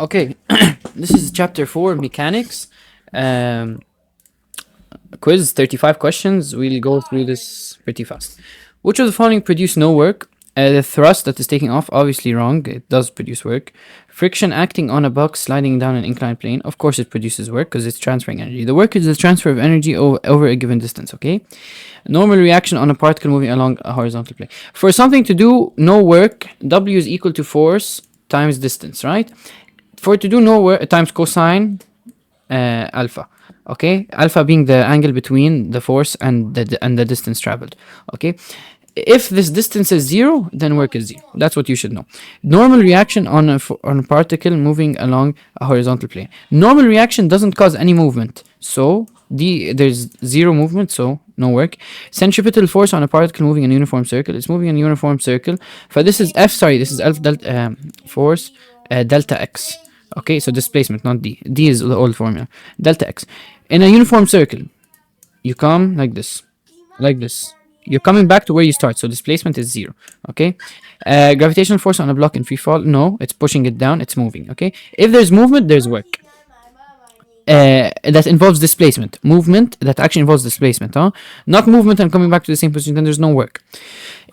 Okay, this is chapter 4, mechanics. Quiz, 35 questions. We'll go through this pretty fast. Which of the following produce no work? The thrust that is taking off, obviously wrong. It does produce work. Friction acting on a box sliding down an inclined plane. Of course, it produces work because it's transferring energy. The work is the transfer of energy over a given distance, okay? Normal reaction on a particle moving along a horizontal plane. For something to do no work, W is equal to force times distance, right? For it to do no work, times cosine alpha. Okay, alpha being the angle between the force and the distance traveled. Okay, if this distance is 0, then work is 0. That's what you should know. Normal reaction on a particle moving along a horizontal plane. Normal reaction doesn't cause any movement, so there's 0 movement, so no work. Centripetal force on a particle moving in a uniform circle. It's moving in a uniform circle. For this is F. Sorry, this is force delta x. Okay, so displacement, not d. D is the old formula. Delta x. In a uniform circle, you come like this. Like this. You're coming back to where you start, so displacement is 0. Okay? Gravitational force on a block in free fall. No, it's pushing it down, it's moving. Okay? If there's movement, there's work. That involves displacement. Movement that actually involves displacement, huh? Not movement and coming back to the same position, then there's no work.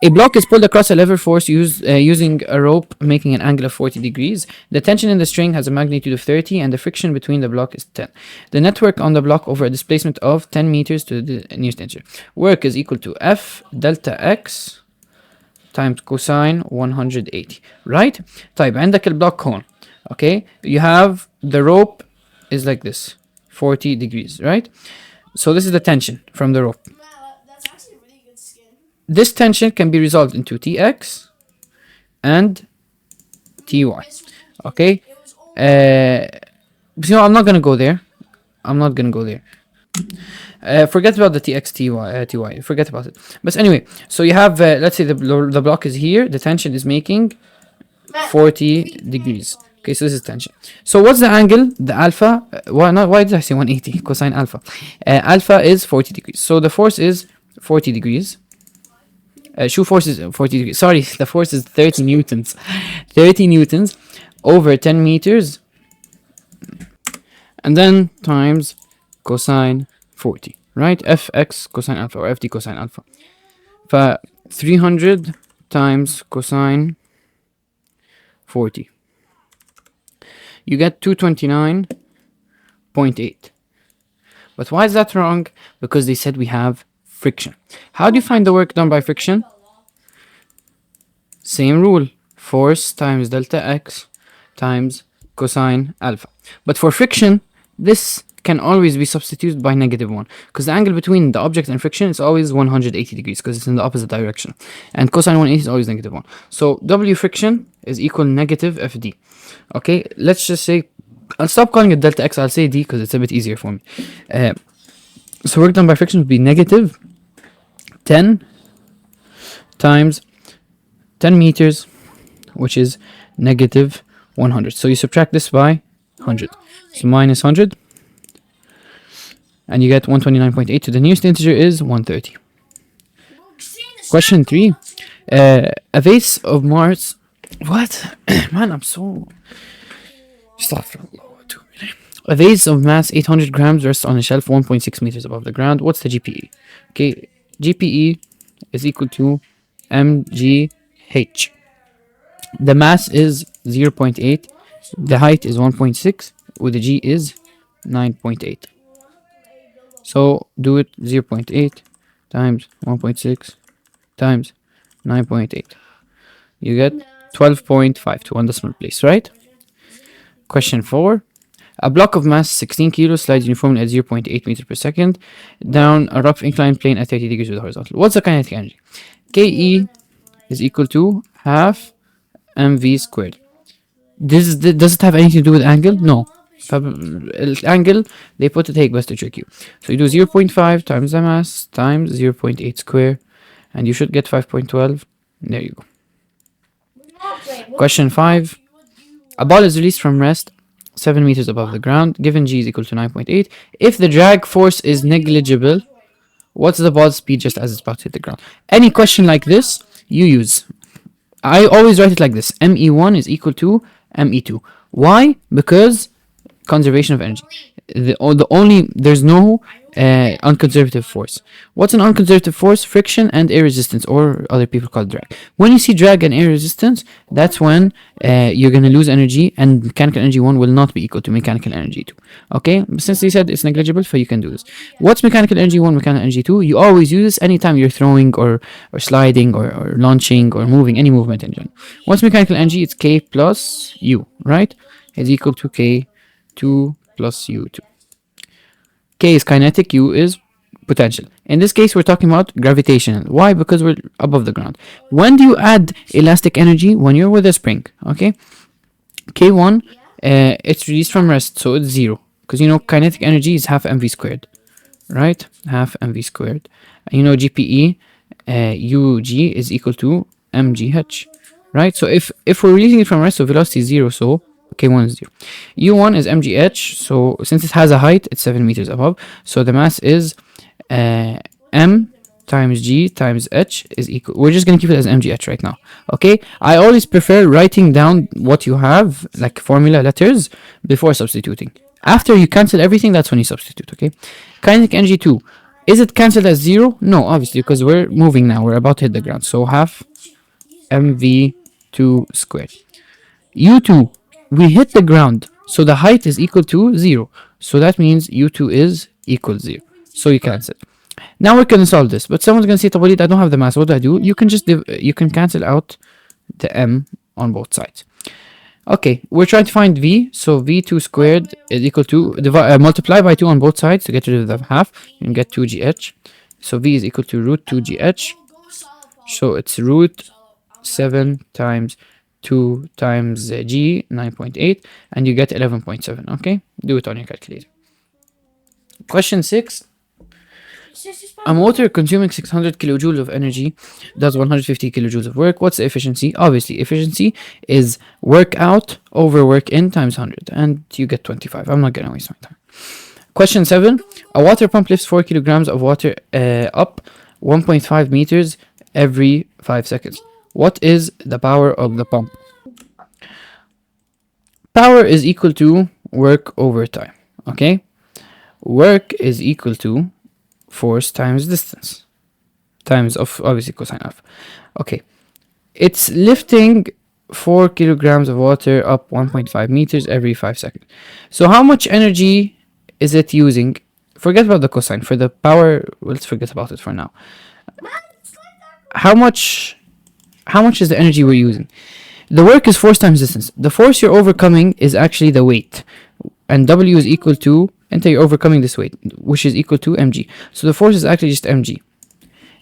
A block is pulled across a lever force using a rope making an angle of 40 degrees. The tension in the string has a magnitude of 30 and the friction between the block is 10. The net work on the block over a displacement of 10 meters to the nearest integer. Work is equal to F delta X times cosine 180. Right? طيب عندك البlock هون. Okay? You have the rope is like this, 40 degrees, right? So this is the tension from the rope. That's actually really good skin. This tension can be resolved into Tx and Ty, okay? But I'm not gonna go there. Forget about the Tx, Ty, forget about it. But anyway, so you have, let's say the block is here, the tension is making 40 degrees. Okay, so this is tension. So what's the angle? The alpha. Why did I say 180? Cosine alpha. Alpha is 40 degrees. So the force is 40 degrees. Shoe force is 40 degrees. Sorry, the force is 30 newtons. 30 newtons over 10 meters. And then times cosine 40. Right? Fx cosine alpha or Ft cosine alpha. 300 times cosine 40. You get 229.8. But why is that wrong? Because they said we have friction. How do you find the work done by friction? Same rule. Force times delta x times cosine alpha. But for friction, this can always be substituted by -1. Because the angle between the object and friction is always 180 degrees because it's in the opposite direction. And cosine 180 is always -1. So W friction is equal negative Fd. Okay, let's just say, I'll stop calling it delta x, I'll say d because it's a bit easier for me. So work done by friction would be negative 10 times 10 meters, which is negative 100. So you subtract this by 100. So minus 100. And you get 129.8 to the nearest integer is 130. Question 3. A vase of Mars. What? Man, I'm so... Stop for a vase of mass 800 grams rests on a shelf 1.6 meters above the ground. What's the GPE? Okay, GPE is equal to mgh. The mass is 0.8. The height is 1.6. With the g is 9.8. So do it 0.8 times 1.6 times 9.8. You get 12.5 to 1 decimal place, right? Question 4. A block of mass 16 kilos slides uniformly at 0.8 meters per second down a rough inclined plane at 30 degrees with the horizontal. What's the kinetic energy? Ke is equal to half mv squared. Does it have anything to do with angle? No. Angle, they put it هيك بس to trick you. So you do 0.5 times the mass times 0.8 square and you should get 5.12. There you go. Question 5. A ball is released from rest 7 meters above the ground. Given g is equal to 9.8. If the drag force is negligible, what's the ball's speed just as it's about to hit the ground? Any question like this, you use. I always write it like this. ME1 is equal to ME2. Why? Because conservation of energy. There's no unconservative force. What's an unconservative force? Friction and air resistance, or other people call it drag. When you see drag and air resistance, that's when you're gonna lose energy, and mechanical energy 1 will not be equal to mechanical energy 2. Okay, since they said it's negligible, so you can do this. What's mechanical energy 1, mechanical energy 2? You always use this anytime you're throwing or sliding or launching or moving, any movement in general. What's mechanical energy? It's K plus U, right? Is equal to K2 plus U2. K is kinetic, U is potential. In this case, we're talking about gravitational. Why? Because we're above the ground. When do you add elastic energy? When you're with a spring. Okay. K1, it's released from rest, so it's 0. Because you know kinetic energy is half mv squared, right? Half mv squared. And you know GPE, Ug is equal to mgh, right? So if we're releasing it from rest, so velocity is 0, so K1 is 0. U1 is mgh, so since it has a height, it's 7 meters above, so the mass is m times g times h is equal. We're just gonna keep it as mgh right now. Okay, I always prefer writing down what you have, like formula letters, before substituting. After you cancel everything, that's when you substitute. Okay, kinetic energy 2, is it cancelled as 0? No, obviously, because we're moving now, we're about to hit the ground, so half mv2 squared. U2, we hit the ground, so the height is equal to 0, so that means U2 is equal 0, so you cancel. Now we're gonna solve this, but someone's gonna say, Tabalid, I don't have the mass, what do I do? You can just you can cancel out the m on both sides. Okay, we're trying to find v, so v2 squared is equal to, multiply by 2 on both sides to get rid of the half, and get 2gh, so v is equal to root 2gh, so it's root 7 times 2 times g, 9.8, and you get 11.7. Okay, do it on your calculator. Question 6. A motor consuming 600 kilojoules of energy does 150 kilojoules of work. What's the efficiency? Obviously, efficiency is work out over work in times 100, and you get 25. I'm not gonna waste my time. Question 7. A water pump lifts 4 kilograms of water up 1.5 meters every 5 seconds. What is the power of the pump? Power is equal to work over time. Okay, work is equal to force times distance times of obviously cosine alpha. Okay, it's lifting 4 kilograms of water up 1.5 meters every 5 seconds. So how much energy is it using? Forget about the cosine. For the power, let's forget about it for now. How much is the energy we're using? The work is force times distance. The force you're overcoming is actually the weight, and W is equal to, enter you're overcoming this weight, which is equal to mg. So the force is actually just mg,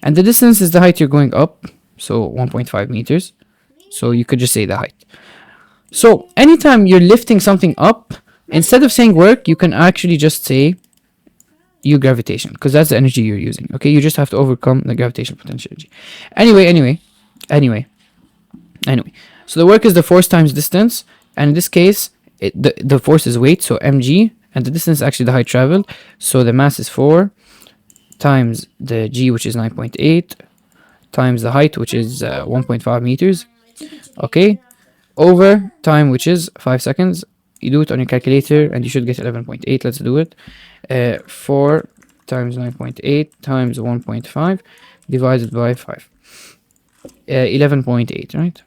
and the distance is the height you're going up, so 1.5 meters. So you could just say the height. So anytime you're lifting something up, instead of saying work, you can actually just say U gravitation, because that's the energy you're using. Okay, you just have to overcome the gravitational potential energy. Anyway. So the work is the force times distance, and in this case, the force is weight, so mg, and the distance is actually the height traveled. So the mass is 4 times the g, which is 9.8, times the height, which is 1.5 meters. Okay, over time, which is 5 seconds. You do it on your calculator, and you should get 11.8. Let's do it. 4 times 9.8 times 1.5 divided by 5. 11.8, right?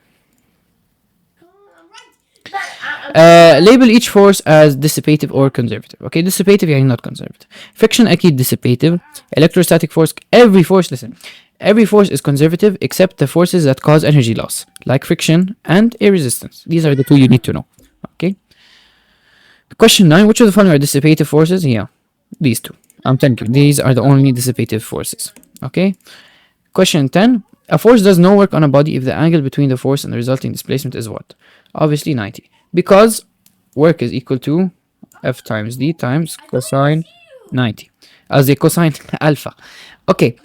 Label each force as dissipative or conservative. Okay, dissipative, yeah, not conservative. Friction, أكيد dissipative. Electrostatic force, every force is conservative except the forces that cause energy loss, like friction and air resistance. These are the two you need to know. Okay. Question 9. Which of the following are dissipative forces? Yeah, these two. I'm telling you, these are the only dissipative forces. Okay. Question 10. A force does no work on a body if the angle between the force and the resulting displacement is what? Obviously 90. Because work is equal to F times D times cosine 90. As the cosine alpha. Okay.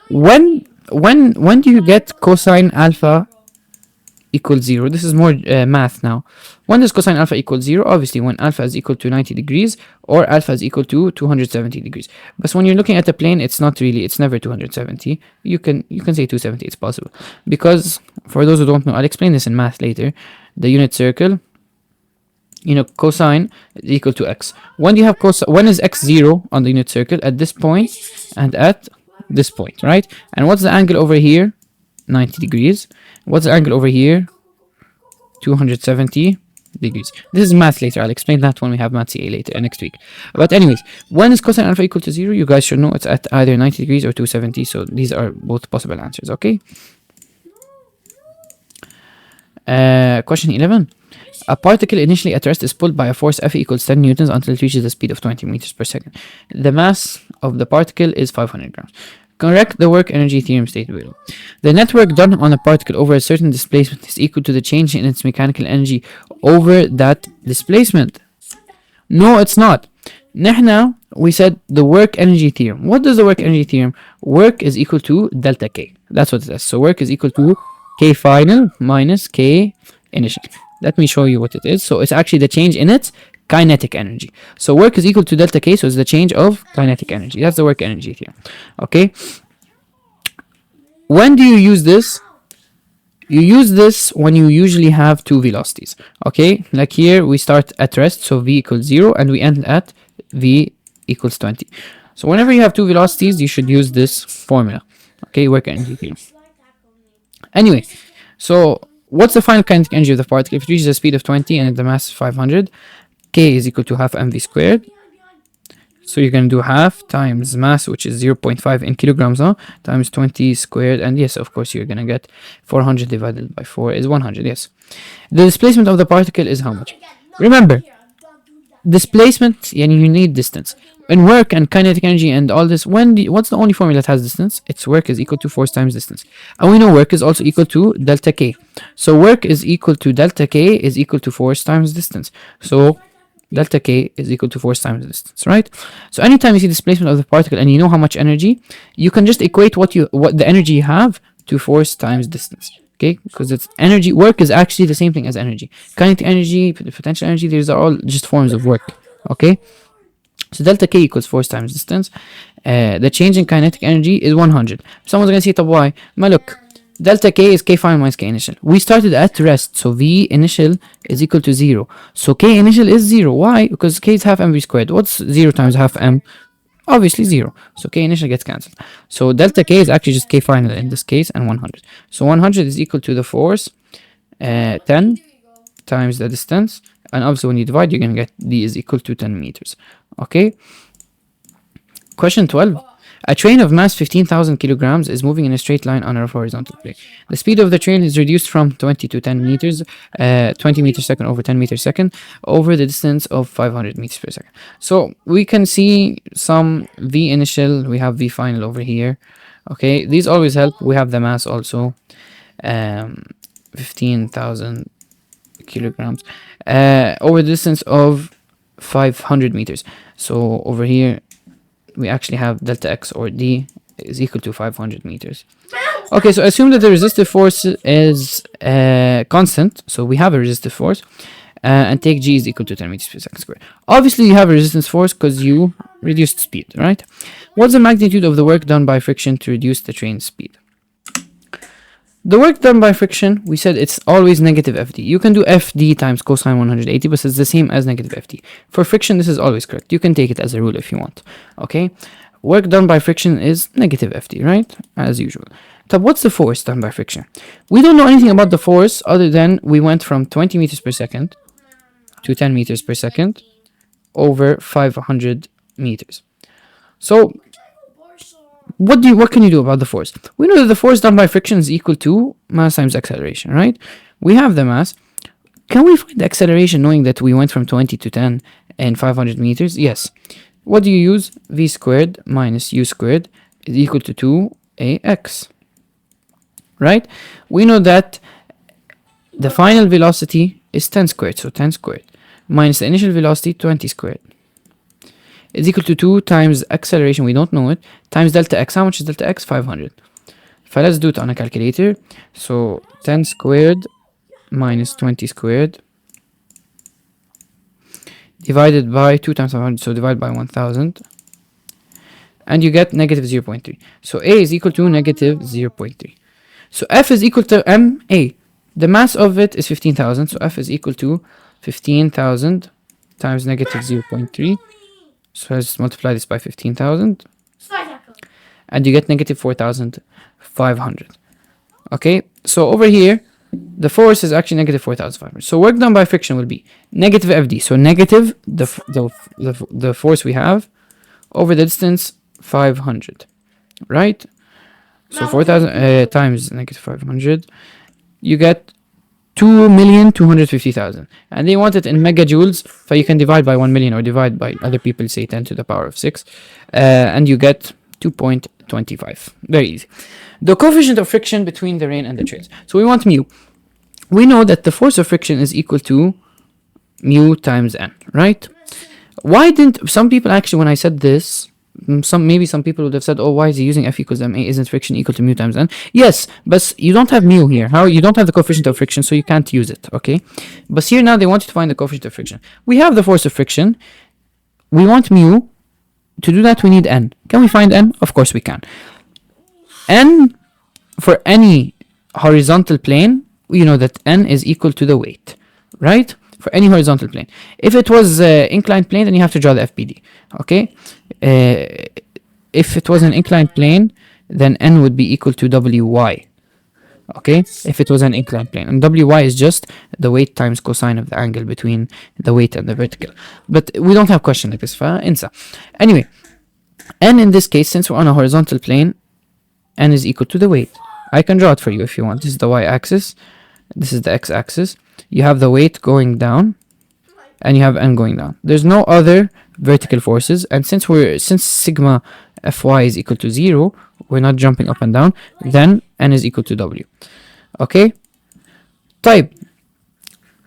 When do you get cosine alpha equals 0? This is more math now. When does cosine alpha equal 0? Obviously when alpha is equal to 90 degrees or alpha is equal to 270 degrees. But when you're looking at the plane, it's never 270. You can say 270, it's possible. Because for those who don't know, I'll explain this in math later. The unit circle you know, cosine is equal to x. When do you have cosine? When is x 0 on the unit circle? At this point and at this point, right? And what's the angle over here? 90 degrees. What's the angle over here? 270 degrees. This is math later. I'll explain that when we have math CA later next week. But anyways, when is cosine alpha equal to 0? You guys should know it's at either 90 degrees or 270. So these are both possible answers, okay? Question 11. A particle initially at rest is pulled by a force F equals 10 newtons until it reaches the speed of 20 meters per second. The mass of the particle is 500 grams. Correct the work energy theorem stated below. The net work done on a particle over a certain displacement is equal to the change in its mechanical energy over that displacement. No, it's not. Now we said the work energy theorem. What does the work energy theorem? Work is equal to delta K. That's what it says. So work is equal to K final minus K initial. Let me show you what it is. So it's actually the change in its kinetic energy. So work is equal to delta K, so it's the change of kinetic energy. That's the work energy theorem. Okay. When do you use this? You use this when you usually have two velocities. Okay, like here we start at rest, so v equals 0, and we end at v equals 20. So whenever you have two velocities, you should use this formula. Okay, work energy theorem. Anyway, so what's the final kinetic energy of the particle? If it reaches a speed of 20 and the mass is 500, K is equal to half mv squared. So you're going to do half times mass, which is 0.5 in kilograms, times 20 squared. And yes, of course, you're going to get 400 divided by 4 is 100, yes. The displacement of the particle is how much? Remember, displacement, you need distance. In work and kinetic energy and all this, what's the only formula that has distance? It's work is equal to force times distance. And we know work is also equal to delta K. So work is equal to delta K is equal to force times distance. So delta K is equal to force times distance, right? So anytime you see displacement of the particle and you know how much energy, you can just equate what the energy you have to force times distance. Okay, because it's energy. Work is actually the same thing as energy. Kinetic energy, potential energy, these are all just forms of work. Okay, so delta K equals force times distance. The change in kinetic energy is 100. Someone's gonna say, why? Look, delta K is K final minus K initial. We started at rest, so V initial is equal to 0. So K initial is 0. Why? Because K is half mv squared. What's 0 times half m? Obviously 0. So K initial gets cancelled. So delta K is actually just K final in this case and 100. So 100 is equal to the force 10 times the distance. And obviously when you divide, you're going to get D is equal to 10 meters. Okay. Question 12. A train of mass 15,000 kilograms is moving in a straight line on a horizontal plane. The speed of the train is reduced from 20 to 10 meters, 20 meters second over 10 meters second, over the distance of 500 meters per second. So we can see some V initial, we have V final over here. Okay, these always help. We have the mass also, 15,000 kilograms, over the distance of 500 meters. So over here, we actually have delta x or d is equal to 500 meters. Okay, so assume that the resistive force is constant. So we have a resistive force and take g is equal to 10 meters per second squared. Obviously, you have a resistance force because you reduced speed, right? What's the magnitude of the work done by friction to reduce the train's speed? The work done by friction, we said it's always negative Fd. You can do Fd times cosine 180, but it's the same as negative Fd. For friction, this is always correct. You can take it as a rule if you want. Okay? Work done by friction is negative Fd, right? As usual. So what's the force done by friction? We don't know anything about the force other than we went from 20 meters per second to 10 meters per second over 500 meters. So what can you do about the force? We know that the force done by friction is equal to mass times acceleration, right? We have the mass. Can we find the acceleration knowing that we went from 20 to 10 and 500 meters? Yes. What do you use? V squared minus u squared is equal to 2ax, right? We know that the final velocity is 10 squared, so 10 squared minus the initial velocity 20 squared is equal to 2 times acceleration, we don't know it, times delta x. How much is delta x? 500. So let's do it on a calculator. So 10 squared minus 20 squared divided by 2 times 500, so divide by 1000. And you get negative 0.3. So A is equal to negative 0.3. So F is equal to MA. The mass of it is 15,000, so F is equal to 15,000 times negative 0.3. So let's multiply this by 15,000. And you get negative 4,500. Okay, so over here, the force is actually negative 4,500. So work done by friction will be negative FD. So negative the force we have over the distance 500, right? So 4,000 times negative 500, you get 2,250,000. And they want it in megajoules, so you can divide by 1 million or divide by other people say 10 to the power of 6, and you get 2.25. Very easy. The coefficient of friction between the rain and the trails. So we want mu. We know that the force of friction is equal to mu times n, right? Why didn't some people actually, when I said this, maybe some people would have said, oh, why is he using F equals ma? Isn't friction equal to mu times n? Yes, but you don't have mu here. How you don't have the coefficient of friction, so you can't use it, okay? But here now they want you to find the coefficient of friction. We have the force of friction. We want mu. To do that, we need n. Can we find n? Of course we can. N for any horizontal plane, you know that n is equal to the weight, right? For any horizontal plane. If it was inclined plane, then you have to draw the FBD, okay? If it was an inclined plane, then n would be equal to wy, okay? If it was an inclined plane. And wy is just the weight times cosine of the angle between the weight and the vertical. But we don't have question like this, فانسى. Anyway, n in this case, since we're on a horizontal plane, n is equal to the weight. I can draw it for you if you want. This is the y-axis. This is the x-axis. You have the weight going down, and you have n going down. There's no other vertical forces, and since sigma fy is equal to 0, we're not jumping up and down, then n is equal to w. Okay? Type.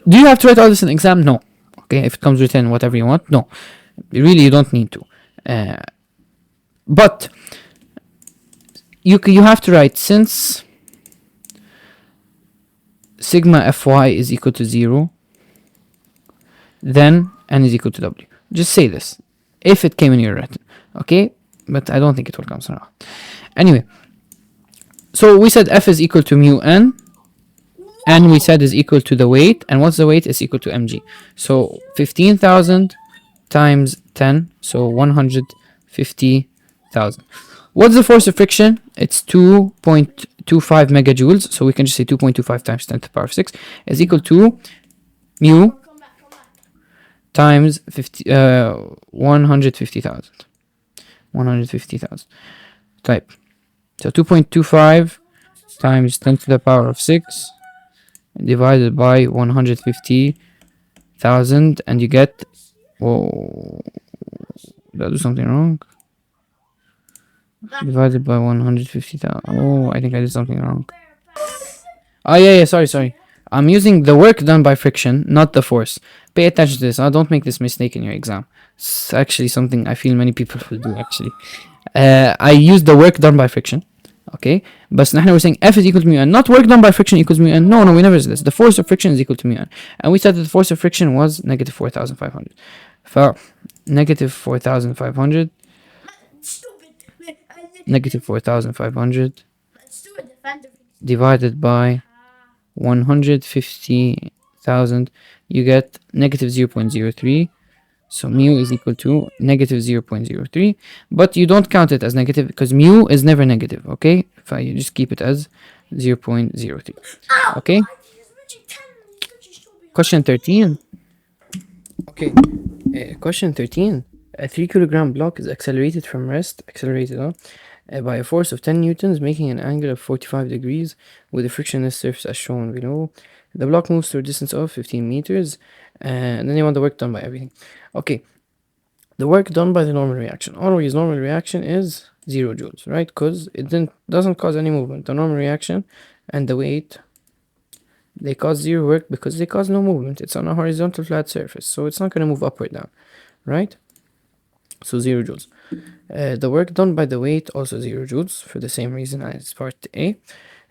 Do you have to write all this in the exam? No. Okay, if it comes written, whatever you want, no. Really, you don't need to. But you have to write, since sigma fy is equal to 0, then n is equal to w. Just say this if it came in your written, okay? But I don't think it will come somehow. Anyway, so we said f is equal to mu n, and we said is equal to the weight, and what's the weight? Is equal to mg. So 15,000 times 10, so 150,000. What's the force of friction? It's 2.25 megajoules, so we can just say 2.25 times 10 to the power of 6 is equal to mu times 150,000. 150,000. Type. So 2.25 times 10 to the power of 6 divided by 150,000, and you get, whoa, did I do something wrong? Divided by 150,000. Oh, I think I did something wrong. Oh, yeah, sorry. I'm using the work done by friction, not the force. Pay attention to this. Don't make this mistake in your exam. It's actually something I feel many people will do, actually. I use the work done by friction. Okay? But now we're saying F is equal to mu n. Not work done by friction equals mu n. No, we never said this. The force of friction is equal to mu n. And we said that the force of friction was negative 4,500. Negative 4,500. Negative 4,500 divided by 150,000, you get negative 0.03. So mu is equal to negative 0.03, but you don't count it as negative because mu is never negative, okay? If I just keep it as 0.03, okay? Question 13. Okay, question 13. A 3 kilogram block is accelerated from rest, by a force of 10 newtons, making an angle of 45 degrees with a frictionless surface as shown below. The block moves to a distance of 15 meters, and then you want the work done by everything. Okay, the work done by the normal reaction. Always normal reaction is 0 joules, right? Because it doesn't cause any movement. The normal reaction and the weight, they cause 0 work because they cause no movement. It's on a horizontal flat surface, so it's not going to move up or down, right? So 0 joules. The work done by the weight, also 0 joules, for the same reason as part A.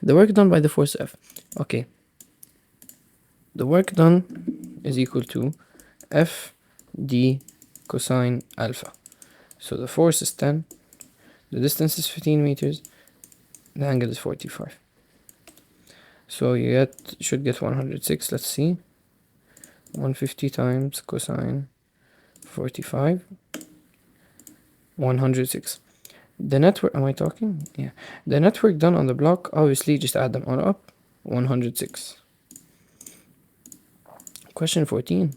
The work done by the force F. Okay. The work done is equal to F d cosine alpha. So the force is 10, the distance is 15 meters, the angle is 45. So you should get 106, let's see. 150 times cosine 45, 106. The network, am I talking? Yeah. The network done on the block, obviously just add them all up, 106. Question 14.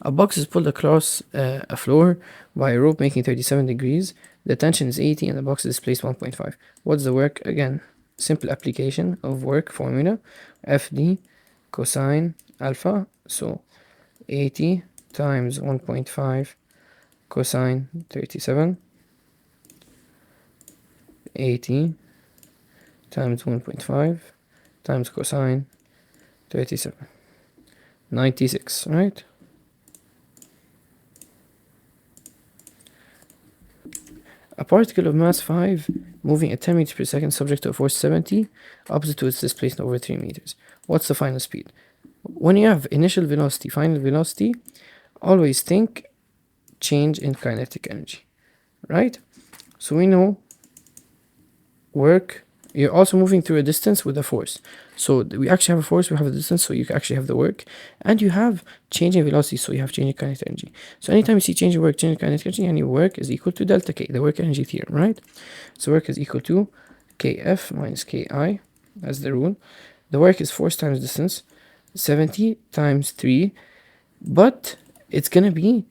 A box is pulled across a floor by a rope making 37 degrees. The tension is 80 and the box is displaced 1.5. What's the work? Again, simple application of work formula. FD cosine alpha. So 80 times 1.5 cosine 37. 80 times 1.5 times cosine 37. 96, right? A particle of mass 5 moving at 10 meters per second subject to a force 70 opposite to its displacement over 3 meters. What's the final speed? When you have initial velocity, final velocity, always think change in kinetic energy, right? So we know work, you're also moving through a distance with a force. So we actually have a force, we have a distance, so you actually have the work, and you have change in velocity, so you have change in kinetic energy. So anytime you see change in work, change in kinetic energy, and your work is equal to delta K, the work energy theorem, right? So work is equal to Kf minus Ki, as the rule. The work is force times distance, 70 times 3, but it's gonna be,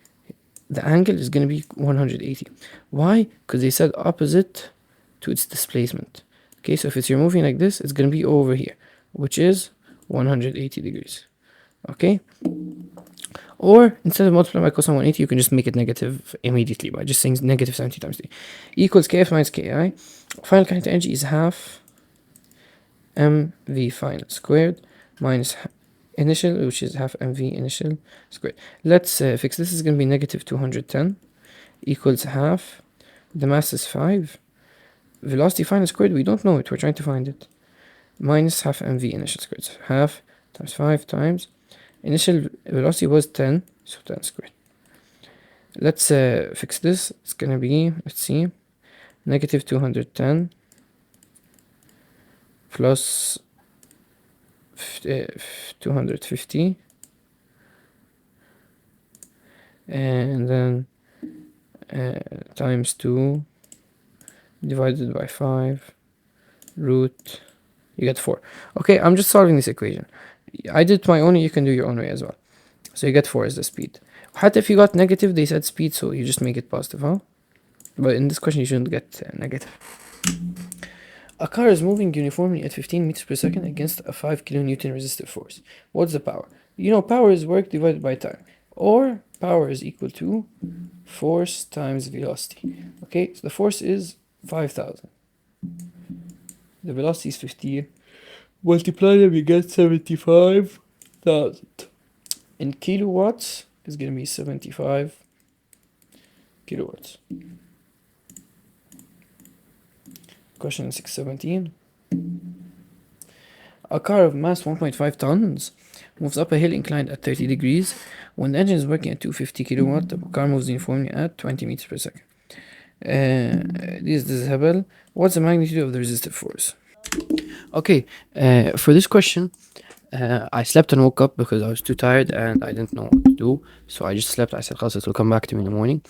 the angle is gonna be 180. Why? Because they said opposite to its displacement. Okay, so if you're moving like this, it's gonna be over here, which is 180 degrees. Okay, or instead of multiplying by cosine 180, you can just make it negative immediately by just saying negative 70 times 3 equals Kf minus Ki. Final kinetic energy is half mv final squared minus initial, which is half mv initial squared. Let's fix this. Is going to be negative 210 equals half, the mass is 5, velocity final squared, we don't know it, we're trying to find it, minus half mv initial squared. So half times 5 times initial velocity was 10, so 10 squared. Let's fix this. It's gonna be, let's see, negative 210 plus 250, and then times 2 divided by 5 root, you get 4. Okay, I'm just solving this equation. I did my own, you can do your own way as well. So you get 4 as the speed. What if you got negative? They said speed, so you just make it positive, huh? But in this question, you shouldn't get negative. A car is moving uniformly at 15 meters per second against a 5 kilonewton resistive force. What's the power? You know, power is work divided by time, or power is equal to force times velocity. Okay, so the force is 5,000. The velocity is 15. Multiply them, you get 75,000. In kilowatts, it's gonna be 75 kilowatts. Question 617. A car of mass 1.5 tons moves up a hill inclined at 30 degrees. When the engine is working at 250 kilowatt, the car moves uniformly at 20 meters per second. This is Hubble. What's the magnitude of the resistive force? Okay, for this question, I slept and woke up because I was too tired and I didn't know what to do. So I just slept. I said, "Khlas, it will come back to me in the morning."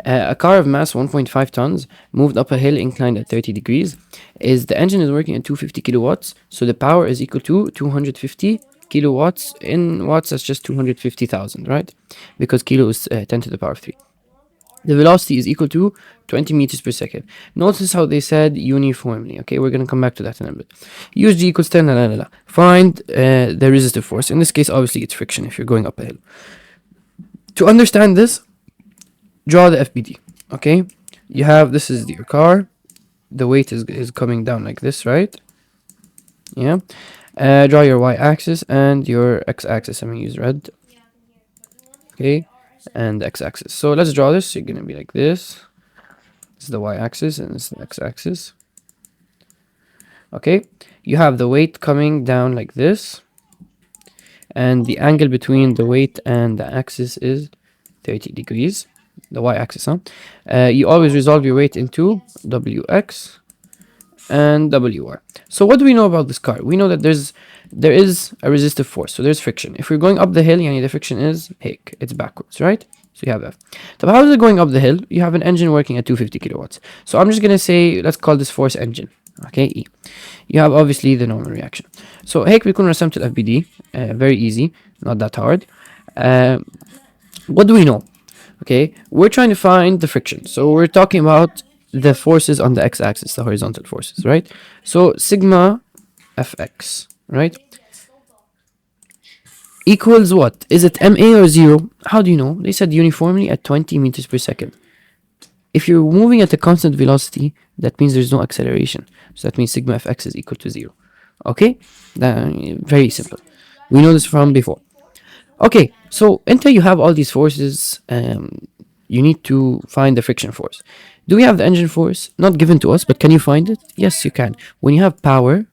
A car of mass 1.5 tons moved up a hill inclined at 30 degrees. The engine is working at 250 kilowatts. So the power is equal to 250 kilowatts. In watts, that's just 250,000, right? Because kilo is 10 to the power of 3. The velocity is equal to 20 meters per second. Notice how they said uniformly. Okay, we're going to come back to that in a bit. Use G equals 10. Find the resistive force. In this case, obviously, it's friction if you're going up a hill. To understand this, draw the FBD. Okay, you have, this is your car. The weight is coming down like this, right? Yeah. Draw your y-axis and your x-axis. I'm going to use red. Okay, and the x-axis. So let's draw this. You're gonna be like this. This is the y-axis and this is the x-axis. Okay, you have the weight coming down like this, and the angle between the weight and the axis is 30 degrees. The y-axis, huh? You always resolve your weight into wx and WR. So what do we know about this car? We know that there is a resistive force, so there's friction. If we're going up the hill, the friction is هيك, it's backwards, right? So you have F. So how is it going up the hill? You have an engine working at 250 kilowatts. So I'm just gonna say, let's call this force engine, okay, E. You have obviously the normal reaction. So هيك بيكون رسمت ال FBD, very easy, not that hard. What do we know? Okay, we're trying to find the friction. So we're talking about the forces on the x-axis, the horizontal forces, right? So sigma fx, right, equals what? Is it ma or 0? How do you know? They said uniformly at 20 meters per second. If you're moving at a constant velocity, that means there's no acceleration. So that means sigma fx is equal to 0. Okay, very simple. We know this from before. Okay, so until you have all these forces, you need to find the friction force. Do we have the engine force? Not given to us, but can you find it? Yes, you can. When you have power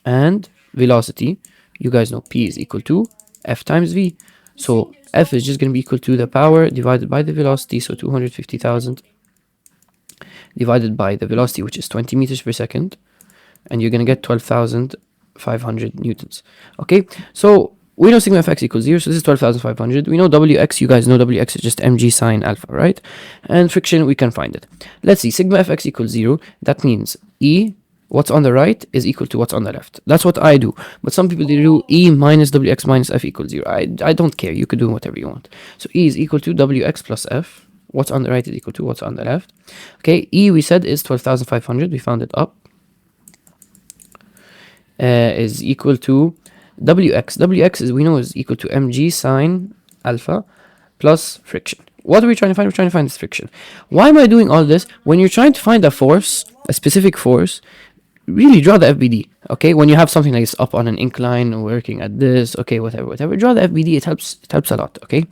and velocity, you guys know P is equal to F times V. So F is just going to be equal to the power divided by the velocity, so 250,000 divided by the velocity, which is 20 meters per second, and you're going to get 12,500 newtons. Okay, so we know sigma fx equals 0, so this is 12,500. We know wx, you guys know wx is just mg sine alpha, right? And friction, we can find it. Let's see, sigma fx equals 0. That means E, what's on the right, is equal to what's on the left. That's what I do. But some people, they do E minus wx minus f equals 0. I don't care. You could do whatever you want. So E is equal to wx plus f. What's on the right is equal to what's on the left. Okay, E, we said, is 12,500. We found it up. Is equal to wx is, we know, is equal to mg sine alpha plus friction. What are we trying to find? We're trying to find this friction. Why am I doing all this? When you're trying to find a force, a specific force, really draw the FBD. Okay, when you have something like this up on an incline, working at this, okay, whatever, draw the FBD. It helps a lot. Okay,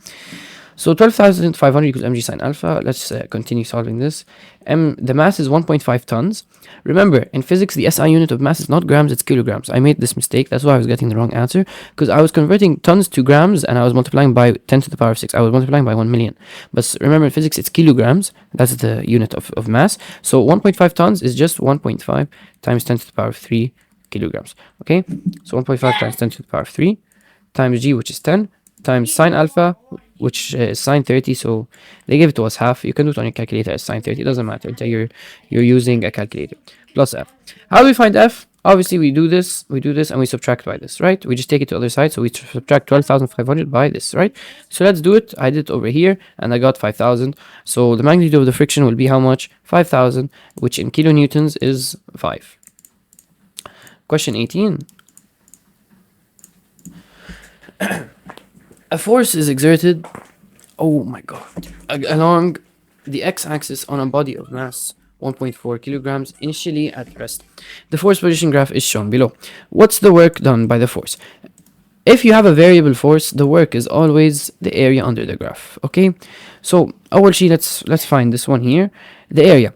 so 12,500 equals mg sine alpha. Let's continue solving this. The mass is 1.5 tons. Remember, in physics, the SI unit of mass is not grams, it's kilograms. I made this mistake. That's why I was getting the wrong answer, because I was converting tons to grams and I was multiplying by 10 to the power of 6. I was multiplying by 1 million. But remember, in physics, it's kilograms. That's the unit of mass. So 1.5 tons is just 1.5 times 10 to the power of 3 kilograms. Okay, so 1.5 times 10 to the power of 3 times g, which is 10, times sine alpha, which is sine 30. So they gave it to us half. You can do it on your calculator as sine 30. It doesn't matter until you're using a calculator. Plus f. How do we find f? Obviously, we do this, and we subtract by this, right? We just take it to the other side. So we subtract 12,500 by this, right? So let's do it. I did it over here, and I got 5,000. So the magnitude of the friction will be how much? 5,000, which in kilonewtons is 5. Question 18. A force is exerted, oh my god, along the x-axis on a body of mass 1.4 kilograms initially at rest. The force position graph is shown below. What's the work done by the force? If you have a variable force, the work is always the area under the graph. Okay, so let's find this one here. The area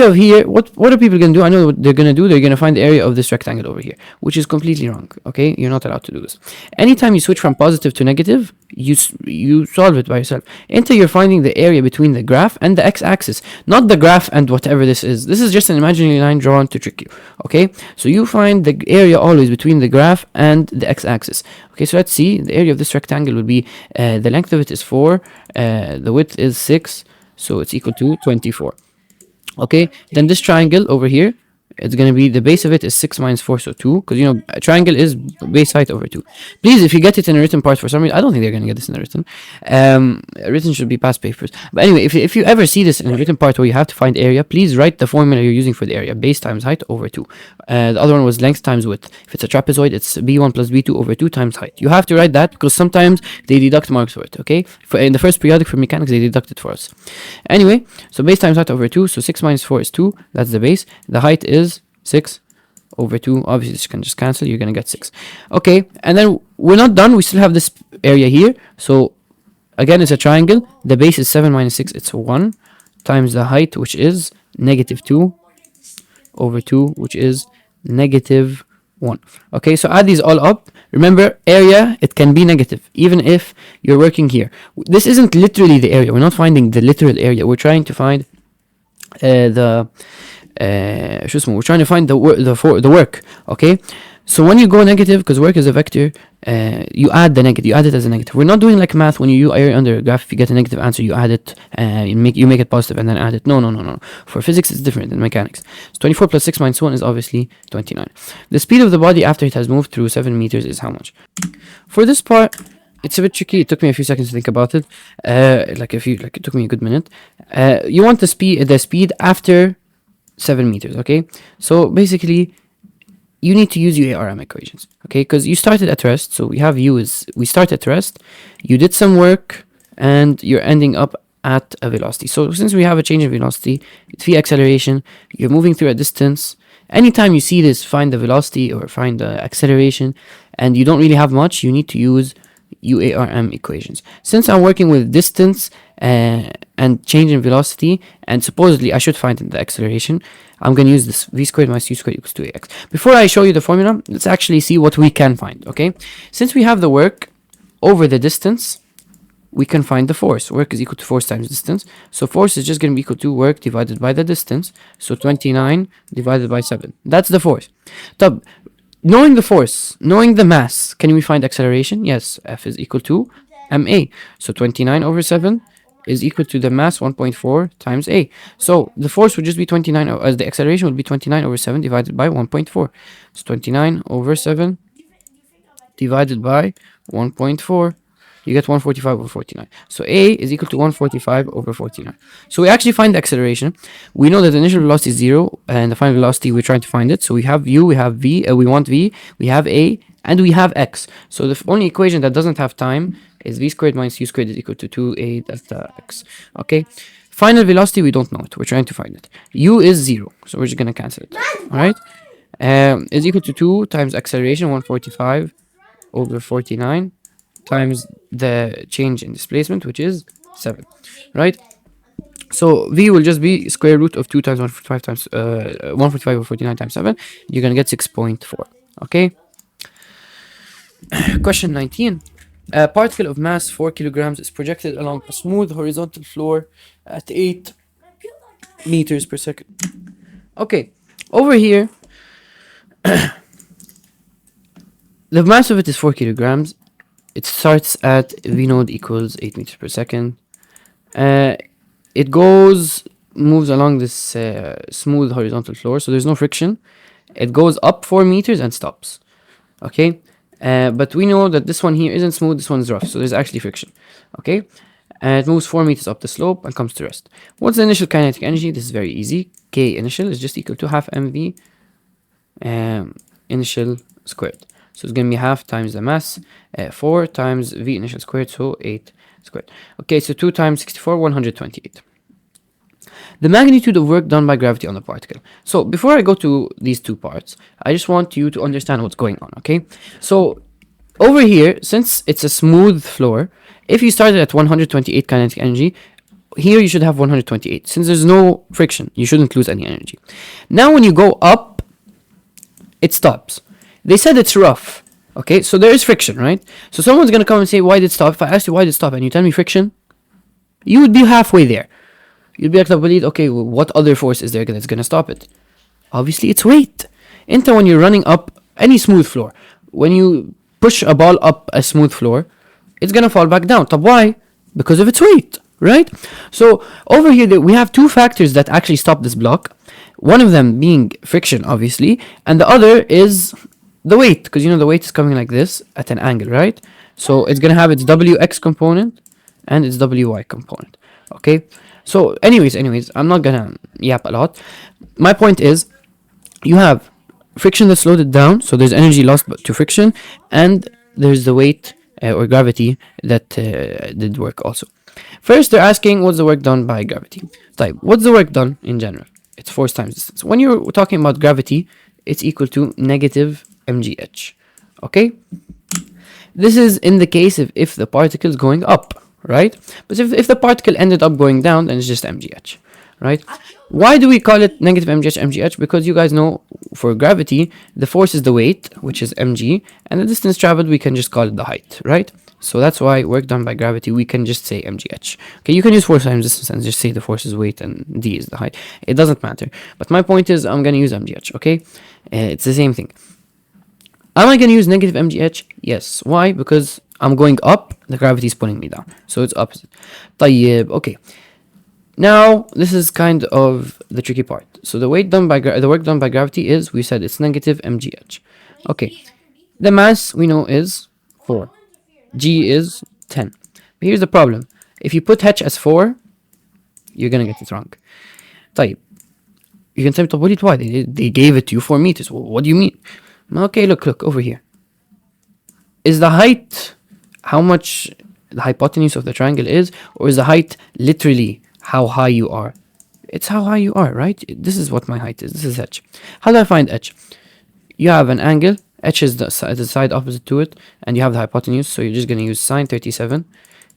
of here, what are people gonna do? I know what they're gonna do. They're gonna find the area of this rectangle over here, which is completely wrong. Okay, you're not allowed to do this. Anytime you switch from positive to negative, you solve it by yourself until you're finding the area between the graph and the x-axis, not the graph and whatever this is. This is just an imaginary line drawn to trick you. Okay, so you find the area always between the graph and the x-axis. Okay, so let's see. The area of this rectangle would be the length of it is 4, the width is 6, so it's equal to 24. Okay, then this triangle over here, it's going to be, the base of it is 6 minus 4, so 2, because a triangle is base height over 2. Please, if you get it in a written part for some reason, I don't think they're going to get this in a written. Written should be past papers. But anyway, if you ever see this in a written part where you have to find area, please write the formula you're using for the area: base times height over 2. The other one was length times width. If it's a trapezoid, it's b1 plus b2 over 2 times height. You have to write that because sometimes they deduct marks for it, okay? In the first periodic for mechanics, they deduct it for us. Anyway, so base times height over 2, so 6 minus 4 is 2, that's the base. The height is 6 over 2. Obviously, this can just cancel. You're going to get 6. Okay, and then we're not done. We still have this area here. So, again, it's a triangle. The base is 7 minus 6. It's 1 times the height, which is negative 2 over 2, which is negative 1. Okay, so add these all up. Remember, area, it can be negative, even if you're working here. This isn't literally the area. We're not finding the literal area. We're trying to find the شو اسمه, we're trying to find the work, okay? So when you go negative, because work is a vector, you add the negative, you add it as a negative. We're not doing like math when you area under a graph. If you get a negative answer, you add it, you make it positive and then add it. No. For physics, it's different than mechanics. So 24 plus 6 minus 1 is obviously 29. The speed of the body after it has moved through 7 meters is how much? For this part, it's a bit tricky. It took me a few seconds to think about it. It took me a good minute. You want the speed after 7 meters, okay? So basically, you need to use UARM equations, okay? Because you started at rest, so we start at rest, you did some work, and you're ending up at a velocity. So since we have a change in velocity, it's v acceleration, you're moving through a distance. Anytime you see this, find the velocity or find the acceleration, and you don't really have much, you need to use UARM equations. Since I'm working with distance and change in velocity, and supposedly I should find the acceleration, I'm going to use this v squared minus u squared equals 2ax. Before I show you the formula, let's actually see what we can find, okay? Since we have the work over the distance, we can find the force. Work is equal to force times distance. So force is just going to be equal to work divided by the distance. So 29 divided by 7. That's the force. So, knowing the force, knowing the mass, can we find acceleration? Yes, F is equal to ma. So 29 over 7 is equal to the mass 1.4 times a. So the force would just be 29, as the acceleration would be 29 over 7 divided by 1.4. So 29 over 7 divided by 1.4. You get 145 over 49. So a is equal to 145 over 49. So we actually find the acceleration. We know that the initial velocity is 0, and the final velocity, we're trying to find it. So we have u, we have v, we want v, we have a, and we have x. So the only equation that doesn't have time is v squared minus u squared is equal to 2a delta x. Okay. Final velocity, we don't know it. We're trying to find it. U is 0, so we're just going to cancel it. All right. Is equal to 2 times acceleration, 145 over 49, times the change in displacement, which is 7, right? So v will just be square root of 2 times 145 times 145 over 49 times 7. You're gonna get 6.4. Okay. Question 19. A particle of mass 4 kilograms is projected along a smooth horizontal floor at 8 meters per second. Okay, over here, the mass of it is 4 kilograms. It starts at v node equals 8 meters per second. It moves along this smooth horizontal floor, so there's no friction. It goes up 4 meters and stops. Okay, but we know that this one here isn't smooth, this one is rough, so there's actually friction. Okay, it moves 4 meters up the slope and comes to rest. What's the initial kinetic energy? This is very easy. K initial is just equal to half mv initial squared. So it's going to be half times the mass, 4 times v initial squared, so 8 squared. Okay, so 2 times 64, 128. The magnitude of work done by gravity on the particle. So before I go to these two parts, I just want you to understand what's going on, okay? So over here, since it's a smooth floor, if you started at 128 kinetic energy, here you should have 128. Since there's no friction, you shouldn't lose any energy. Now when you go up, it stops. They said it's rough, okay? So there is friction, right? So someone's going to come and say, why did it stop? If I ask you why did it stop and you tell me friction, you would be halfway there. You'd be like, okay, well, what other force is there that's going to stop it? Obviously, it's weight. When you're running up any smooth floor, when you push a ball up a smooth floor, it's going to fall back down. Why? Because of its weight, right? So over here, we have two factors that actually stop this block. One of them being friction, obviously, and the other is the weight, because the weight is coming like this at an angle, right? So it's going to have its wx component and its wy component, okay? So anyways, I'm not going to yap a lot. My point is, you have friction that slowed it down, so there's energy lost to friction, and there's the weight or gravity that did work also. First, they're asking what's the work done by gravity. What's the work done in general? It's force times distance. When you're talking about gravity, it's equal to negative mgh. Okay? This is in the case if the particle is going up, right? But if the particle ended up going down, then it's just mgh, right? Why do we call it negative mgh? Because you guys know for gravity, the force is the weight, which is mg, and the distance traveled, we can just call it the height, right? So that's why work done by gravity, we can just say mgh. Okay, you can use force times distance and just say the force is weight and d is the height. It doesn't matter. But my point is, I'm gonna use mgh. Okay, it's the same thing. Am I gonna use negative mgh? Yes. Why? Because I'm going up, the gravity is pulling me down, so it's opposite. طيب, okay. Now this is kind of the tricky part. So the work done by gravity is, we said it's negative mgh. Okay, the mass we know is 4. G is 10. But here's the problem. If you put h as 4, you're gonna get it wrong. طيب, you can say, why? They gave it to you 4 meters. Well, what do you mean? Okay, look over here. Is the height how much the hypotenuse of the triangle is, or is the height literally how high you are? It's how high you are, right? This is what my height is. This is h. How do I find h? You have an angle. H is the side opposite to it, and you have the hypotenuse, so you're just going to use sine 37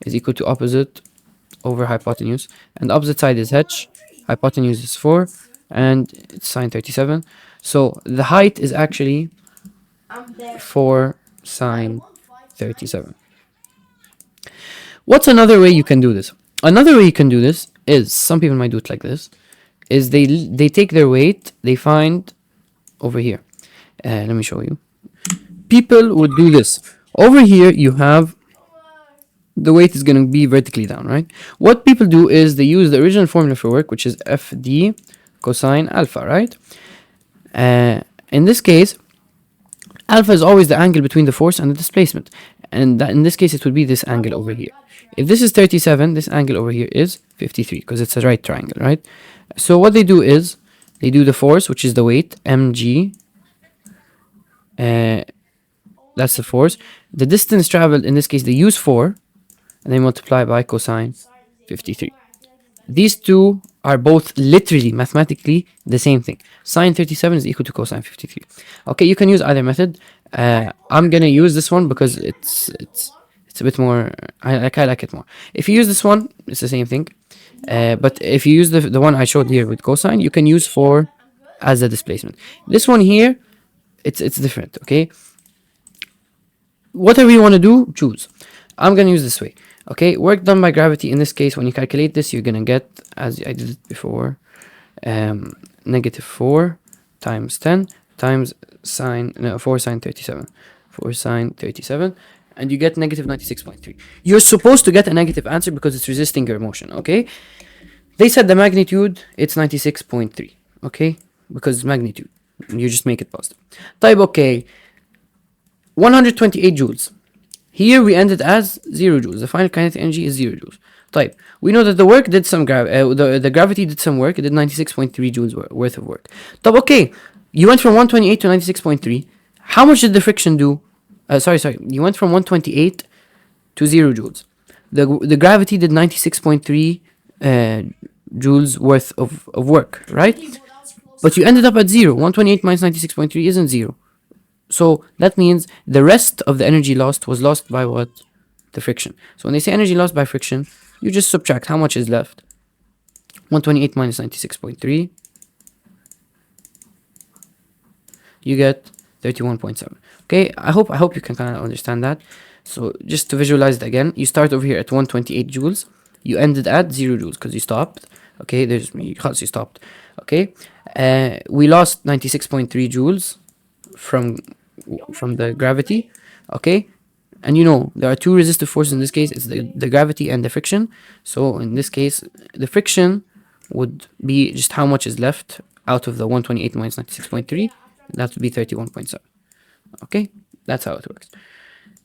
is equal to opposite over hypotenuse, and the opposite side is h, hypotenuse is 4, and it's sine 37. So the height is actually 4 sine 37. What's another way you can do this? Another way you can do this is, some people might do it like this, is they take their weight, they find over here. Let me show you. People would do this. Over here you have the weight is going to be vertically down, right? What people do is they use the original formula for work, which is FD cosine alpha, right? In this case, alpha is always the angle between the force and the displacement, and that, in this case it would be this angle over here. If this is 37, this angle over here is 53, because it's a right triangle, right? So what they do is they do the force, which is the weight, mg, that's the force. The distance traveled, in this case they use 4, and they multiply by cosine 53. These two are both literally, mathematically, the same thing. Sine 37 is equal to cosine 53. Okay, you can use either method. I'm gonna use this one because it's a bit more, I like it more. If you use this one, it's the same thing. But if you use the one I showed here with cosine, you can use 4 as the displacement. This one here, it's different, okay? Whatever you want to do, choose. I'm gonna use this way. Okay, work done by gravity. In this case, when you calculate this, you're gonna get, as I did it before, negative 4 times 10 times 4 sine 37. 4 sine 37, and you get negative 96.3. You're supposed to get a negative answer because it's resisting your motion, okay? They said the magnitude, it's 96.3, okay? Because magnitude, you just make it positive. Type, okay, 128 joules. Here we ended as 0 joules. The final kinetic energy is 0 joules. Type, we know that the work did some the gravity did some work. It did 96.3 joules worth of work. Type, okay, you went from 128 to 96.3. How much did the friction do? Sorry. You went from 128 to 0 joules. The gravity did 96.3 joules worth of work, right? But you ended up at 0. 128 minus 96.3 isn't 0. So that means the rest of the energy lost was lost by what? The friction. So when they say energy lost by friction, you just subtract how much is left. 128 minus 96.3. You get 31.7. Okay, I hope you can kind of understand that. So just to visualize it again, you start over here at 128 joules. You ended at 0 joules because you stopped. Okay, you stopped. Okay, we lost 96.3 joules from the gravity. Okay, and you know there are two resistive forces in this case. It's the gravity and the friction. So in this case, the friction would be just how much is left out of the 128 minus 96.3. That would be 31.7. Okay, that's how it works.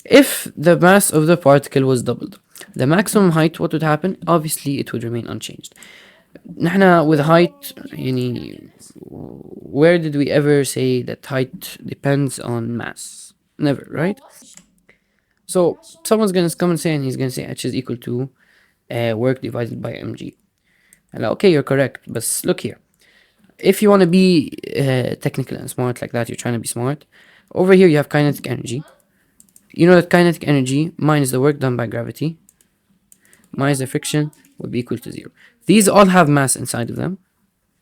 If the mass of the particle was doubled, the maximum height, what would happen? Obviously it would remain unchanged. نحنا with height, يعني, where did we ever say that height depends on mass? Never, right? So someone's gonna come and say, and he's gonna say h is equal to work divided by mg. And okay, you're correct, but look here. If you want to be technical and smart like that, you're trying to be smart. Over here you have kinetic energy. You know that kinetic energy minus the work done by gravity minus the friction would be equal to 0. These all have mass inside of them.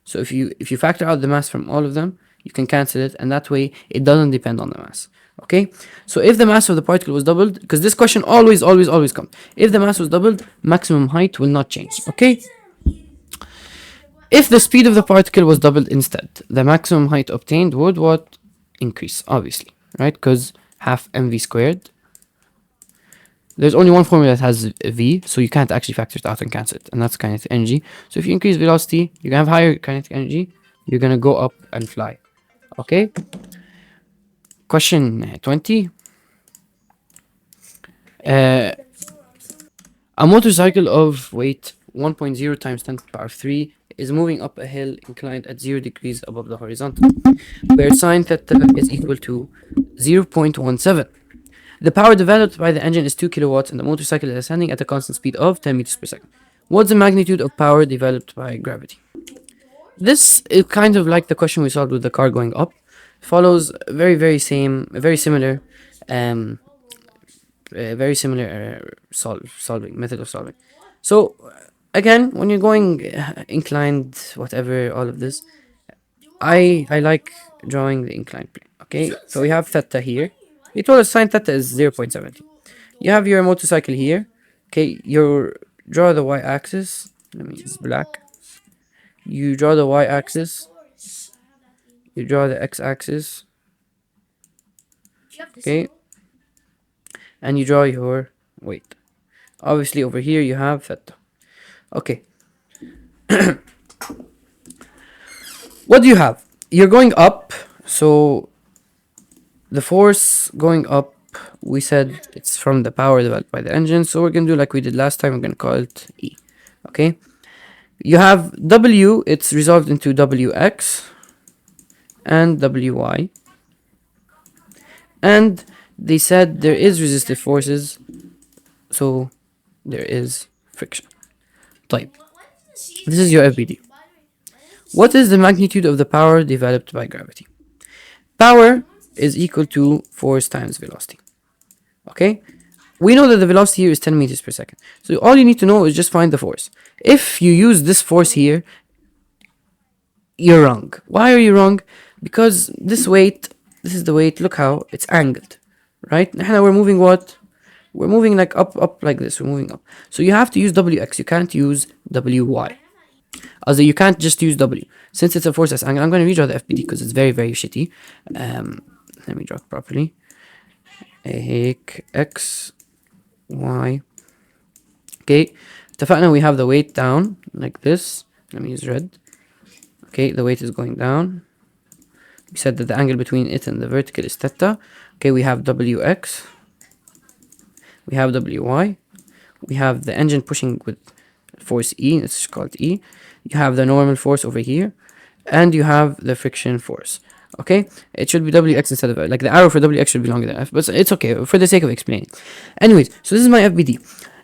So if you factor out the mass from all of them, you can cancel it, and that way it doesn't depend on the mass. Okay, so if the mass of the particle was doubled, because this question always comes, if the mass was doubled, maximum height will not change. Okay, if the speed of the particle was doubled instead, the maximum height obtained would what? Increase, obviously, right? Because half mv squared. There's only one formula that has a v, so you can't actually factor it out and cancel it, and that's kinetic energy. So if you increase velocity, you're gonna have higher kinetic energy, you're gonna go up and fly. Okay? Question 20. A motorcycle of weight 1.0 times 10 to the power 3 is moving up a hill inclined at 0 degrees above the horizontal, where sine theta is equal to 0.17. The power developed by the engine is 2 kilowatts and the motorcycle is ascending at a constant speed of 10 meters per second. What's the magnitude of power developed by gravity? This is kind of like the question we solved with the car going up. Follows very similar solving method of solving. So again, when you're going inclined, whatever, all of this, I like drawing the inclined plane. Okay, so we have theta here. We told us sine theta is 0.70. You have your motorcycle here. Okay, you draw the y-axis. Let me use black. You draw the y-axis. You draw the x-axis. Okay, and you draw your weight. Obviously, over here you have theta. Okay. What do you have? You're going up, so the force going up, we said it's from the power developed by the engine, so we're gonna do like we did last time. We're gonna call it E. Okay. You have W, it's resolved into WX and WY. And they said there is resistive forces, so there is friction. Type. This is your FBD. What is the magnitude of the power developed by gravity? Power is equal to force times velocity. Okay? We know that the velocity here is 10 meters per second. So all you need to know is just find the force. If you use this force here, you're wrong. Why are you wrong? Because this weight, this is the weight, look how it's angled. Right? Now we're moving what? We're moving like up like this. We're moving up. So you have to use WX. You can't use WY. Also, you can't just use W. Since it's a force that's angle, I'm going to redraw the FBD because it's very shitty. Let me draw it properly. X, Y. Okay. اتفقنا we have the weight down like this. Let me use red. Okay, the weight is going down. We said that the angle between it and the vertical is theta. Okay, we have WX. We have WY. We have the engine pushing with force E. It's called E. You have the normal force over here. And you have the friction force. Okay, it should be WX instead of like the arrow for WX should be longer than F, but it's okay for the sake of explaining. Anyways, so this is my FBD.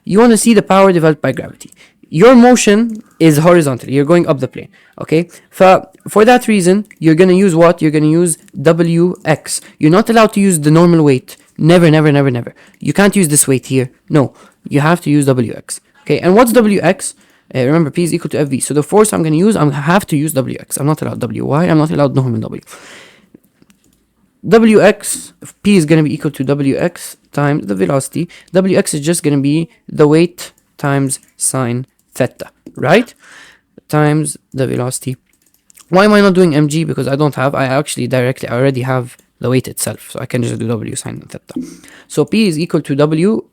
You want to see the power developed by gravity. Your motion is horizontal. You're going up the plane. Okay, for that reason, you're gonna use what? You're gonna use WX. You're not allowed to use the normal weight. Never. You can't use this weight here. No, you have to use WX. Okay, and what's WX? Remember, P is equal to FV. So the force I'm going to use, I have to use WX. I'm not allowed WY. I'm not allowed normal W. WX, P is going to be equal to WX times the velocity. WX is just going to be the weight times sine theta, right? Times the velocity. Why am I not doing mg? Because I already have the weight itself. So I can just do W sine theta. So P is equal to W,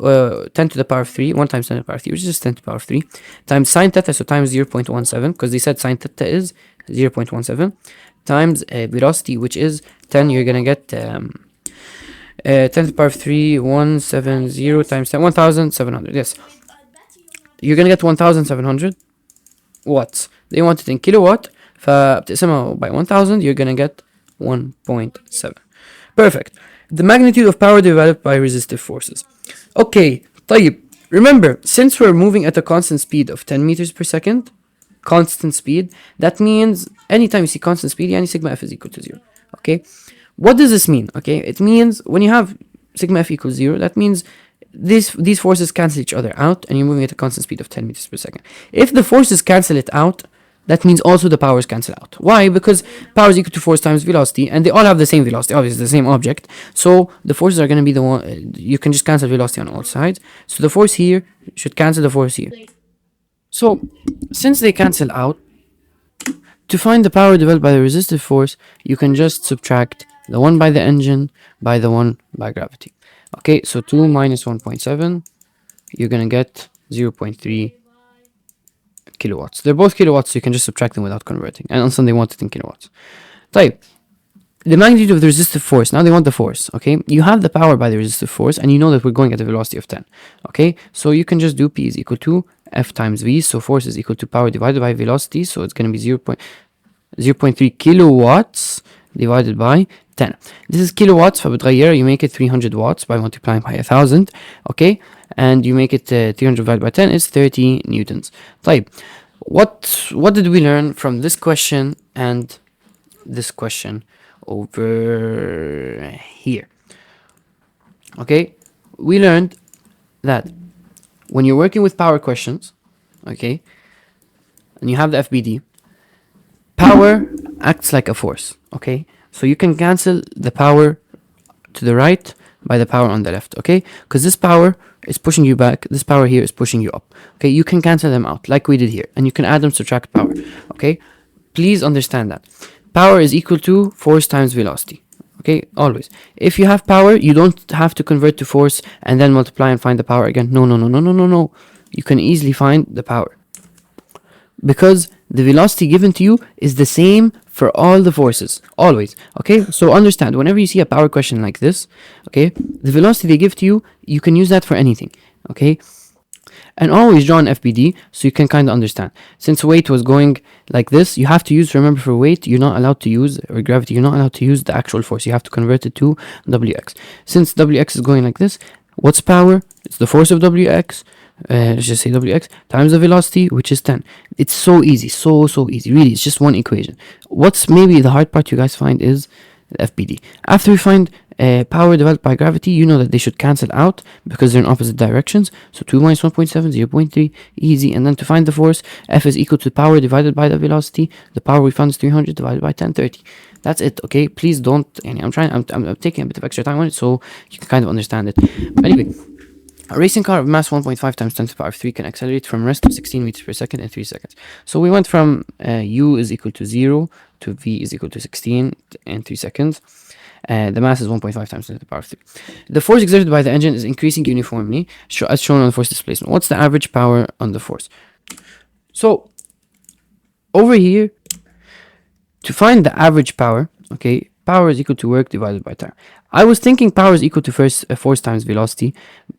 10 to the power of 3, 1 times 10 to the power of 3, which is just 10 to the power of 3, times sine theta, so times 0.17, because they said sine theta is 0.17, times velocity, which is 10, you're going to get 10 to the power of 3, 170 times 10, 1,700, yes. You're going to get 1,700 watts. They want it in kilowatt, فبتقسمها by 1,000, you're going to get 1.7. Perfect. The magnitude of power developed by resistive forces. Okay, طيب. Remember, since we're moving at a constant speed of 10 meters per second, constant speed, that means anytime you see constant speed, yani sigma f is equal to 0. Okay, what does this mean? Okay, it means when you have sigma f equals 0, that means these forces cancel each other out and you're moving at a constant speed of 10 meters per second. If the forces cancel it out, that means also the powers cancel out. Why? Because power is equal to force times velocity, and they all have the same velocity, obviously the same object. So the forces are going to be the one, you can just cancel velocity on all sides. So the force here should cancel the force here. So since they cancel out, to find the power divided by the resistive force, you can just subtract the one by the engine by the one by gravity. Okay, so 2 minus 1.7, you're going to get 0.3 kilowatts. They're both kilowatts, so you can just subtract them without converting. And on some they want it in kilowatts. Type the magnitude of the resistive force. Now they want the force. Okay, you have the power by the resistive force, and you know that we're going at a velocity of 10. Okay, so you can just do P is equal to F times V. So force is equal to power divided by velocity. So it's going to be 0.3 kilowatts divided by 10. This is kilowatts. فبتغير, you make it 300 watts by multiplying by 1000. Okay, and you make it 300 divided by 10 is 30 newtons. طيب, what did we learn from this question and this question over here? Okay, we learned that when you're working with power questions, okay, and you have the FBD, power acts like a force. Okay, so you can cancel the power to the right by the power on the left. Okay, because this power is pushing you back, this power here is pushing you up. Okay, you can cancel them out like we did here, and you can add them, subtract power. Okay, please understand that power is equal to force times velocity. Okay, always. If you have power, you don't have to convert to force and then multiply and find the power again. No. You can easily find the power, because the velocity given to you is the same for all the forces, always. Okay, so understand, whenever you see a power question like this, okay, the velocity they give to you, you can use that for anything. Okay, and always draw an FBD so you can kind of understand. Since weight was going like this, you have to use, remember, for weight you're not allowed to use, or gravity, you're not allowed to use the actual force, you have to convert it to Wx. Since Wx is going like this, what's power? It's the force of Wx, let's just say Wx times the velocity, which is 10. It's so easy, so easy, really. It's just one equation. What's maybe the hard part you guys find is the FBD. After we find power divided by gravity, you know that they should cancel out because they're in opposite directions. So 2 minus 1.7, 0.3, easy. And then to find the force, F is equal to power divided by the velocity. The power we found is 300 divided by 10, 30. That's it. Okay, please don't, I'm taking a bit of extra time on it so you can kind of understand it. But anyway, a racing car of mass 1.5 times 10 to the power of 3 can accelerate from rest to 16 meters per second in 3 seconds. So we went from u is equal to 0 to v is equal to 16 in 3 seconds. The mass is 1.5 times 10 to the power of 3. The force exerted by the engine is increasing uniformly, as shown on the force displacement. What's the average power on the force? So over here, to find the average power, okay, power is equal to work divided by time. I was thinking power is equal to force times velocity,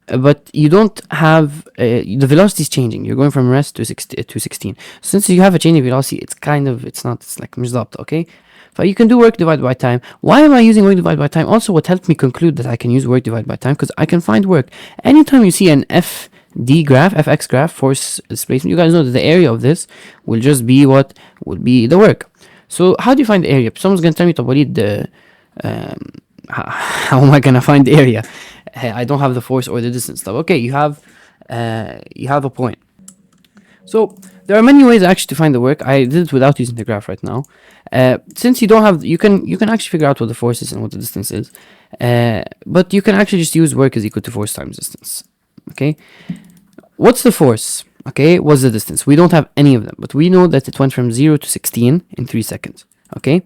but you don't have, the velocity is changing. You're going from rest to 16. Since you have a changing velocity, it's like مش okay? But you can do work divided by time. Why am I using work divided by time? Also, what helped me conclude that I can use work divided by time, because I can find work. Anytime you see an FD graph, FX graph, force displacement, you guys know that the area of this will just be what would be the work. So how do you find the area? Someone's going to tell me, Walid, how am I going to find the area? I don't have the force or the distance stuff. Okay, you have a point. So there are many ways actually to find the work. I did it without using the graph right now. Since you don't have, you can actually figure out what the force is and what the distance is. But you can actually just use work is equal to force times distance. Okay, what's the force? Okay, what's the distance? We don't have any of them, but we know that it went from 0 to 16 in 3 seconds. Okay,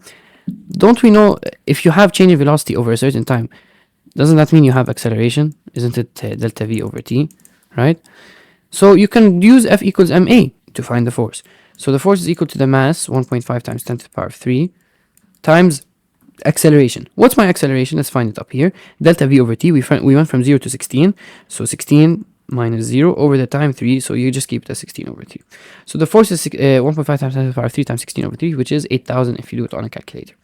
don't we know if you have change in velocity over a certain time, doesn't that mean you have acceleration? Isn't it delta v over t, right? So you can use F equals ma to find the force. So the force is equal to the mass, 1.5 times 10 to the power of 3, times acceleration. What's my acceleration? Let's find it up here. Delta v over t, we went from 0 to 16, so 16 minus 0 over the time 3, so you just keep it as 16 over 3. So the force is 1.5 times 10 to the power of 3 times 16 over 3, which is 8,000 if you do it on a calculator.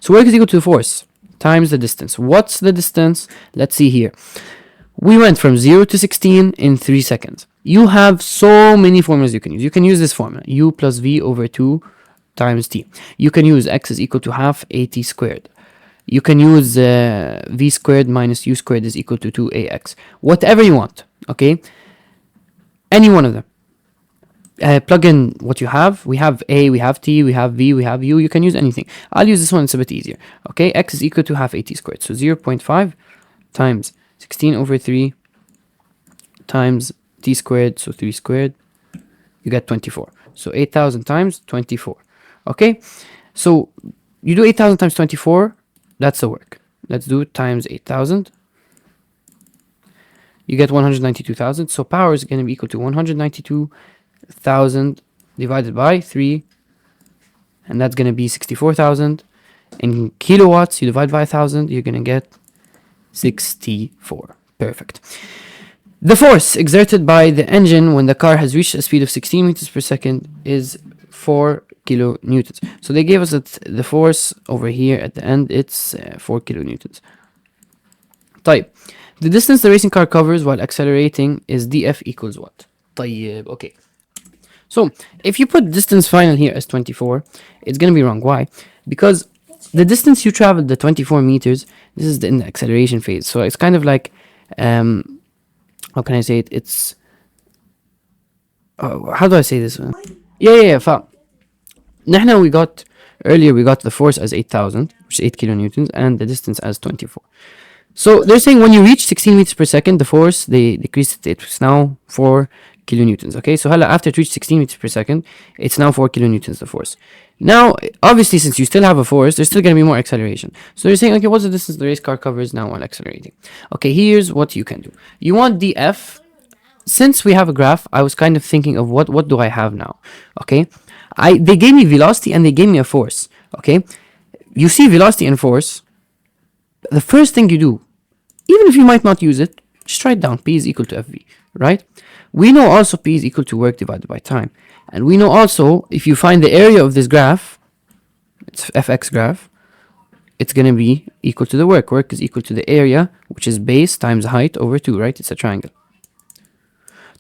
So work is equal to the force times the distance. What's the distance? Let's see here. We went from 0 to 16 in 3 seconds. You have so many formulas you can use. You can use this formula, u plus v over 2 times t. You can use x is equal to half at squared. You can use v squared minus u squared is equal to 2ax. Whatever you want, okay? Any one of them. plug in what you have. We have A, we have T, we have V, we have U. You can use anything. I'll use this one, it's a bit easier. Okay, x is equal to half AT squared. So 0.5 times 16 over 3 times T squared, so 3 squared, you get 24. So 8,000 times 24. Okay, so you do 8,000 times 24, that's the work. Let's do times 8,000. You get 192,000. So power is going to be equal to 192,000 divided by 3, and that's going to be 64,000. In kilowatts, you divide by 1,000, you're going to get 64. Perfect. The force exerted by the engine when the car has reached a speed of 16 meters per second is 4 kilonewtons. So they gave us that the force over here at the end, it's 4 kilonewtons. طيب. The distance the racing car covers while accelerating is df equals what? طيب, okay. So, if you put distance final here as 24, it's going to be wrong. Why? Because the distance you traveled, the 24 meters, this is in the acceleration phase. So, it's kind of like, how can I say it? It's, how do I say this one? Yeah. نحن we got, earlier we got the force as 8,000, which is 8 kilonewtons, and the distance as 24. So they're saying when you reach 16 meters per second, the force, they decreased it. It's now 4 kilonewtons. Okay, so after it reached 16 meters per second, it's now 4 kilonewtons, the force. Now, obviously, since you still have a force, there's still going to be more acceleration. So they're saying, okay, what's the distance the race car covers now while accelerating? Okay, here's what you can do. You want df. Since we have a graph, I was kind of thinking of what do I have now? Okay, they gave me velocity and they gave me a force. Okay, you see velocity and force. The first thing you do, even if you might not use it, just write down P is equal to FV, right? We know also P is equal to work divided by time. And we know also, if you find the area of this graph, it's Fx graph, it's going to be equal to the work. Work is equal to the area, which is base times height over 2, right? It's a triangle.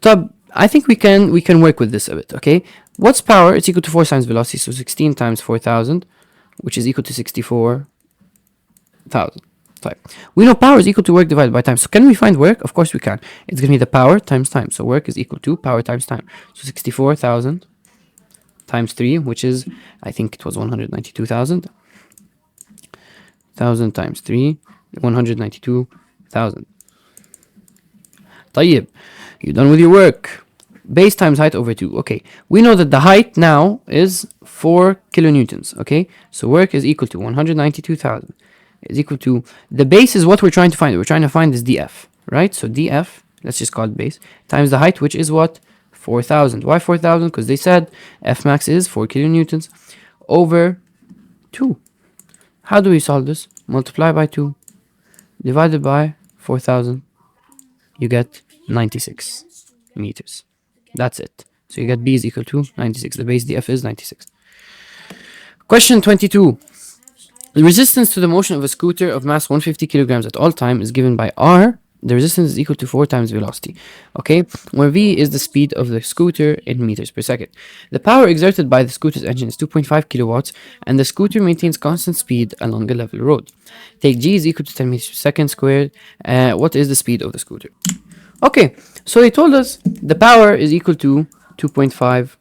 So I think we can work with this a bit, okay? What's power? It's equal to force times velocity, so 16 times 4,000, which is equal to 64,000. We know power is equal to work divided by time. So can we find work? Of course we can. It's going to be the power times time. So work is equal to power times time. So 64,000 times 3, which is, I think it was 192,000. 1,000 times 3, 192,000. طيب, you're done with your work. Base times height over 2. Okay, we know that the height now is 4 kilonewtons. Okay, so work is equal to 192,000. Is equal to, the base is what we're trying to find. We're trying to find this df, right? So df, let's just call it base, times the height, which is what? 4,000. Why 4,000? Because they said F max is 4 kilonewtons over 2. How do we solve this? Multiply by 2, divided by 4,000, you get 96 meters. That's it. So you get B is equal to 96. The base df is 96. Question 22. The resistance to the motion of a scooter of mass 150 kilograms at all time is given by R. The resistance is equal to 4 times velocity. Okay, where V is the speed of the scooter in meters per second. The power exerted by the scooter's engine is 2.5 kilowatts, and the scooter maintains constant speed along a level road. Take G is equal to 10 meters per second squared. What is the speed of the scooter? Okay, so they told us the power is equal to 2.5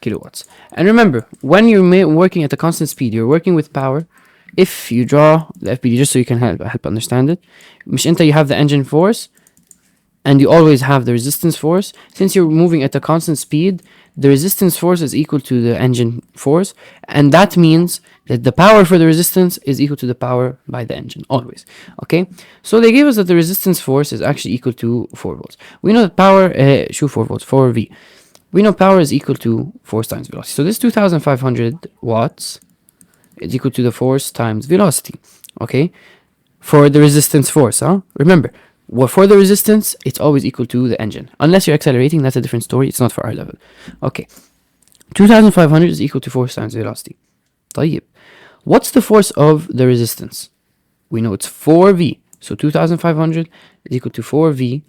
kilowatts. And remember, when you're working at a constant speed, you're working with power. If you draw the FPD just so you can help understand it, مش انت you have the engine force and you always have the resistance force. Since you're moving at a constant speed, the resistance force is equal to the engine force, and that means that the power for the resistance is equal to the power by the engine, always. Okay, so they gave us that the resistance force is actually equal to 4 volts. We know that power, 4 volts, 4V. We know power is equal to force times velocity. So this 2,500 watts is equal to the force times velocity, okay? For the resistance force, Remember, for the resistance, it's always equal to the engine. Unless you're accelerating, that's a different story. It's not for our level. Okay, 2,500 is equal to force times velocity. طيب, what's the force of the resistance? We know it's 4V. So 2,500 is equal to 4V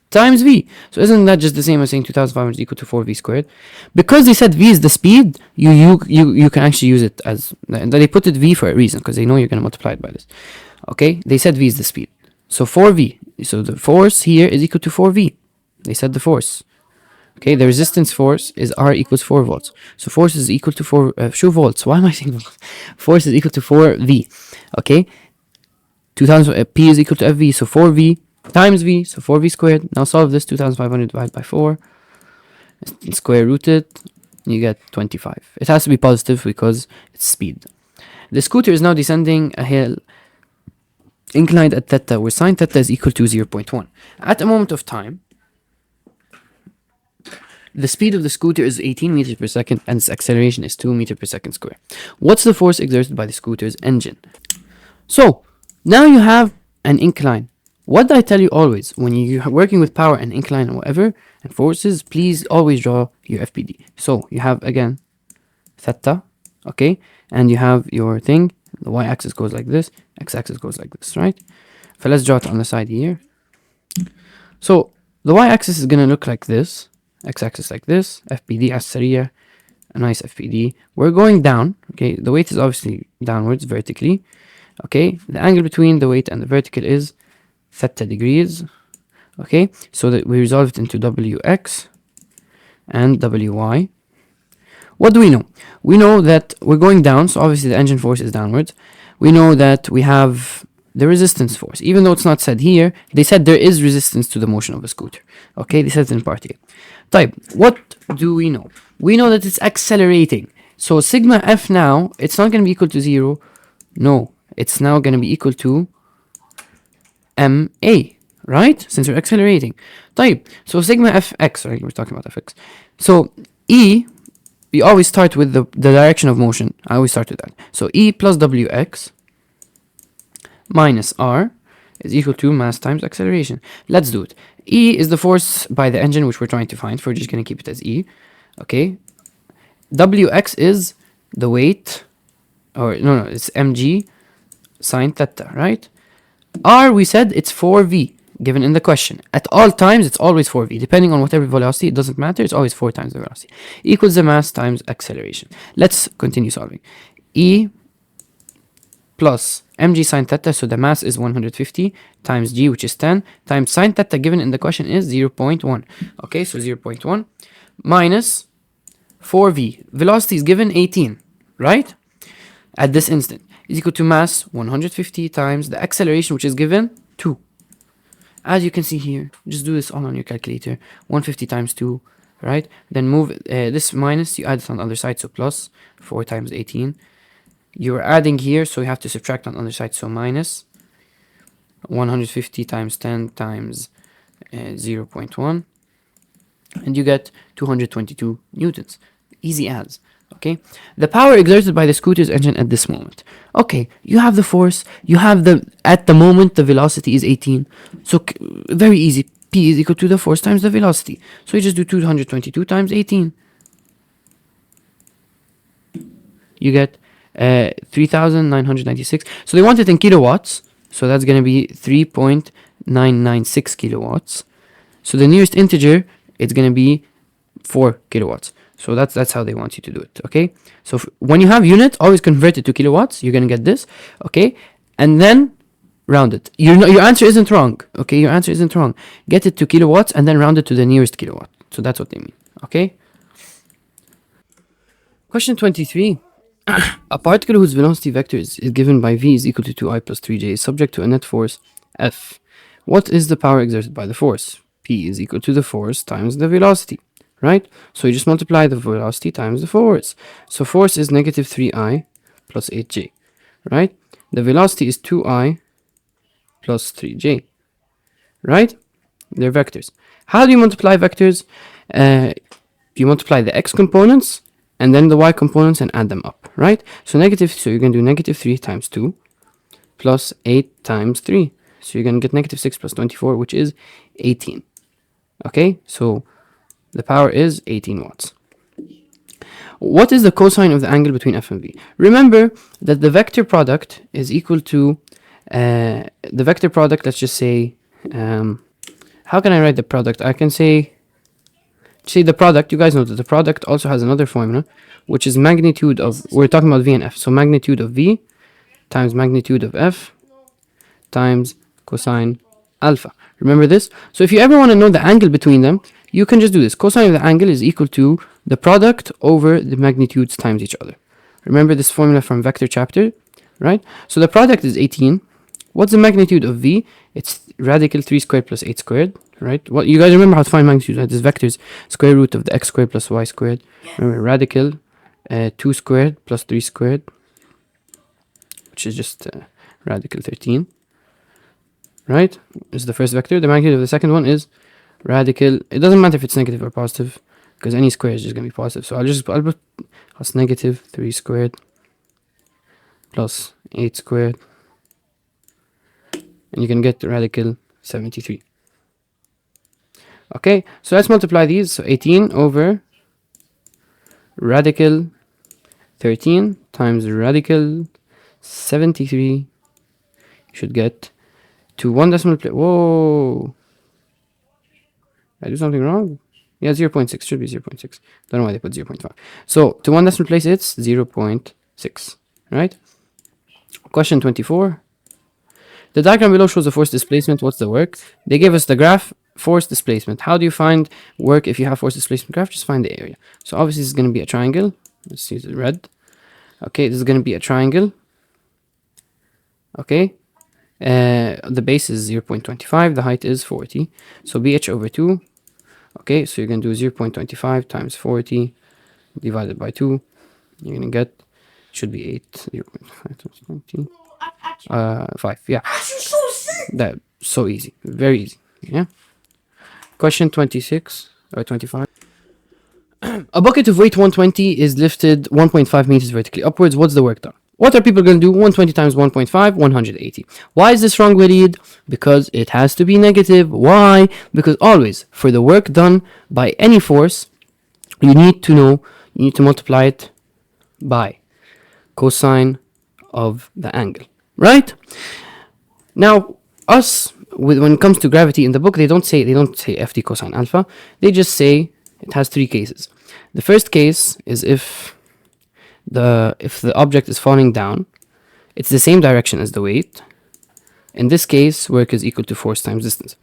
times V. So isn't that just the same as saying 2,500 is equal to 4V squared? Because they said V is the speed, you can actually use it as, and they put it V for a reason, because they know you're going to multiply it by this. Okay, they said V is the speed. So 4V, so the force here is equal to 4V. They said the force. Okay, the resistance force is R equals 4 volts. So force is equal to 4 volts. Why am I saying volts? Force is equal to 4V. Okay, 2000 P is equal to FV. So 4V times V. So 4V squared. Now solve this. 2500 divided by 4. Square root it. You get 25. It has to be positive because it's speed. The scooter is now descending a hill inclined at theta, where sine theta is equal to 0.1. At a moment of time, the speed of the scooter is 18 meters per second and its acceleration is 2 meters per second square. What's the force exerted by the scooter's engine? So, now you have an incline. What did I tell you always? When you're working with power and incline or whatever, and forces, please always draw your FPD. So, you have, again, theta, okay? And you have your thing. The y-axis goes like this, x-axis goes like this, right? So let's draw it on the side here. So, the y-axis is going to look like this. X-axis like this, FPD as-Sariya, a nice FPD. We're going down, okay? The weight is obviously downwards, vertically, okay? The angle between the weight and the vertical is theta degrees, okay? So that we resolve it into Wx and Wy. What do we know? We know that we're going down, so obviously the engine force is downwards. We know that we have the resistance force. Even though it's not said here, they said there is resistance to the motion of a scooter. Okay, they said it in part A. Type, what do we know? We know that it's accelerating. So sigma f now, it's not going to be equal to 0. No, it's now going to be equal to ma, right? Since we're accelerating. Type, so sigma fx, right? We're talking about fx. So E, we always start with the direction of motion. I always start with that. So E plus Wx minus R is equal to mass times acceleration. Let's do it. E is the force by the engine, which we're trying to find. We're just going to keep it as E. Okay. Wx is the weight, or no, it's mg sine theta, right? R, we said it's 4v, given in the question. At all times, it's always 4v. Depending on whatever velocity, it doesn't matter. It's always 4 times the velocity. Equals the mass times acceleration. Let's continue solving. E plus mg sine theta, so the mass is 150, times g, which is 10, times sine theta given in the question is 0.1. Okay, so 0.1 minus 4v. Velocity is given 18, right? At this instant is equal to mass 150 times the acceleration, which is given 2. As you can see here, just do this all on your calculator. 150 times 2, right? Then move this minus, you add it on the other side, so plus 4 times 18. You're adding here, so you have to subtract on the other side, so minus 150 times 10 times 0.1, and you get 222 newtons. Easy as. Okay, the power exerted by the scooter's engine at this moment. Okay, you have the force, you have at the moment the velocity is 18, so very easy. P is equal to the force times the velocity. So you just do 222 times 18. You get 3,996. So they want it in kilowatts, so that's going to be 3.996 kilowatts. So the nearest integer, it's going to be 4 kilowatts. So that's how they want you to do it, okay? So when you have unit, always convert it to kilowatts. You're going to get this, okay? And then round it. Your answer isn't wrong, okay? Your answer isn't wrong. Get it to kilowatts and then round it to the nearest kilowatt. So that's what they mean, okay? Question 23. A particle whose velocity vector is given by v is equal to 2i plus 3j is subject to a net force F. What is the power exerted by the force? P is equal to the force times the velocity, right? So you just multiply the velocity times the force. So force is negative 3i plus 8j, right? The velocity is 2i plus 3j, right? They're vectors. How do you multiply vectors? You multiply the x components and then the y components and add them up, right? So you're going to do negative 3 times 2 plus 8 times 3. So you're going to get negative 6 plus 24, which is 18. Okay, so the power is 18 watts. What is the cosine of the angle between F and V? Remember that the vector product is equal to the vector product, let's just say, how can I write the product? I can say the product, you guys know that the product also has another formula, which is magnitude of, we're talking about V and F, so magnitude of V times magnitude of F times cosine alpha. Remember this? So if you ever want to know the angle between them, you can just do this. Cosine of the angle is equal to the product over the magnitudes times each other. Remember this formula from vector chapter, right? So the product is 18. What's the magnitude of v? It's radical 3 squared plus 8 squared, right? Well, you guys remember how to find magnitude, right? This vector's square root of the x squared plus y squared. Remember, radical 2 squared plus 3 squared, which is just radical 13, right? This is the first vector. The magnitude of the second one is radical. It doesn't matter if it's negative or positive, because any square is just going to be positive. So I'll put plus negative 3 squared plus 8 squared, and you can get radical 73. Okay, so let's multiply these. So 18 over radical 13 times radical 73, you should get to one decimal place. Whoa, did I do something wrong? Yeah, 0.6 should be 0.6. Don't know why they put 0.5. So to one decimal place, it's 0.6, right? Question 24. The diagram below shows the force displacement. What's the work? They gave us the graph force displacement. How do you find work if you have force displacement graph? Just find the area. So obviously this is going to be a triangle. Let's use the red. Okay, this is going to be a triangle. Okay, the base is 0.25, the height is 40. So BH over 2. Okay, so you're going to do 0.25 times 40 divided by 2. You're going to get, should be 8, 0.5 times 20. 5, yeah. That so easy, very easy. Yeah. Question 26 or 25. A bucket of weight 120 is lifted 1.5 meters vertically upwards. What's the work done? What are people going to do? 120 times 1.5, 180. Why is this wrong, Walid? Because it has to be negative. Why? Because always, for the work done by any force, you need to multiply it by cosine of the angle. Right? Now, when it comes to gravity in the book, they don't say FD cosine alpha. They just say it has 3 cases. The first case is if the object is falling down, it's the same direction as the weight. In this case, work is equal to force times distance.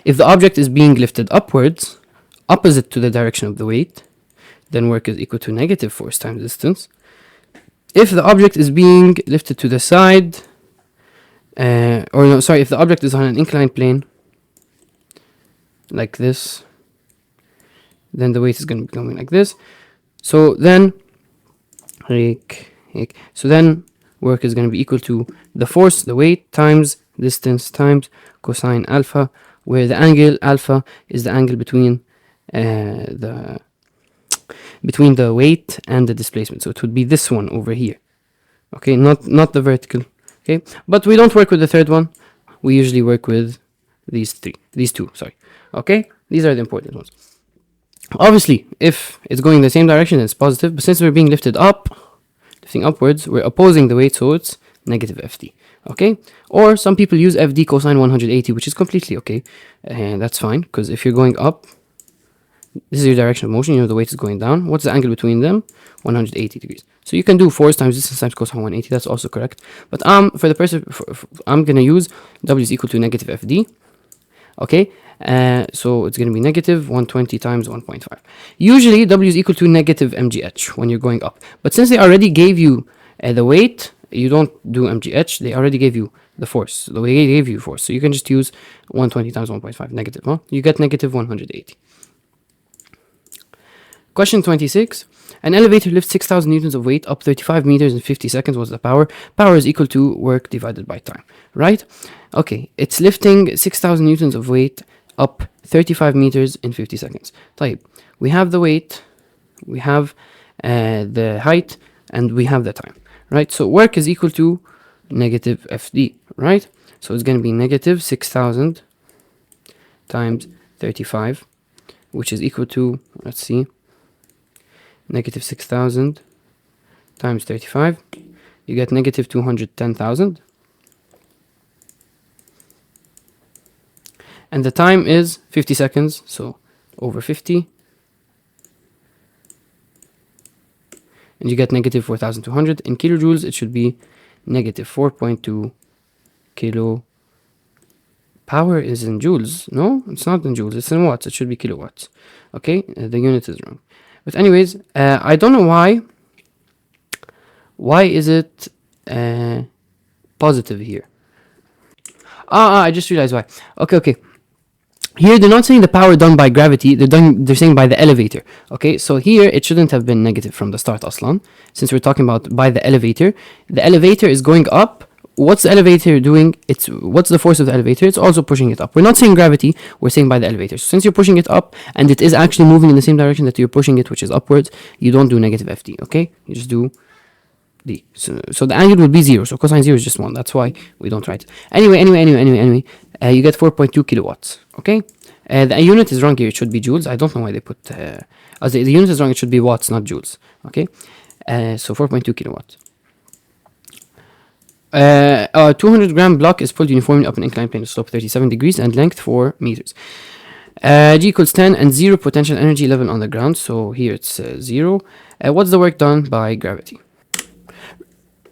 If the object is being lifted upwards, opposite to the direction of the weight, then work is equal to negative force times distance. If the object is being lifted to the side, if the object is on an inclined plane, like this, then the weight is going to be going like this. So then, work is going to be equal to the force, the weight, times distance times cosine alpha, where the angle alpha is the angle between the weight and the displacement. So it would be this one over here. Okay, not the vertical. Okay, but we don't work with the third one. We usually work with these two. Sorry. Okay, these are the important ones. Obviously, if it's going in the same direction, it's positive. But since we're being lifting upwards, we're opposing the weight, so it's negative FD. Okay, or some people use FD cosine 180, which is completely okay, and that's fine, because if you're going up, this is your direction of motion. The weight is going down. What's the angle between them? 180 degrees. So you can do force times distance times cosine 180. That's also correct. But for the person, I'm gonna use W is equal to negative FD. Okay, so it's gonna be negative 120 times 1.5. Usually W is equal to negative mgh when you're going up. But since they already gave you the weight, you don't do mgh. They already gave you the force. The way they gave you force, so you can just use 120 times 1.5 negative. Huh? You get negative 180. Question 26. An elevator lifts 6,000 newtons of weight up 35 meters in 50 seconds. What's the power? Power is equal to work divided by time, right? Okay, it's lifting 6,000 newtons of weight up 35 meters in 50 seconds. طيب, we have the weight, we have the height, and we have the time, right? So work is equal to negative FD, right? So it's going to be negative 6,000 times 35, which is equal to, let's see, negative 6,000 times 35, you get negative 210,000. And the time is 50 seconds, so over 50. And you get negative 4,200. In kilojoules, it should be negative 4.2 kilojoules. Power is in joules. No, it's not in joules. It's in watts. It should be kilowatts. Okay, the unit is wrong. But anyways, I don't know why. Why is it positive here? I just realized why. Okay. Here they're not saying the power done by gravity. They're saying by the elevator. Okay, so here it shouldn't have been negative from the start, aslan. Since we're talking about by the elevator is going up. What's the elevator doing? What's the force of the elevator? It's also pushing it up. We're not saying gravity. We're saying by the elevator. So since you're pushing it up and it is actually moving in the same direction that you're pushing it, which is upwards, you don't do negative FD. Okay, you just do D. So the angle will be 0. So cosine 0 is just 1. That's why we don't write it. Anyway, you get 4.2 kilowatts. Okay? The unit is wrong here. It should be joules. I don't know why they put... the unit is wrong. It should be watts, not joules. Okay? So 4.2 kilowatts. A 200 gram block is pulled uniformly up an inclined plane of slope 37 degrees and length 4 meters. G equals 10 and 0 potential energy level on the ground. So here it's 0. What's the work done by gravity?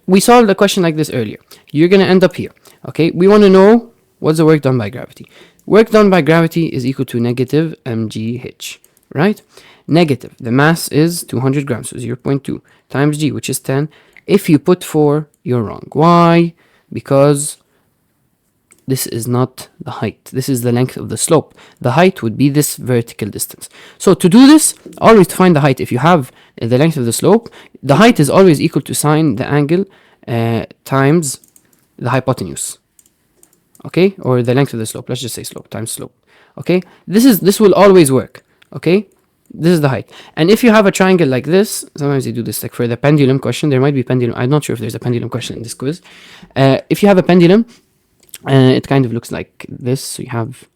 We solved a question like this earlier. You're going to end up here. Okay, we want to know what's the work done by gravity. Work done by gravity is equal to negative mgh, right? Negative, the mass is 200 grams, so 0.2 times g, which is 10. If you put 4, you're wrong. Why? Because this is not the height. This is the length of the slope. The height would be this vertical distance. So to do this, always to find the height, if you have the length of the slope, the height is always equal to sine the angle times the hypotenuse. Okay? Or the length of the slope. Let's just say slope times slope. Okay? This will always work. Okay? This is the height. And if you have a triangle like this, sometimes they do this, like for the pendulum question, there might be pendulum. I'm not sure if there's a pendulum question in this quiz. If you have a pendulum, it kind of looks like this. So you have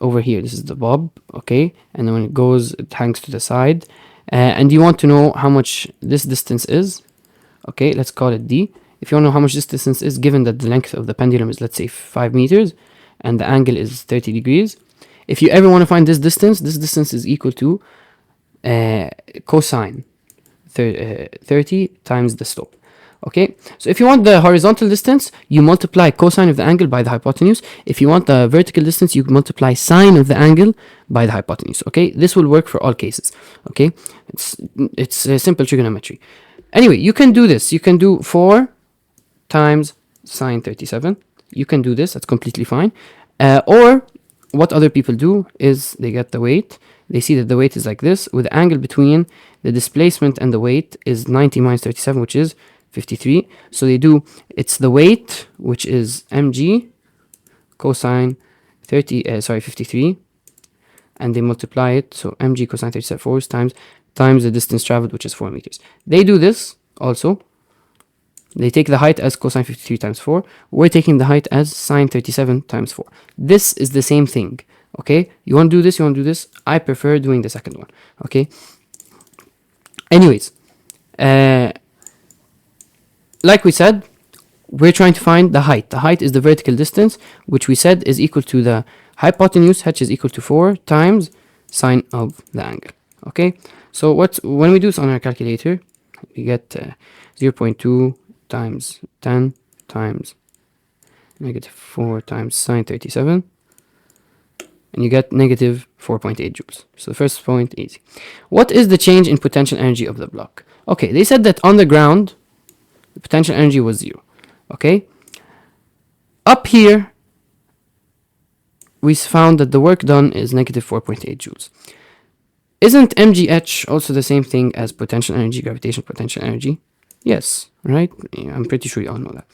over here, this is the bob, okay? And then when it goes, it hangs to the side. And you want to know how much this distance is. Okay, let's call it D. If you want to know how much this distance is, given that the length of the pendulum is, let's say, 5 meters, and the angle is 30 degrees. If you ever want to find this distance is equal to cosine 30 times the slope. Okay, so if you want the horizontal distance, you multiply cosine of the angle by the hypotenuse. If you want the vertical distance, you multiply sine of the angle by the hypotenuse. Okay, this will work for all cases. Okay, it's simple trigonometry. Anyway, you can do this. You can do 4 times sine 37. You can do this. That's completely fine. Or what other people do is they get the weight. They see that the weight is like this, with the angle between the displacement and the weight is 90 minus 37, which is 53. So they do, it's the weight, which is mg cosine 53, and they multiply it. So mg cosine 37 times the distance traveled, which is 4 meters. They do this also. They take the height as cosine 53 times 4. We're taking the height as sine 37 times 4. This is the same thing. Okay, you want to do this, you want to do this. I prefer doing the second one. Okay. Anyways, like we said, we're trying to find the height. The height is the vertical distance, which we said is equal to the hypotenuse, h is equal to 4 times sine of the angle. Okay, so when we do this on our calculator, we get 0.2 times 10 times negative 4 times sine 37, and you get negative 4.8 joules. So the first point, easy. What is the change in potential energy of the block? Okay, they said that on the ground, the potential energy was 0. Okay, up here, we found that the work done is negative 4.8 joules. Isn't mgh also the same thing as potential energy, gravitational potential energy? Yes, right? Yeah, I'm pretty sure you all know that.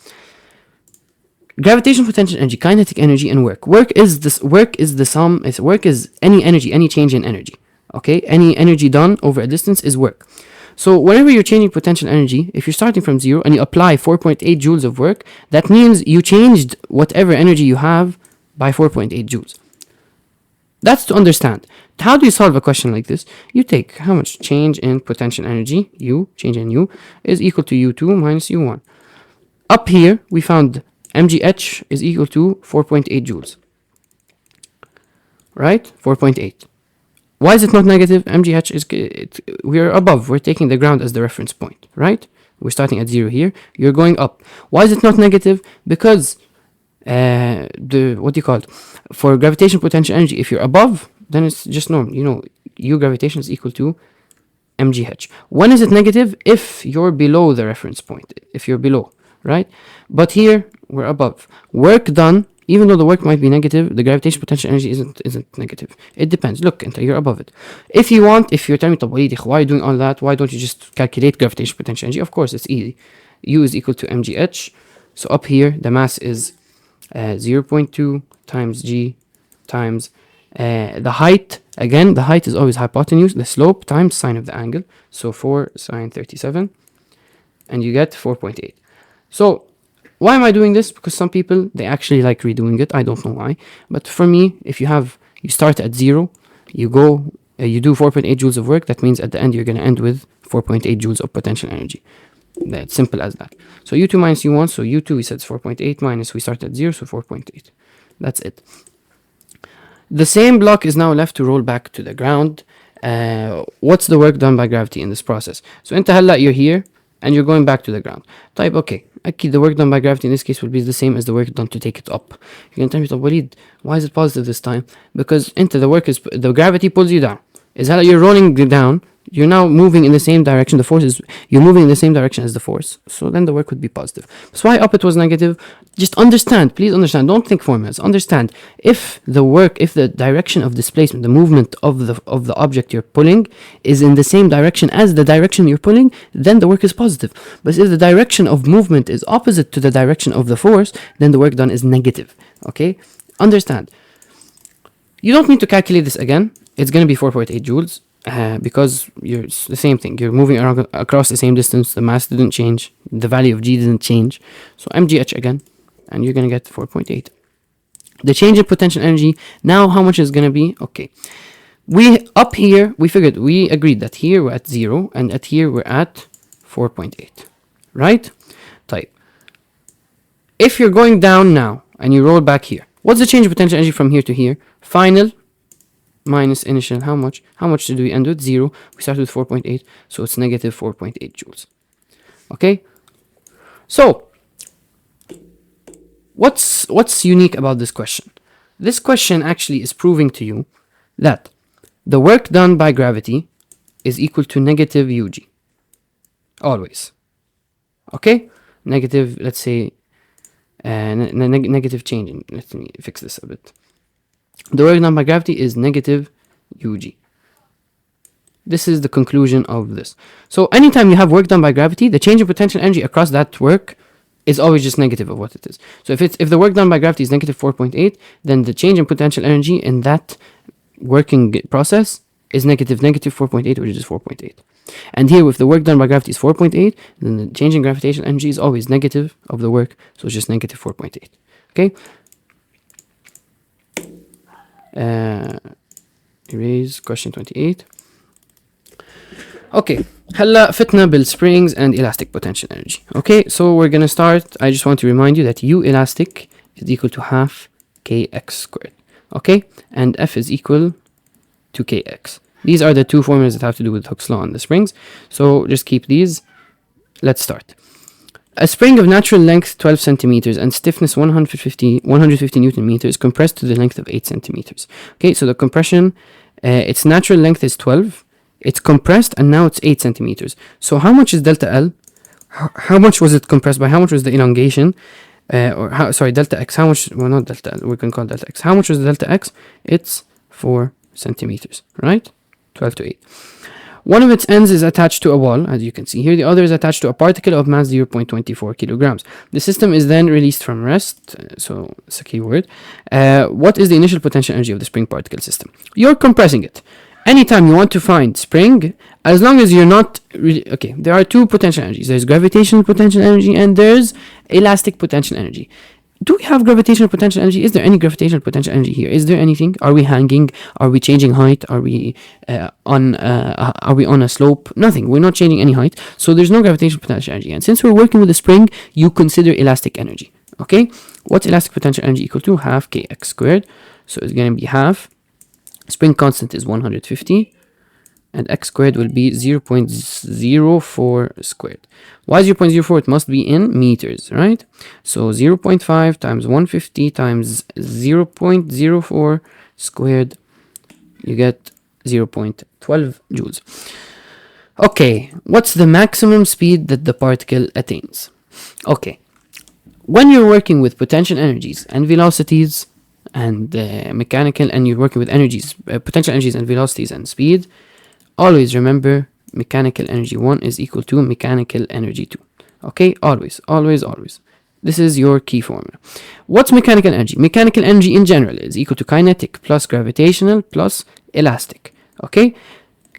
Gravitational potential energy, kinetic energy, and work. Work is the sum. Work is any energy, any change in energy. Okay, any energy done over a distance is work. So whenever you're changing potential energy, if you're starting from 0 and you apply 4.8 joules of work, that means you changed whatever energy you have by 4.8 joules. That's to understand. How do you solve a question like this? You take how much change in potential energy, U, change in U, is equal to U2 minus U1. Up here, we found mgh is equal to 4.8 joules. Right? 4.8. Why is it not negative? mgh is, we're above. We're taking the ground as the reference point, right? We're starting at 0 here. You're going up. Why is it not negative? Because the what do you call it? For gravitational potential energy, if you're above, then it's just normal. You know, U gravitation is equal to mgh. When is it negative? If you're below the reference point. If you're below, right? But here we're above. Work done, even though the work might be negative, the gravitational potential energy isn't negative. It depends. Look, you're above it. If you want, if you're telling me, طب وليد, why are you doing all that? Why don't you just calculate gravitational potential energy? Of course, it's easy. U is equal to mgh. So up here, the mass is 0.2 times g times the height. Again, the height is always hypotenuse, the slope times sine of the angle. So 4 sine 37, and you get 4.8. So why am I doing this? Because some people, they actually like redoing it. I don't know why. But for me, if you start at 0, you go, you do 4.8 joules of work, that means at the end you're going to end with 4.8 joules of potential energy. That's simple as that. So U2 minus U1, so U2 we said is 4.8 minus, we start at 0, so 4.8. That's it. The same block is now left to roll back to the ground. What's the work done by gravity in this process? So انت هلا you're here and you're going back to the ground. طيب okay, أكيد the work done by gravity in this case will be the same as the work done to take it up. You're gonna tell me, طب وليد, why is it positive this time? Because the gravity pulls you down. Is هلا you're rolling down, you're now moving in the same direction. You're moving in the same direction as the force. So then the work would be positive. So why up it was negative? Just understand, please understand. Don't think formulas. Understand. If the direction of displacement, the movement of the object you're pulling is in the same direction as the direction you're pulling, then the work is positive. But if the direction of movement is opposite to the direction of the force, then the work done is negative. Okay? Understand. You don't need to calculate this again. It's going to be 4.8 joules. Because it's the same thing. You're moving around across the same distance. The mass didn't change. The value of g didn't change. So mgh again, and you're gonna get 4.8. The change in potential energy. Now, how much is gonna be? Okay, we agreed that here we're at 0, and at here we're at 4.8, right? Type. If you're going down now and you roll back here, what's the change in potential energy from here to here? Final minus initial, how much? How much did we end with? 0. We started with 4.8, so it's negative 4.8 joules. Okay? So, what's unique about this question? This question actually is proving to you that the work done by gravity is equal to negative ug. Always. Okay? Negative, let's say, negative change. Let me fix this a bit. The work done by gravity is negative ug. This is the conclusion of this. So anytime you have work done by gravity, the change in potential energy across that work is always just negative of what it is. So if the work done by gravity is negative 4.8, then the change in potential energy in that working process is negative 4.8, which is 4.8. And here, if the work done by gravity is 4.8, then the change in gravitational energy is always negative of the work, so it's just negative 4.8. Okay? Erase question 28. Okay, هلا فتنا بالsprings and elastic potential energy. Okay, so we're gonna start. I just want to remind you that U elastic is equal to half kx squared. Okay, and F is equal to kx. These are the two formulas that have to do with Hooke's law on the springs. So just keep these. Let's start. A spring of natural length 12 centimeters and stiffness 150 Newton meters compressed to the length of 8 centimeters. Okay, so the compression, its natural length is 12. It's compressed and now it's 8 centimeters. So how much is delta L? How much was it compressed by? How much was the elongation? Delta X. How much? Well, not delta L. We can call delta X. How much was the delta X? It's 4 centimeters, right? 12 to 8. One of its ends is attached to a wall, as you can see here. The other is attached to a particle of mass 0.24 kilograms. The system is then released from rest, so it's a key word. What is the initial potential energy of the spring particle system? You're compressing it. Anytime you want to find spring, as long as you're not really, okay, there are two potential energies. There's gravitational potential energy and there's elastic potential energy. Do we have gravitational potential energy? Is there any gravitational potential energy here? Is there anything? Are we hanging? Are we changing height? Are we on a slope? Nothing. We're not changing any height. So there's no gravitational potential energy. And since we're working with a spring, you consider elastic energy. Okay? What's elastic potential energy equal to? Half kx squared. So it's going to be half. Spring constant is 150. and x squared will be 0.04 squared. Why 0.04? It must be in meters, right? So 0.5 times 150 times 0.04 squared, you get 0.12 joules. Okay, what's the maximum speed that the particle attains? Okay, when you're working with potential energies and velocities and mechanical, and you're working with energies, potential energies and velocities and speed, always remember mechanical energy 1 is equal to mechanical energy 2. Okay, always, always, always. This is your key formula. What's mechanical energy? Mechanical energy in general is equal to kinetic plus gravitational plus elastic. Okay,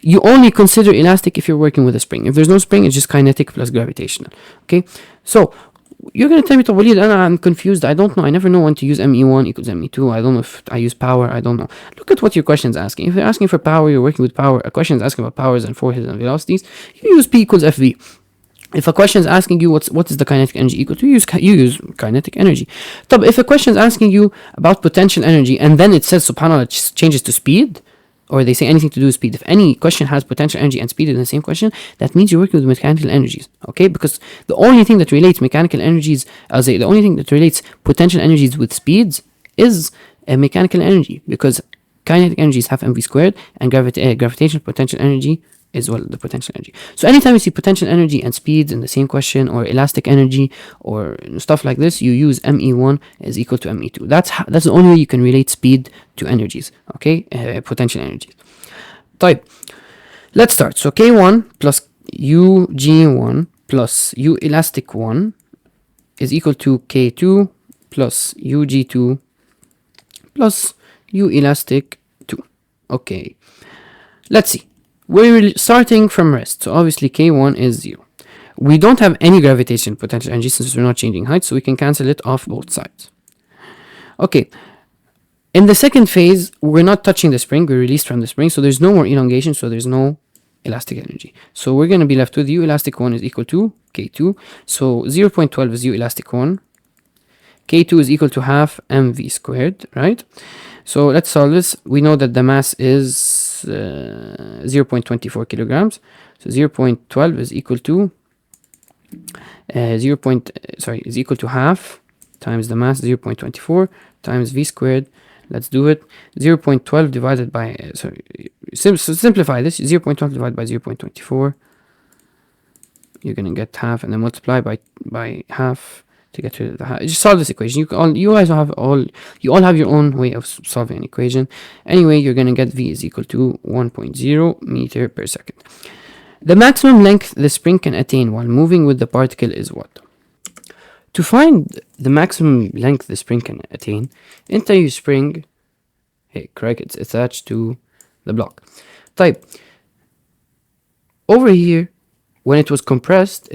you only consider elastic if you're working with a spring. If there's no spring, it's just kinetic plus gravitational. Okay, so you're gonna tell me, Walid, I'm confused. I don't know. I never know when to use ME1 equals ME2. I don't know if I use power. I don't know. Look at what your question is asking. If they're asking for power, you're working with power. A question is asking about powers and forces and velocities. You use P equals FV. If a question is asking you what is the kinetic energy equal to, you use kinetic energy. But if a question is asking you about potential energy and then it says, subhanAllah, it changes to speed, or they say anything to do with speed. If any question has potential energy and speed in the same question, that means you're working with mechanical energies, okay? Because the only thing that relates mechanical energies, the only thing that relates potential energies with speeds is a mechanical energy, because kinetic energy is half mv squared, and gravitational potential energy is, well, the potential energy. So anytime you see potential energy and speeds in the same question, or elastic energy, or stuff like this, you use ME1 is equal to ME2. That's the only way you can relate speed to energies, okay? Potential energies. Type. Let's start. So K1 plus UG1 plus U elastic 1 is equal to K2 plus UG2 plus U elastic 2. Okay. Let's see. We're starting from rest, so obviously K1 is 0. We don't have any gravitational potential energy since we're not changing height, so we can cancel it off both sides. Okay, in the second phase, we're not touching the spring, we're released from the spring, so there's no more elongation, so there's no elastic energy. So we're going to be left with U elastic 1 is equal to K2, so 0.12 is U elastic 1, K2 is equal to half mv squared, right? So let's solve this. We know that the mass is 0.24 kilograms. So 0.12 is equal to is equal to half times the mass 0.24 times v squared. Let's do it. 0.12 divided by simplify this. 0.12 divided by 0.24. You're gonna get half, and then multiply by half to get to the half. Just solve this equation. You guys have all your own way of solving an equation. Anyway, you're gonna get v is equal to 1.0 meter per second. The maximum length the spring can attain while moving with the particle is what? To find the maximum length the spring can attain, enter your spring. Hey, correct. It's attached to the block. Type. Over here, when it was compressed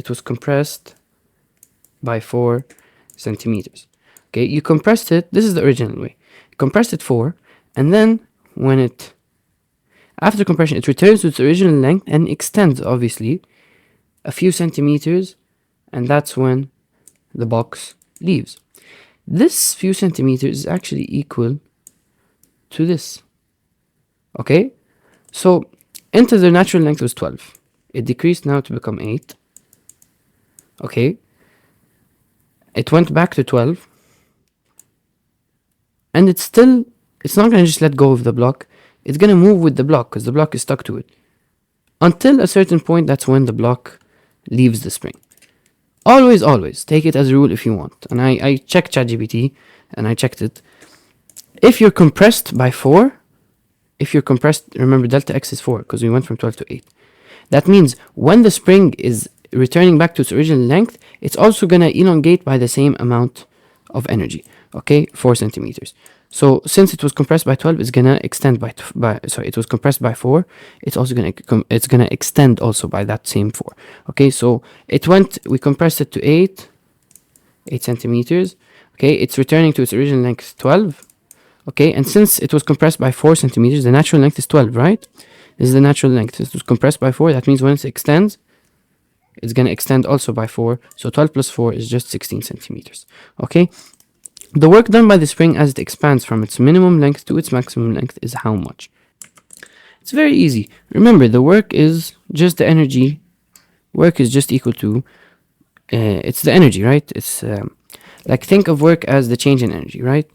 by 4 centimeters. Okay, you compressed it. This is the original way. You compressed it 4, and then after compression, it returns to its original length and extends, obviously, a few centimeters, and that's when the box leaves. This few centimeters is actually equal to this. Okay, so enter the natural length was 12. It decreased now to become 8. Okay. It went back to 12, and it's not going to just let go of the block. It's going to move with the block because the block is stuck to it. Until a certain point, that's when the block leaves the spring. Always, always take it as a rule if you want. And I checked ChatGPT, and I checked it. If you're compressed by 4, remember delta x is 4 because we went from 12 to 8. That means when the spring is returning back to its original length, it's also going to elongate by the same amount of energy, okay, 4 centimeters. So since it was compressed by 12, it's going to extend it was compressed by 4, it's going to extend also by that same 4. Okay, so we compressed it to 8 centimeters. Okay, it's returning to its original length 12. Okay, and since it was compressed by 4 centimeters, the natural length is 12, right? This is the natural length. This was compressed by 4. That means when it extends, it's going to extend also by 4. So 12 plus 4 is just 16 centimeters. Okay. The work done by the spring as it expands from its minimum length to its maximum length is how much? It's very easy. Remember, the work is just the energy. Work is just equal to, it's the energy, right? It's like, think of work as the change in energy, right?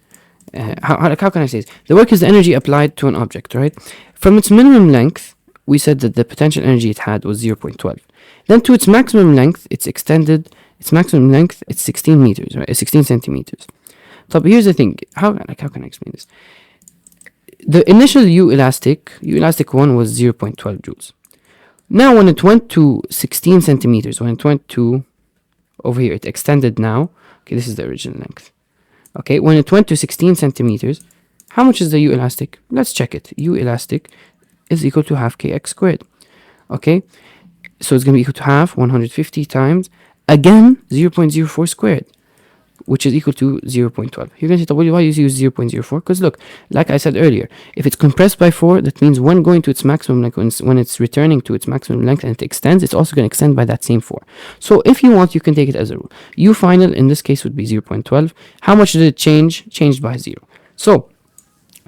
How can I say this? The work is the energy applied to an object, right? From its minimum length, we said that the potential energy it had was 0.12. Then to its maximum length, it's extended. Its maximum length, it's 16 meters, right? 16 centimeters. So here's the thing. How can I explain this? The initial U elastic one was 0.12 joules. Now when it went to 16 centimeters, when it went to over here, it extended now. Okay, this is the original length. Okay, when it went to 16 centimeters, how much is the U elastic? Let's check it. U elastic is equal to half kx squared. Okay, so it's going to be equal to half 150 times, again, 0.04 squared, which is equal to 0.12. You're going to say, why you use 0.04? Because look, like I said earlier, if it's compressed by 4, that means when going to its maximum length, when it's returning to its maximum length and it extends, it's also going to extend by that same 4. So if you want, you can take it as a rule. U final in this case would be 0.12. How much did it change? Changed by 0. So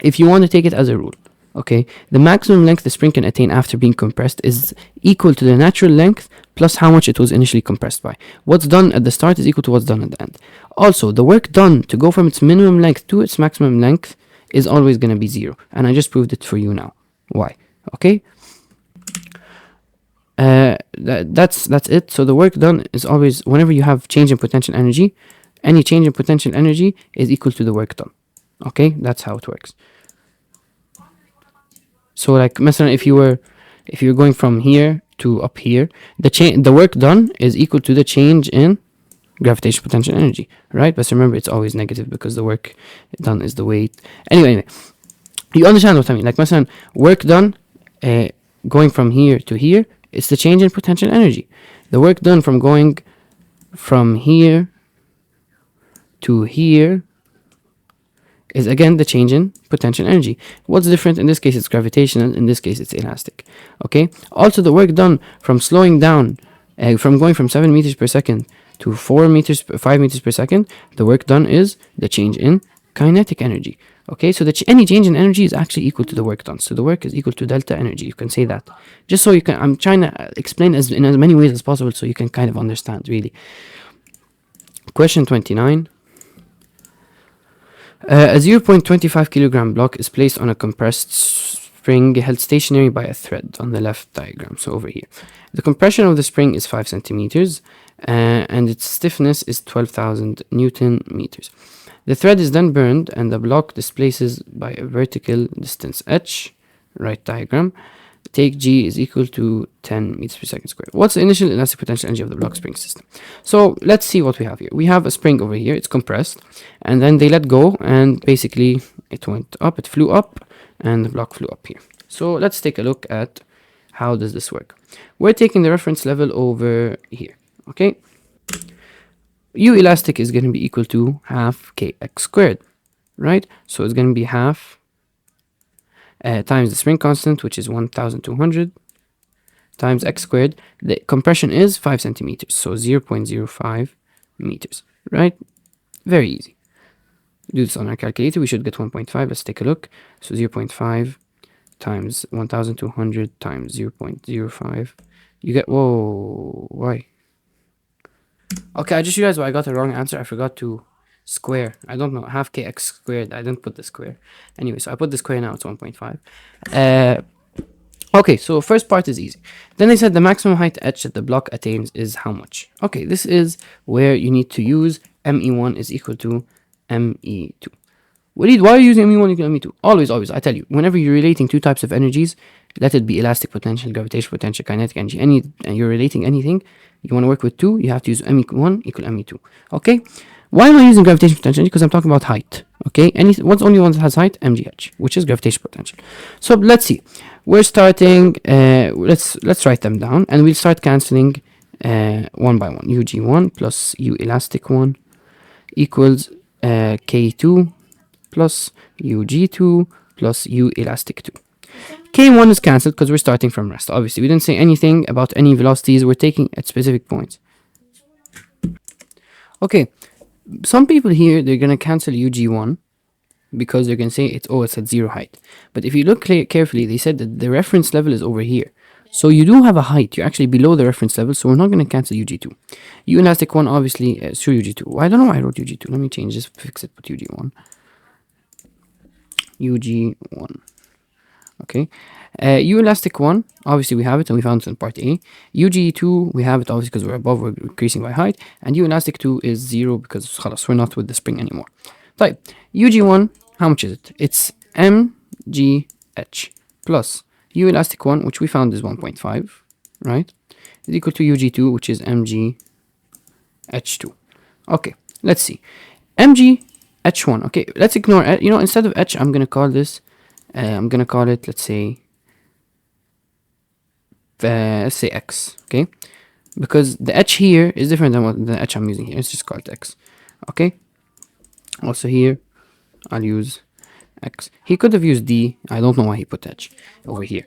if you want to take it as a rule, okay, the maximum length the spring can attain after being compressed is equal to the natural length plus how much it was initially compressed by. What's done at the start is equal to what's done at the end. Also, the work done to go from its minimum length to its maximum length is always going to be 0. And I just proved it for you now. Why? Okay? That's it. So the work done is always, whenever you have change in potential energy, any change in potential energy is equal to the work done. Okay? That's how it works. So like, مثلا, if you're going from here to up here, the work done is equal to the change in gravitational potential energy, right? But remember, it's always negative because the work done is the weight. Anyway, you understand what I mean? Like, مثلا, work done going from here to here, it's the change in potential energy. The work done from going from here to here is again the change in potential energy. What's different? In this case it's gravitational, in this case it's elastic. Okay, also the work done from slowing down, from going from 7 meters per second to 5 meters per second, the work done is the change in kinetic energy. Okay, so any change in energy is actually equal to the work done. So the work is equal to delta energy. You can say that. Just so you can, I'm trying to explain in as many ways as possible so you can kind of understand really. Question 29. A 0.25 kilogram block is placed on a compressed spring held stationary by a thread on the left diagram, so over here. The compression of the spring is 5 centimeters and its stiffness is 12,000 Newton meters. The thread is then burned and the block displaces by a vertical distance h, right diagram. Take G is equal to 10 meters per second squared. What's the initial elastic potential energy of the block spring system? So let's see what we have here. We have a spring over here, it's compressed, and then they let go, and basically it went up, it flew up, and the block flew up here. So let's take a look at how does this work. We're taking the reference level over here, okay? U elastic is going to be equal to half kx squared, right? So it's going to be half times the spring constant, which is 1200, times x squared. The compression is 5 centimeters, so 0.05 meters, right? Very easy. Do this on our calculator, we should get 1.5. Let's take a look. So 0.5 times 1200 times 0.05. You get, whoa, why? Okay, I just realized why I got the wrong answer. I forgot to square. I don't know, half kx squared. I didn't put the square. Anyway, so I put the square now, it's 1.5. Okay, so first part is easy. Then they said the maximum height h that the block attains is how much? Okay, this is where you need to use me1 is equal to me2. Why are you using me1 equal to me2? Always, I tell you, whenever you're relating two types of energies, let it be elastic potential, gravitational potential, kinetic energy, and you're relating anything, you want to work with two, you have to use me1 equal me2. Okay? Why am I using gravitational potential? Because I'm talking about height. Okay? What's only one that has height? mgh, which is gravitational potential. So let's see. We're starting, let's write them down, and we'll start cancelling one by one. ug1 plus u elastic 1 equals k2 plus ug2 plus u elastic 2. K1 is cancelled because we're starting from rest. Obviously, we didn't say anything about any velocities. We're taking at specific points. Okay, some people here, they're going to cancel ug1 because you're going to say it's at 0 height. But if you look carefully, they said that the reference level is over here. So you do have a height. You're actually below the reference level, so we're not going to cancel UG2. U elastic 1 obviously is through UG2. Well, I don't know why I wrote UG2. Let me change this, fix it, put UG1. UG1. Okay. U elastic 1, obviously we have it and we found it in part A. UG2, we have it obviously because we're above, we're increasing by height. And U elastic 2 is 0 because خلاص, we're not with the spring anymore. طيب, UG1, how much is it? It's mgh plus U elastic 1, which we found is 1.5, right? Is equal to UG2, which is mgh2. Okay, let's see. mgh1, okay, let's ignore, instead of h, I'm going to call this, let's say x, okay? Because the h here is different than what the h I'm using here. Let's just call it x, okay? Also here, I'll use x. He could have used d. I don't know why he put h over here,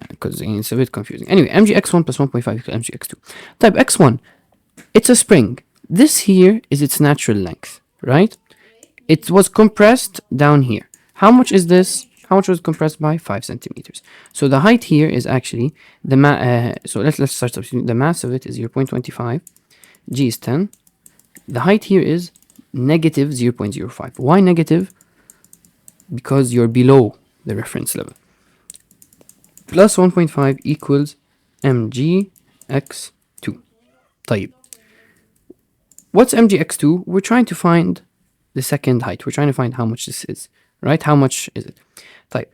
because it's a bit confusing. Anyway, mgx1 plus 1.5 equals mgx2. Type x1, it's a spring. This here is its natural length, right? It was compressed down here. How much is this? How much was compressed by? 5 centimeters. So the height here is actually the so let's start substituting. The mass of it is 0.25. G is 10. The height here is negative 0.05. Why negative? Because you're below the reference level. Plus 1.5 equals mgx2. طيب. What's mgx2? We're trying to find the second height. We're trying to find how much this is, right? How much is it? طيب.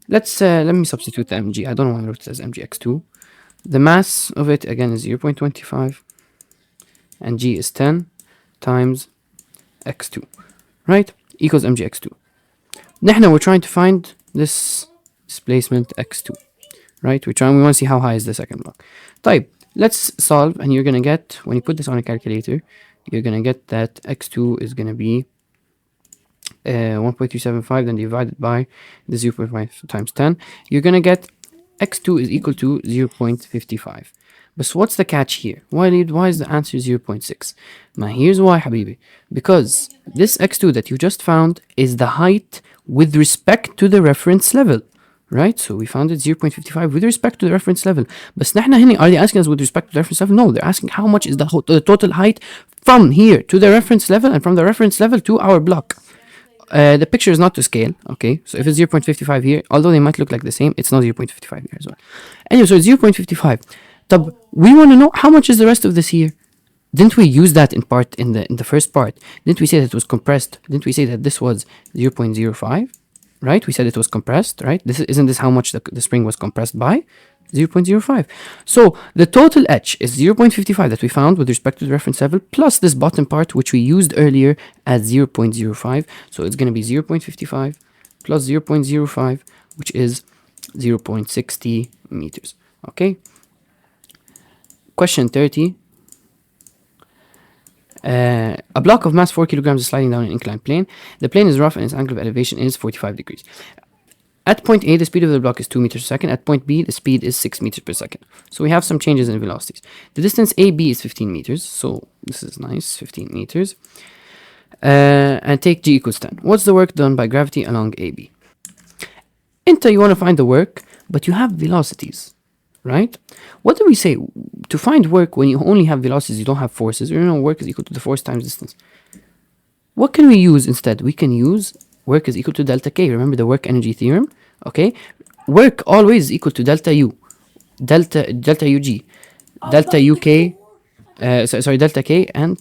Let me substitute the mg. I don't know why I wrote it as mgx2. The mass of it again is 0.25 and g is 10 times x2, right? Equals mgx2. Now we're trying to find this displacement x2, right? We want to see how high is the second block. طيب, let's solve, and you're gonna get, when you put this on a calculator, you're gonna get that x2 is gonna be 1.275, then divided by the 0.5 times 10. You're gonna get x2 is equal to 0.55. But what's the catch here? Why is the answer 0.6? Now here's why, habibi. Because this x2 that you just found is the height with respect to the reference level, right? So we found it 0.55 with respect to the reference level. But نحن هنا, are they asking us with respect to the reference level? No, they're asking how much is the total height from here to the reference level and from the reference level to our block. The picture is not to scale, okay? So if it's 0.55 here, although they might look like the same, it's not 0.55 here as well. Anyway, so it's 0.55. طب, we want to know how much is the rest of this here. Didn't we use that in the first part? Didn't we say that it was compressed? Didn't we say that this was 0.05? Right? We said it was compressed, right? Isn't this how much the spring was compressed by? 0.05. So the total h is 0.55 that we found with respect to the reference level, plus this bottom part which we used earlier as 0.05. So it's going to be 0.55 plus 0.05, which is 0.60 meters. Okay. Question 30. A block of mass 4 kilograms is sliding down an inclined plane. The plane is rough and its angle of elevation is 45 degrees. At point A, the speed of the block is 2 meters per second. At point B, the speed is 6 meters per second. So we have some changes in velocities. The distance AB is 15 meters. So this is nice, 15 meters. And take G equals 10. What's the work done by gravity along AB? You want to find the work, but you have velocities, right? What do we say? To find work when you only have velocities, you don't have forces. Work is equal to the force times distance. What can we use instead? We can use work is equal to delta K. Remember the work energy theorem? Okay. Work always is equal to delta U. Delta UG. Delta UK. Delta K and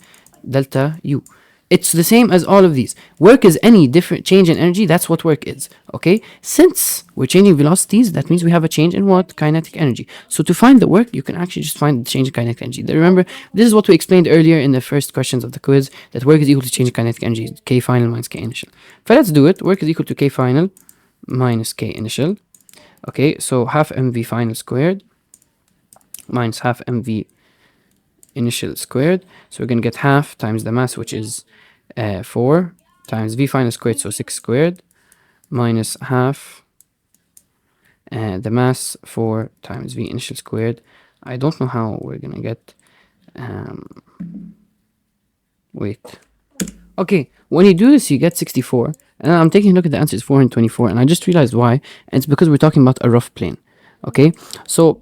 delta U. It's the same as all of these. Work is any different change in energy. That's what work is. Okay. Since we're changing velocities, that means we have a change in what? Kinetic energy. So to find the work, you can actually just find the change in kinetic energy. Remember, this is what we explained earlier in the first questions of the quiz, that work is equal to change in kinetic energy, K final minus K initial. But let's do it. Work is equal to K final minus K initial. Okay, so half mv final squared minus half mv initial squared. So we're going to get half times the mass, which is 4 times v final squared, so 6 squared, minus half the mass 4 times v initial squared. I don't know how we're gonna get wait. Okay, when you do this, you get 64. And I'm taking a look at the answer, it's 424, and I just realized why. And it's because we're talking about a rough plane. Okay, so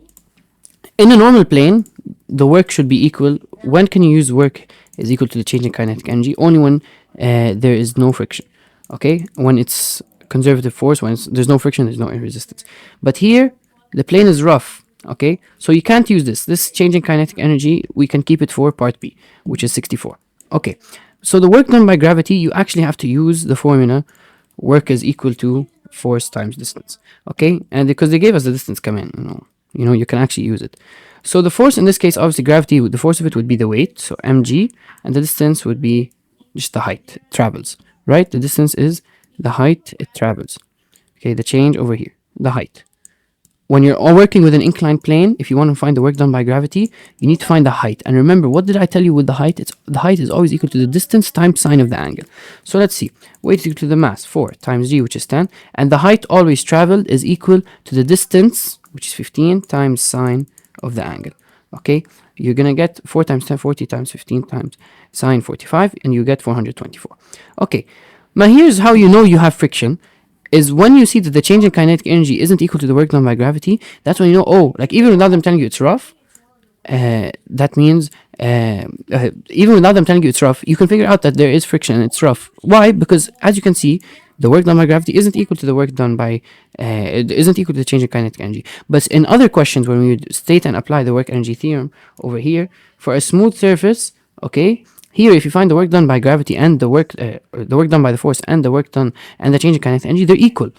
in a normal plane, the work should be equal. When can you use work is equal to the change in kinetic energy? Only when there is no friction. Okay, when it's conservative force, when there's no friction, there's no air resistance. But here, the plane is rough. Okay, so you can't use this. This change in kinetic energy, we can keep it for part B, which is 64. Okay, so the work done by gravity, you actually have to use the formula work is equal to force times distance. Okay, and because they gave us the distance, come in, you can actually use it. So the force in this case, obviously gravity, the force of it would be the weight, so mg, and the distance would be just the height it travels, right? The distance is the height it travels. Okay, the change over here, the height. When you're all working with an inclined plane, if you want to find the work done by gravity, you need to find the height. And remember, what did I tell you with the height? The height is always equal to the distance times sine of the angle. So let's see. Weight is equal to the mass, 4 times g, which is 10. And the height always traveled is equal to the distance, which is 15, times sine of the angle. Okay, you're going to get 4 times 10, 40 times 15 times sine 45, and you get 424. Okay, now here's how you know you have friction. Is when you see that the change in kinetic energy isn't equal to the work done by gravity, that's when you know, oh, like even without them telling you it's rough, that means even without them telling you it's rough, you can figure out that there is friction and it's rough. Why? Because as you can see, the work done by gravity isn't equal to the work done by, it isn't equal to the change in kinetic energy. But in other questions, when we state and apply the work energy theorem over here, for a smooth surface, okay, here, if you find the work done by gravity and the work done by the force and the work done and the change in kinetic energy, they're equal,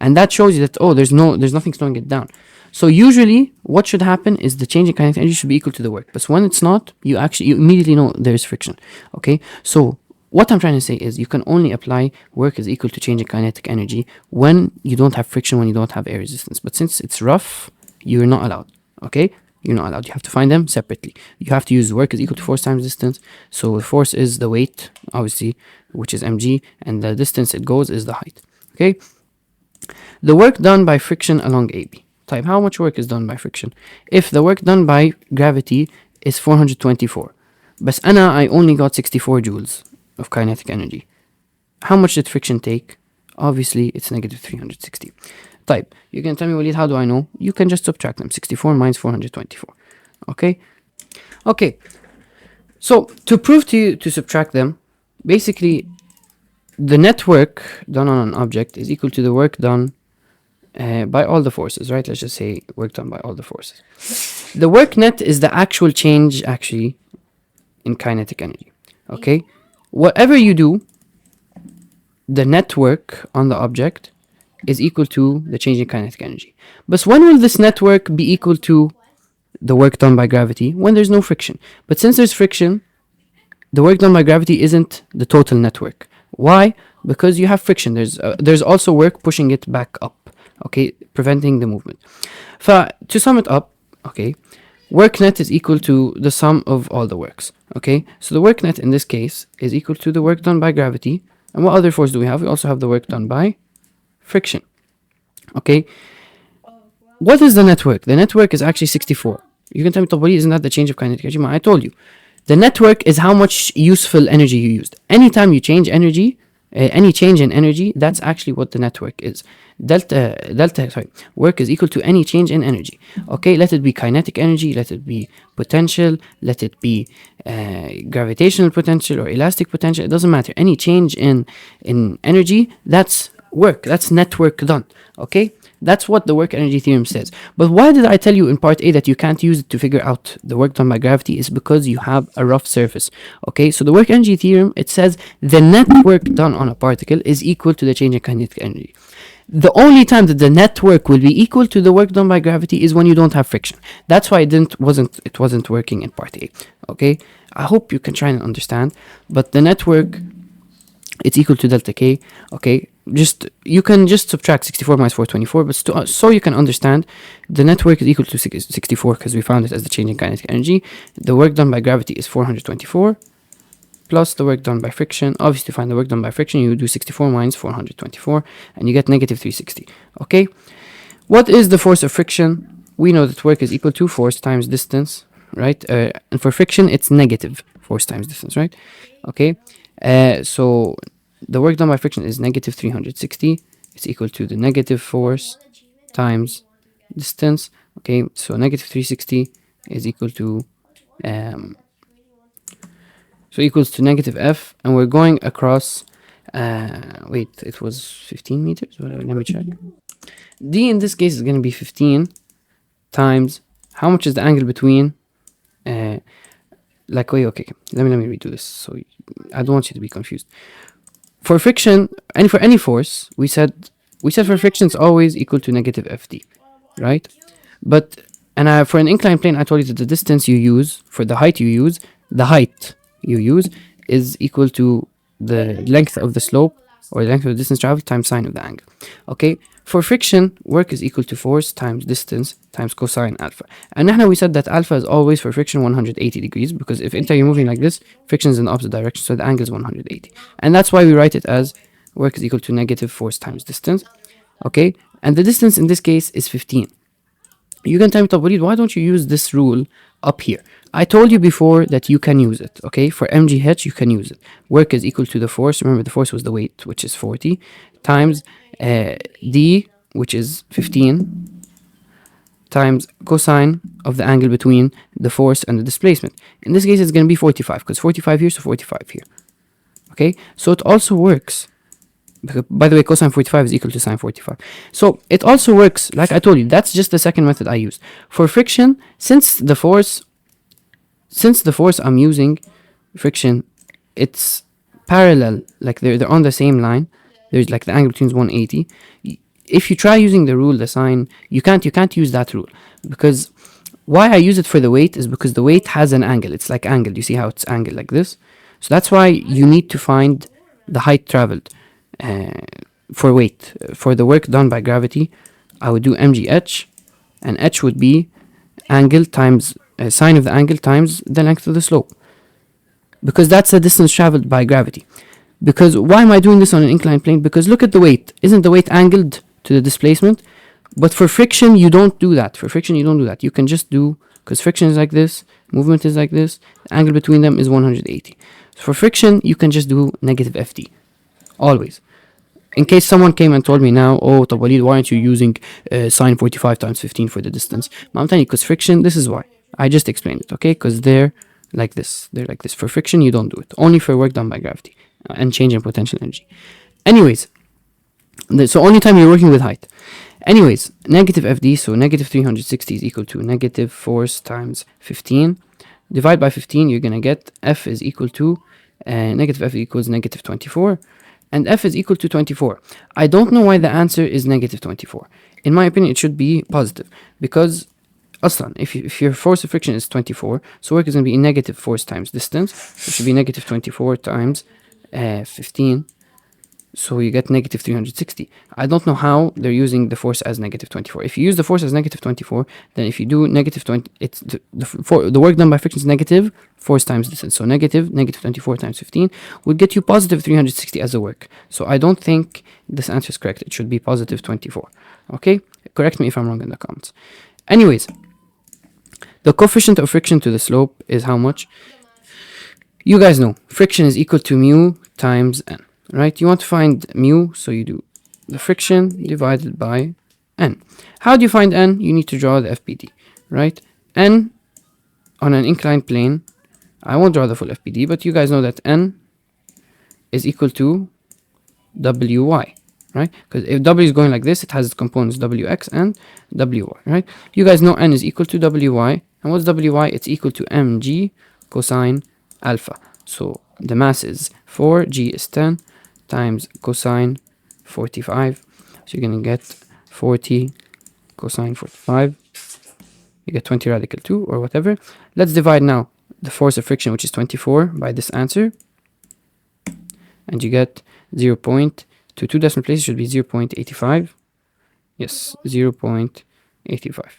and that shows you that there's nothing slowing it down. So usually, what should happen is the change in kinetic energy should be equal to the work. But when it's not, you immediately know there is friction. Okay, so what I'm trying to say is you can only apply work is equal to change in kinetic energy when you don't have friction, when you don't have air resistance. But since it's rough, you're not allowed. Okay. You're not allowed. You have to find them separately. You have to use work is equal to force times distance. So the force is the weight, obviously, which is mg, and the distance it goes is the height. Okay. The work done by friction along AB. Type, how much work is done by friction? If the work done by gravity is 424, but I only got 64 joules of kinetic energy. How much did friction take? Obviously, it's negative 360. Type, you can tell me, Walid, how do I know? You can just subtract them. 64 minus 424. Okay? Okay. So, to prove to you to subtract them, basically, the net work done on an object is equal to the work done by all the forces, right? Let's just say work done by all the forces. The work net is the actual change, actually, in kinetic energy. Okay? Whatever you do, the net work on the object is equal to the change in kinetic energy. But when will this network be equal to the work done by gravity? When there's no friction. But since there's friction, the work done by gravity isn't the total network. Why? Because you have friction. There's also work pushing it back up, okay, preventing the movement. To sum it up, okay, work net is equal to the sum of all the works, okay? So the work net in this case is equal to the work done by gravity. And what other force do we have? We also have the work done by friction. Okay. What is the network? The network is actually 64. You can tell me, Tabari, isn't that the change of kinetic energy? I told you. The network is how much useful energy you used. Anytime you change energy, any change in energy, that's actually what the network is. Work is equal to any change in energy. Okay, let it be kinetic energy, let it be potential, let it be gravitational potential or elastic potential. It doesn't matter. Any change in energy, that's work. That's network done. Okay, that's what the work energy theorem says. But why did I tell you in part A that you can't use it to figure out the work done by gravity? Is because you have a rough surface. Okay, so the work energy theorem, it says the net work done on a particle is equal to the change in kinetic energy. The only time that the net work will be equal to the work done by gravity is when you don't have friction. That's why it wasn't working in part A. Okay, I hope you can try and understand. But the network, it's equal to delta K. Okay, you can just subtract 64 minus 424, but so you can understand, the network is equal to 64 because we found it as the change in kinetic energy. The work done by gravity is 424 plus the work done by friction. Obviously, to find the work done by friction, you do 64 minus 424 and you get negative 360. Okay, what is the force of friction? We know that work is equal to force times distance, right? And for friction, it's negative force times distance, right? Okay, so the work done by friction is negative 360. It's equal to the negative force times distance. Okay, so negative 360 is equal to um, equals to negative F, and we're going across wait, it was 15 meters. Let me check. D in this case is going to be 15 times how much is the angle between like wait, okay, let me redo this so I don't want you to be confused. For friction and for any force, we said for friction it's always equal to negative FD, right? But for an inclined plane, I told you that the distance you use for the height you use is equal to the length of the slope or the length of the distance traveled times sine of the angle. Okay, for friction, work is equal to force times distance times cosine alpha. And now we said that alpha is always for friction 180 degrees, because if you're moving like this, friction is in the opposite direction, so the angle is 180. And that's why we write it as work is equal to negative force times distance. Okay, and the distance in this case is 15. You can tell me, Walid, why don't you use this rule up here? I told you before that you can use it, okay? For MGH, you can use it. Work is equal to the force. Remember, the force was the weight, which is 40, times D, which is 15, times cosine of the angle between the force and the displacement. In this case, it's going to be 45, because 45 here, so 45 here. Okay? So it also works. By the way, cosine 45 is equal to sine 45. So it also works, like I told you, that's just the second method I used. For friction, since the force I'm using, friction, it's parallel, like they're on the same line. There's like the angle between is 180. If you try using the rule, the sine, you can't use that rule, because why I use it for the weight is because the weight has an angle. It's like angled. You see how it's angled like this? So that's why you need to find the height traveled. For weight, for the work done by gravity, I would do mgh, and h would be angle times sine of the angle times the length of the slope, because that's the distance traveled by gravity. Because why am I doing this on an inclined plane? Because look at the weight. Isn't the weight angled to the displacement? But for friction, you don't do that. You can just do, because friction is like this, movement is like this, the angle between them is 180. So for friction, you can just do negative FD, always. In case someone came and told me now, oh, Walid, why aren't you using sine 45 times 15 for the distance? I'm telling you, because friction, this is why. I just explained it, okay? Because they're like this. They're like this. For friction, you don't do it. Only for work done by gravity and change in potential energy. Anyways, so only time you're working with height. Anyways, negative FD, so negative 360 is equal to negative force times 15. Divide by 15, you're going to get F is equal to, negative F equals negative 24. And F is equal to 24. I don't know why the answer is negative 24. In my opinion, it should be positive, because aslan, if your force of friction is 24, so work is going to be negative force times distance. So it should be negative 24 times 15. So you get negative 360. I don't know how they're using the force as negative 24. If you use the force as negative 24, then if you do negative 20, it's the work done by friction is negative force times distance. So negative 24 times 15 would get you positive 360 as a work. So I don't think this answer is correct. It should be positive 24. Okay? Correct me if I'm wrong in the comments. Anyways, the coefficient of friction to the slope is how much? You guys know. Friction is equal to mu times n. Right? You want to find mu, so you do the friction divided by n. How do you find n? You need to draw the FPD, right? N on an inclined plane, I won't draw the full FPD, but you guys know that n is equal to wy, right? Because if w is going like this, it has its components wx and wy, right? You guys know n is equal to wy, and what's wy? It's equal to mg cosine alpha. So the mass is 4, g is 10, times cosine 45. So you're going to get 40 cosine 45. You get 20 radical 2 or whatever. Let's divide now the force of friction, which is 24, by this answer. And you get 0. To two decimal places should be 0.85. Yes, 0.85.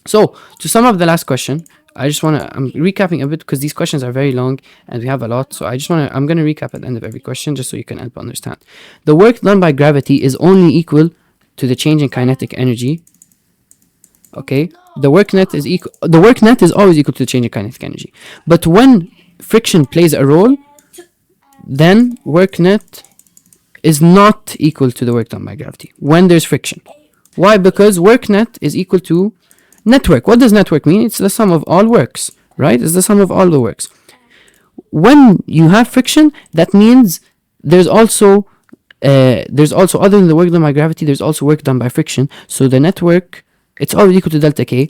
So to sum up the last question, I'm recapping a bit because these questions are very long and we have a lot. So I'm going to recap at the end of every question just so you can help understand. The work done by gravity is only equal to the change in kinetic energy. Okay, the work net is always equal to the change in kinetic energy. But when friction plays a role, then work net is not equal to the work done by gravity when there's friction. Why? Because work net is equal to network. What does network mean? It's the sum of all works, right? It's the sum of all the works. When you have friction, that means there's also other than the work done by gravity, there's also work done by friction. So the network, it's always equal to delta K,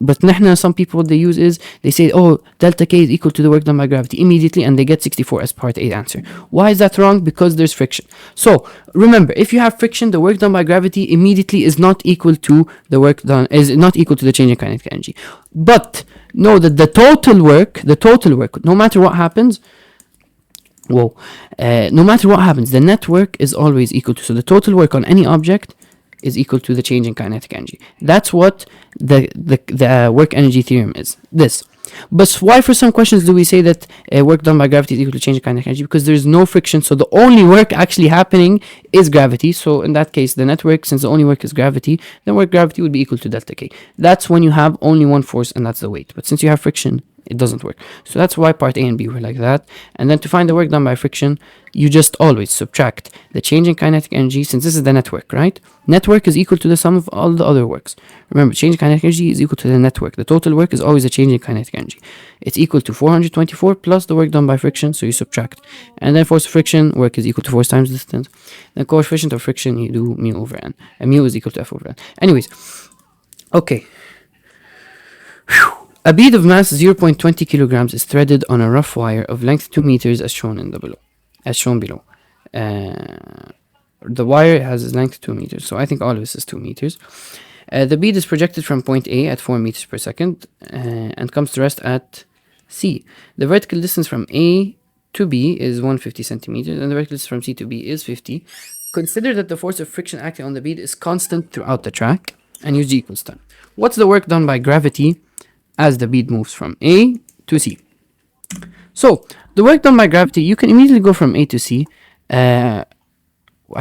but نحن, some people, what they use is they say, oh, delta K is equal to the work done by gravity immediately, and they get 64 as part A answer. Why is that wrong? Because there's friction. So remember, if you have friction, the work done by gravity immediately is not equal to the work done, is not equal to the change in kinetic energy. But know that the total work, no matter what happens, no matter what happens, the net work is always equal to, so the total work on any object is equal to the change in kinetic energy. That's what the work energy theorem is. This. But why for some questions do we say that work done by gravity is equal to change in kinetic energy? Because there's no friction, so the only work actually happening is gravity. So in that case, the net work, since the only work is gravity, then work gravity would be equal to delta K. That's when you have only one force, and that's the weight. But since you have friction, it doesn't work. So that's why part A and B were like that. And then to find the work done by friction, you just always subtract the change in kinetic energy, since this is the network, right? Network is equal to the sum of all the other works. Remember, change in kinetic energy is equal to the network. The total work is always a change in kinetic energy. It's equal to 424 plus the work done by friction, so you subtract. And then force of friction, work is equal to force times distance. Then coefficient of friction, you do mu over n. And mu is equal to F over n. Anyways, okay. A bead of mass 0.20 kilograms is threaded on a rough wire of length 2 meters as shown below. The wire has length 2 meters, so I think all of this is 2 meters. The bead is projected from point A at 4 meters per second and comes to rest at C. The vertical distance from A to B is 150 centimeters, and the vertical distance from C to B is 50. Consider that the force of friction acting on the bead is constant throughout the track, and use G equals 10. What's the work done by gravity as the bead moves from A to C? So the work done by gravity, you can immediately go from A to C. I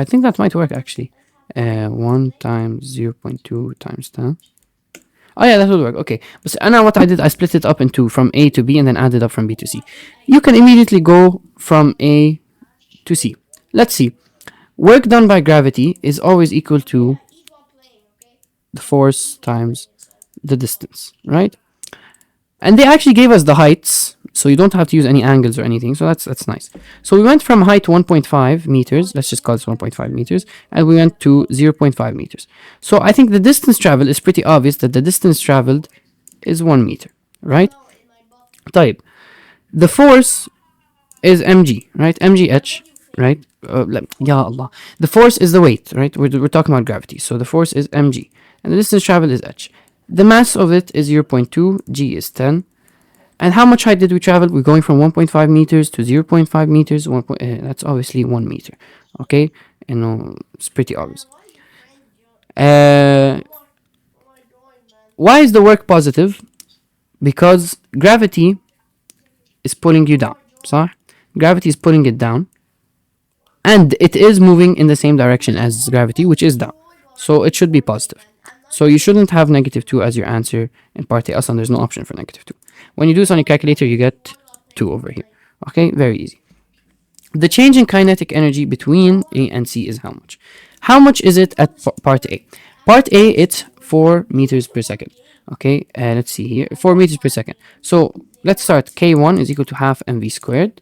think that might work actually. 1 times 0.2 times 10. Oh yeah, that would work. Okay, but now what I did, I split it up into from A to B and then added up from B to C. You can immediately go from A to C. Let's see. Work done by gravity is always equal to the force times the distance, right? And they actually gave us the heights, so you don't have to use any angles or anything, so that's nice. So we went from height 1.5 meters, let's just call this 1.5 meters, and we went to 0.5 meters. So I think the distance traveled is pretty obvious that the distance traveled is 1 meter, right? Type. The force is mg, right? mgh, right? Ya Allah. The force is the weight, right? We're talking about gravity, so the force is mg, and the distance traveled is h. The mass of it is 0.2, g is 10. And how much height did we travel? We're going from 1.5 meters to 0.5 meters. That's obviously 1 meter. Okay? And it's pretty obvious. Why is the work positive? Because gravity is pulling you down. صح? Gravity is pulling it down. And it is moving in the same direction as gravity, which is down. So it should be positive. So you shouldn't have -2 as your answer in part A. Also, there's no option for -2. When you do this on your calculator, you get 2 over here. Okay, very easy. The change in kinetic energy between A and C is how much? How much is it at part A? Part A, it's 4 meters per second. Okay, let's see here, 4 meters per second. So let's start. K1 is equal to half mv squared.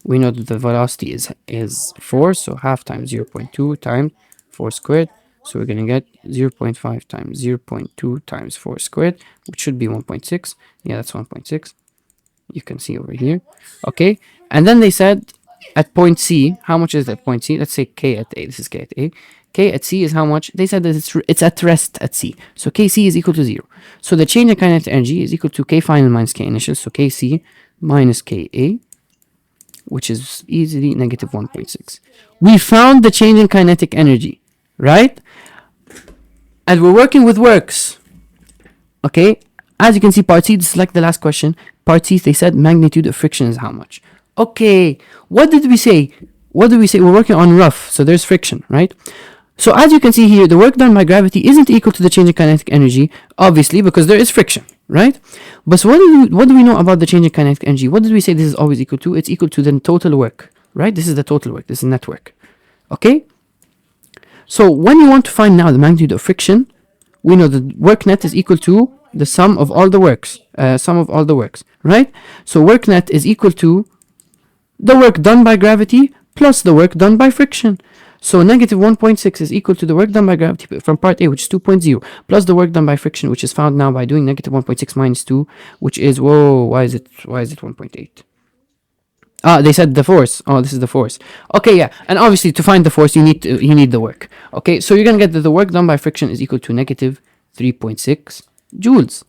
We know that the velocity is 4, so half times 0.2 times 4 squared. So we're going to get 0.5 times 0.2 times 4 squared, which should be 1.6. Yeah, that's 1.6. You can see over here. Okay. And then they said at point C, how much is that point C? Let's say K at A. This is K at A. K at C is how much? They said that it's at rest at C. So Kc is equal to 0. So the change in kinetic energy is equal to K final minus K initial. So Kc minus Ka, which is easily -1.6. We found the change in kinetic energy, right? And we're working with works. Okay? As you can see, part C, this is like the last question. Part C, they said magnitude of friction is how much? Okay. What did we say? We're working on rough, so there's friction, right? So as you can see here, the work done by gravity isn't equal to the change in kinetic energy, obviously, because there is friction, right? But so what do we know about the change in kinetic energy? What did we say this is always equal to? It's equal to the total work. right? This is the total work. This is net work. Okay? So when you want to find now the magnitude of friction, we know the work net is equal to the sum of all the works, right? So work net is equal to the work done by gravity plus the work done by friction. So negative 1.6 is equal to the work done by gravity from part A, which is 2.0, plus the work done by friction, which is found now by doing negative 1.6 minus 2, which is, whoa, why is it 1.8? Ah, they said the force. Oh, this is the force. Okay, yeah. And obviously, to find the force, you need the work. Okay, so you're gonna get that the work done by friction is equal to negative 3.6 joules.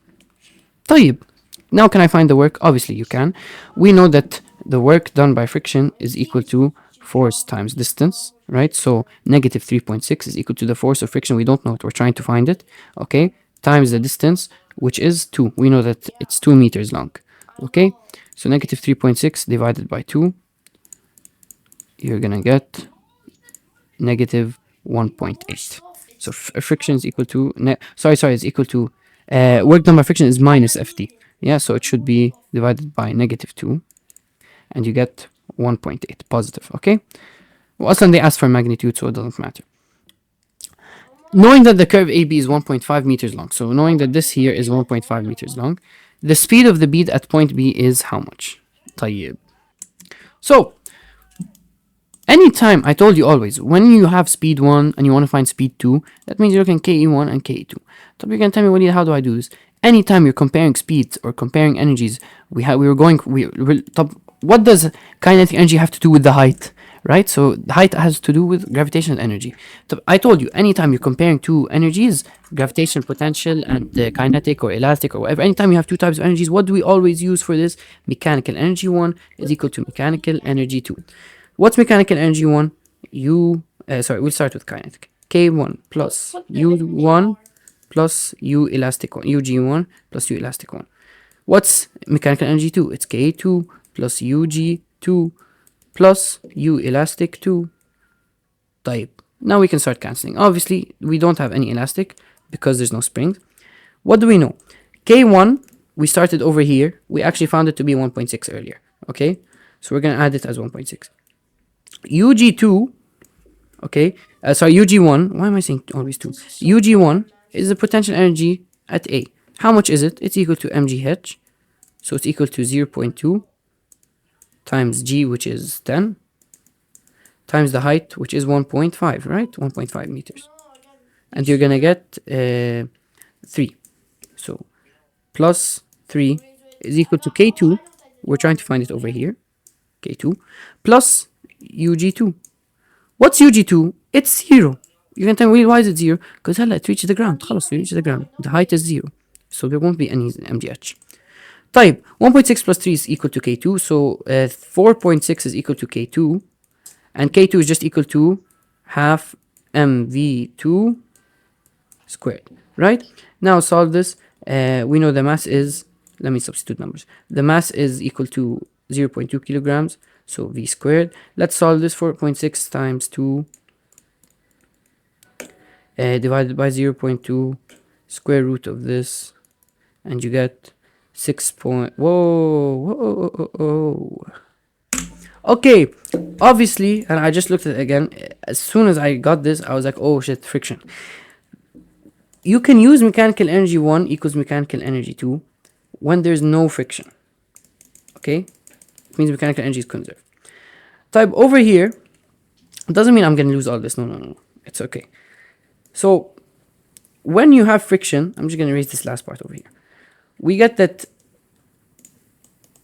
طيب. Now, can I find the work? Obviously, you can. We know that the work done by friction is equal to force times distance, right? So negative 3.6 is equal to the force of friction. We don't know it. We're trying to find it. Okay, times the distance, which is 2. We know that it's 2 meters long. Okay. So negative 3.6 divided by 2, you're gonna get negative 1.8. So friction is equal to, it's equal to, work done by friction is minus FD. Yeah, so it should be divided by negative 2, and you get 1.8 positive, okay? Well, also they asked for magnitude, so it doesn't matter. Knowing that the curve AB is 1.5 meters long, so knowing that this here is 1.5 meters long, the speed of the bead at point B is how much? طيب. So, anytime, I told you always, when you have speed 1 and you want to find speed 2, that means you're looking KE1 and KE2. So you're going to tell me, Walid, how do I do this? Anytime you're comparing speeds or comparing energies, what does kinetic energy have to do with the height? Right? So the height has to do with gravitational energy. So I told you, anytime you're comparing two energies, gravitational potential and kinetic or elastic or whatever, anytime you have two types of energies, what do we always use for this? Mechanical energy 1 is equal to mechanical energy 2. What's mechanical energy 1? We'll start with kinetic. K1 plus U1 plus U elastic 1. UG1 plus U elastic 1. What's mechanical energy 2? It's K2 plus UG2 plus U elastic 2. Type. Now we can start cancelling. Obviously, we don't have any elastic because there's no spring. What do we know? K1, we started over here. We actually found it to be 1.6 earlier. Okay? So we're going to add it as 1.6. UG2, okay? UG1, why am I saying always 2? UG1 is the potential energy at A. How much is it? It's equal to mgh. So it's equal to 0.2 times g, which is 10, times the height, which is 1.5, right? 1.5 meters. And you're gonna get 3. So plus 3 is equal to K2. We're trying to find it over here. K2 plus UG2. What's UG2? It's 0. You can tell me, why is it 0? Because it reaches the ground. خلاص, we reach the ground. The height is 0. So there won't be any mgh. Type 1.6 plus 3 is equal to K2. So 4.6 is equal to K2. And K2 is just equal to half mv2 squared. Right? Now solve this. We know the mass is, let me substitute numbers. The mass is equal to 0.2 kilograms. So v squared. Let's solve this. 4.6 times 2 divided by 0.2 square root of this. And you get 6 point. Whoa. Okay, obviously, and I just looked at it again. As soon as I got this, I was like, oh shit, friction. You can use mechanical energy 1 equals mechanical energy 2 when there's no friction. Okay? It means mechanical energy is conserved. Type over here, doesn't mean I'm going to lose all this. No. It's okay. So, when you have friction, I'm just going to erase this last part over here. We get that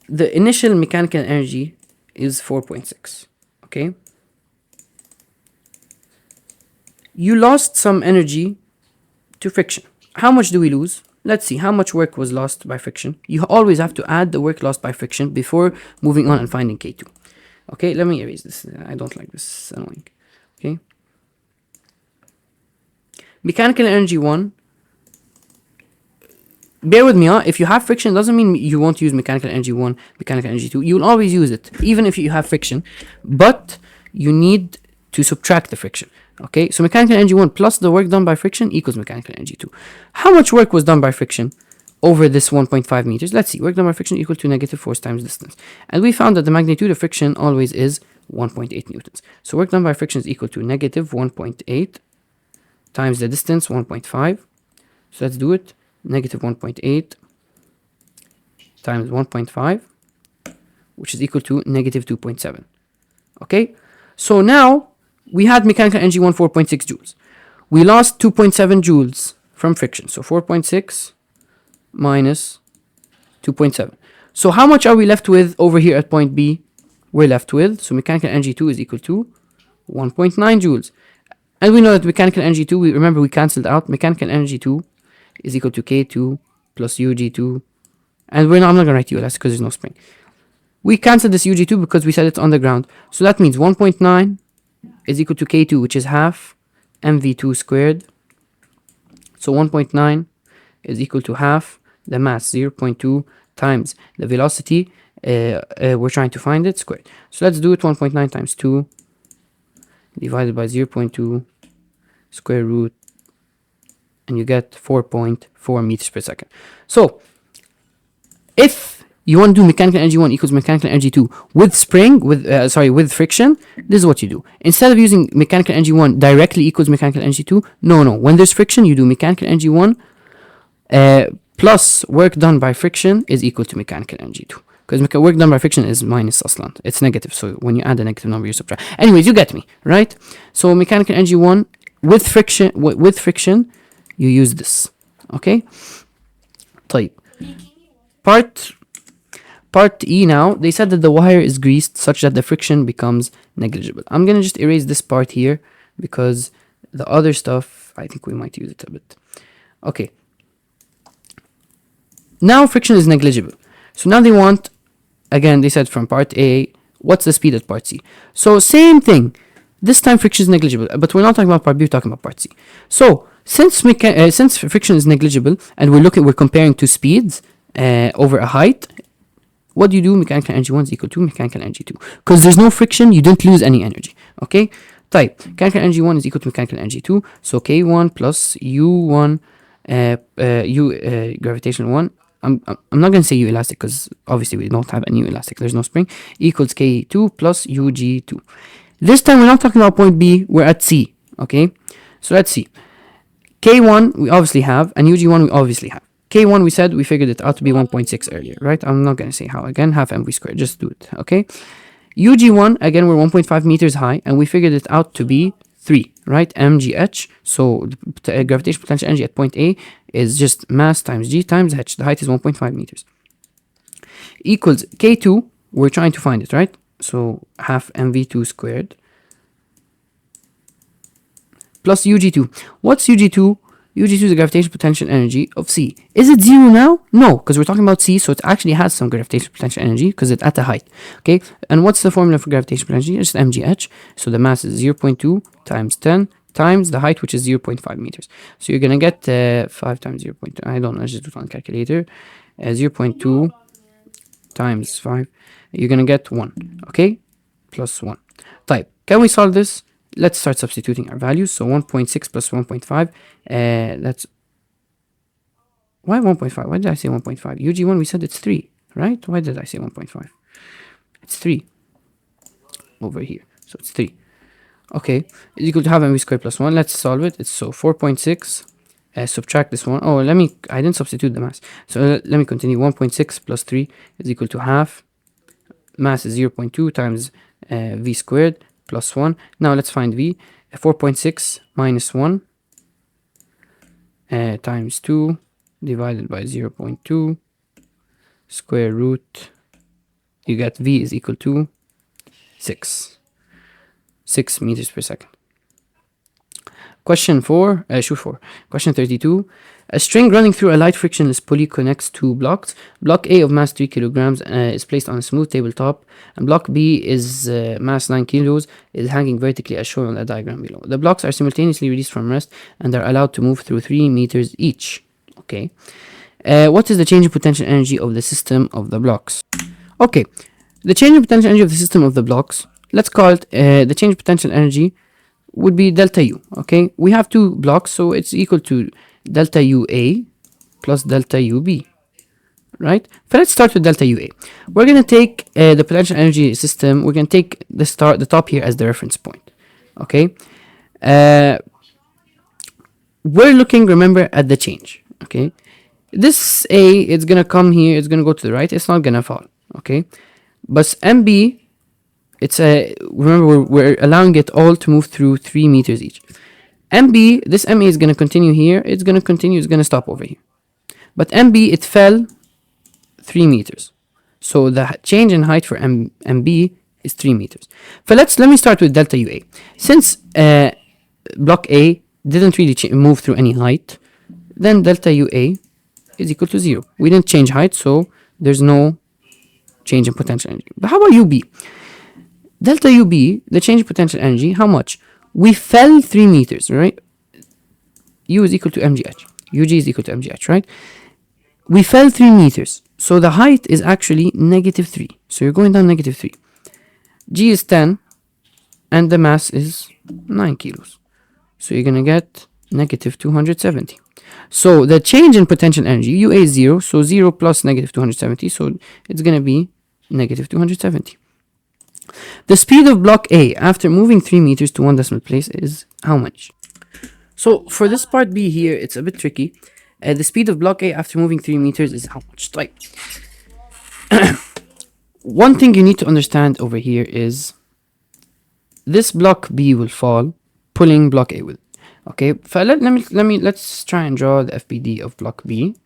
the initial mechanical energy is 4.6. Okay? You lost some energy to friction. How much do we lose? Let's see how much work was lost by friction. You always have to add the work lost by friction before moving on and finding K2. Okay, let me erase this. I don't like this. It's annoying. Okay. Mechanical energy 1. Bear with me, if you have friction, doesn't mean you won't use mechanical energy 1, mechanical energy 2. You'll always use it, even if you have friction. But you need to subtract the friction. Okay, so mechanical energy 1 plus the work done by friction equals mechanical energy 2. How much work was done by friction over this 1.5 meters? Let's see, work done by friction equal to negative force times distance. And we found that the magnitude of friction always is 1.8 newtons. So work done by friction is equal to negative 1.8 times the distance 1.5. So let's do it. Negative 1.8 times 1.5, which is equal to negative 2.7. Okay, so now we had mechanical energy 4.6 joules. We lost 2.7 joules from friction. So 4.6 minus 2.7. So how much are we left with over here at point B? We're left with, so mechanical energy 2 is equal to 1.9 joules. And we know that mechanical energy 2, remember we cancelled out, mechanical energy 2 is equal to K2 plus UG2. And I'm not going to write ULS because there's no spring. We cancelled this UG2 because we said it's on the ground. So that means 1.9 is equal to K2, which is half mv2 squared. So 1.9 is equal to half the mass 0.2 times the velocity. We're trying to find it squared. So let's do it. 1.9 times 2 divided by 0.2 square root, and you get 4.4 meters per second. So if you want to do mechanical energy 1 equals mechanical energy 2 with spring, with friction, this is what you do. Instead of using mechanical energy 1 directly equals mechanical energy 2, no. When there's friction, you do mechanical energy 1 plus work done by friction is equal to mechanical energy 2. Because work done by friction is minus aslan. It's negative, so when you add a negative number, you subtract. Anyways, you get me, right? So mechanical energy 1 with friction, you use this. Okay? طيب. Part E now, they said that the wire is greased such that the friction becomes negligible. I'm gonna just erase this part here because the other stuff, I think we might use it a bit. Okay. Now friction is negligible. So now they want, again, they said from part A, what's the speed at part C? So same thing. This time friction is negligible, but we're not talking about part B, we're talking about part C. So since friction is negligible and we're comparing two speeds over a height, what do you do? Mechanical energy 1 is equal to mechanical energy 2. Because there's no friction, you didn't lose any energy. Okay? Type. Mechanical energy 1 is equal to mechanical energy 2. So K1 plus U1, gravitational 1. I'm not going to say U elastic because obviously we don't have any U elastic. There's no spring. Equals K2 plus UG2. This time we're not talking about point B. We're at C. Okay? So let's see. K1 we obviously have and UG1 we obviously have. K1 we said we figured it out to be 1.6 earlier, right? I'm not going to say how. Again, half mv squared. Just do it, okay? UG1, again, we're 1.5 meters high, and we figured it out to be 3, right? mgh. So the gravitational potential energy at point A is just mass times g times h. The height is 1.5 meters. Equals K2, we're trying to find it, right? So half mv2 squared plus UG2. What's UG2? UG2 is the gravitational potential energy of C. Is it 0 now? No, because we're talking about C, so it actually has some gravitational potential energy because it's at a height. Okay, and what's the formula for gravitational potential energy? It's mgh. So the mass is 0.2 times 10 times the height, which is 0.5 meters. So you're going to get 5 times 0.2. I don't know, let's just do it on a calculator. 0.2 times 5. You're going to get 1. Okay, plus 1. Type. Can we solve this? Let's start substituting our values. So 1.6 plus 1.5. That's why 1.5? Why did I say 1.5? UG1 we said it's 3, right? Why did I say 1.5? It's 3 over here. So it's 3. Okay, is equal to half mv squared plus 1. Let's solve it. It's so 4.6. Subtract this one. Oh, I didn't substitute the mass. So let me continue. 1.6 plus 3 is equal to half. Mass is 0.2 times v squared plus 1. Now let's find v. 4.6 minus 1 times 2 divided by 0.2 square root. You get v is equal to 6 meters per second. Question 4, Question 32. A string running through a light frictionless pulley connects two blocks. Block A of mass 3 kilograms is placed on a smooth tabletop, and block B is mass 9 kilos is hanging vertically as shown on the diagram below. The blocks are simultaneously released from rest and are allowed to move through 3 meters each. Okay. What is the change in potential energy of the system of the blocks? Okay. The change in potential energy of the system of the blocks, let's call it the change in potential energy would be delta U. Okay, we have two blocks, so it's equal to delta UA plus delta UB. right? So let's start with delta UA. We're gonna take the potential energy system. We're gonna take the top here as the reference point. Okay. We're looking, remember, at the change. Okay. This A, it's gonna come here. It's gonna go to the right. It's not gonna fall. Okay. But MB, it's a remember we're allowing it all to move through 3 meters each. MB, this MA is gonna continue here. It's gonna continue. It's gonna stop over here. But MB, it fell 3 meters. So the change in height for MB is 3 meters. So let me start with delta UA. Since block A didn't really move through any height, then delta UA is equal to 0. We didn't change height, so there's no change in potential energy. But how about UB? Delta UB, the change in potential energy, how much? We fell 3 meters, right? U is equal to mgh. UG is equal to mgh, right? We fell 3 meters. So the height is actually negative 3. So you're going down negative 3. G is 10, and the mass is 9 kilos. So you're going to get negative 270. So the change in potential energy, UA is 0, so 0 plus negative 270, so it's going to be negative 270. The speed of block A after moving 3 meters to 1 decimal place is how much? So for this part B here, it's a bit tricky. The speed of block A after moving 3 meters is how much? Like, one thing you need to understand over here is this block B will fall, pulling block A with. Okay, let's try and draw the FBD of block B.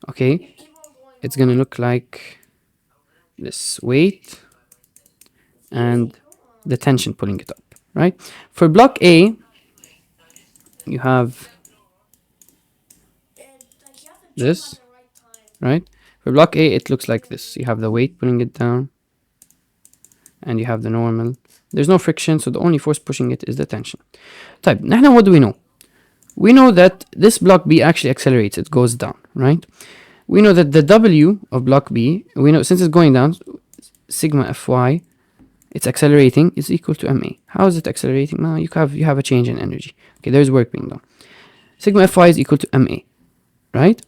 Okay, it's gonna look like this weight and the tension pulling it up, right? For block A, you have this, right? For block A, it looks like this. You have the weight pulling it down, and you have the normal. There's no friction, so the only force pushing it is the tension. Type. Now, what do we know? We know that this block B actually accelerates. It goes down, right? We know that the W of block B, we know since it's going down, sigma Fy, it's accelerating, is equal to ma. How is it accelerating? Now you have a change in energy. Okay, there's work being done. Sigma Fy is equal to ma, right?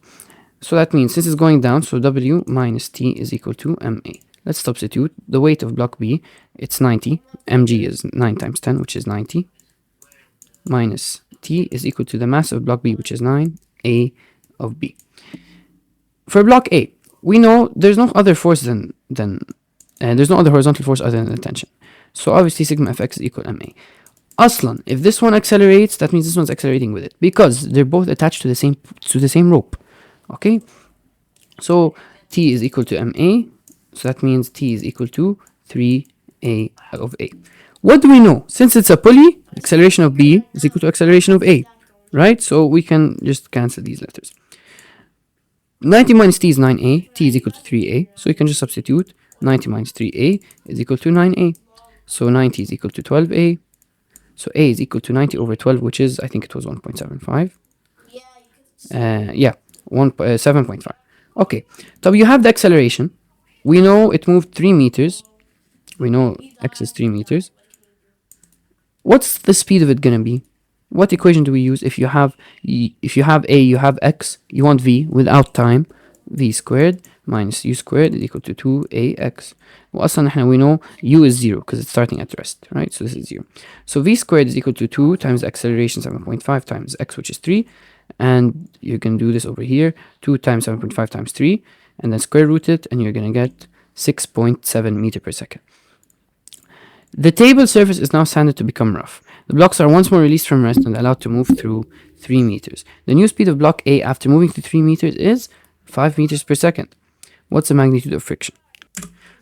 So that means since it's going down, so W minus T is equal to ma. Let's substitute the weight of block B. It's 90. Mg is 9 times 10, which is 90. Minus T is equal to the mass of block B, which is 9, A of B. For block A, we know there's no other force there's no other horizontal force other than the tension. So obviously sigma Fx is equal to ma. Aslan, if this one accelerates, that means this one's accelerating with it because they're both attached to the same rope. Okay, so T is equal to ma. So that means T is equal to 3A of A. What do we know? Since it's a pulley, acceleration of B is equal to acceleration of A, right? So we can just cancel these letters. 90 minus T is 9A. T is equal to 3A. So we can just substitute 90 minus 3A is equal to 9A. So 90 is equal to 12A. So A is equal to 90 over 12, which is, I think it was 1.75. Yeah, 7.5. Okay, so you have the acceleration. We know it moved 3 meters. We know x is 3 meters. What's the speed of it gonna be? What equation do we use? If you have a, you have x, you want v without time. V squared minus u squared is equal to 2ax. We know u is 0 because it's starting at rest, right? So this is 0. So v squared is equal to 2 times acceleration 7.5 times x, which is 3. And you can do this over here. 2 times 7.5 times 3. And then square root it, and you're going to get 6.7 meter per second. The table surface is now sanded to become rough. The blocks are once more released from rest and allowed to move through 3 meters. The new speed of block A after moving through 3 meters is 5 meters per second. What's the magnitude of friction?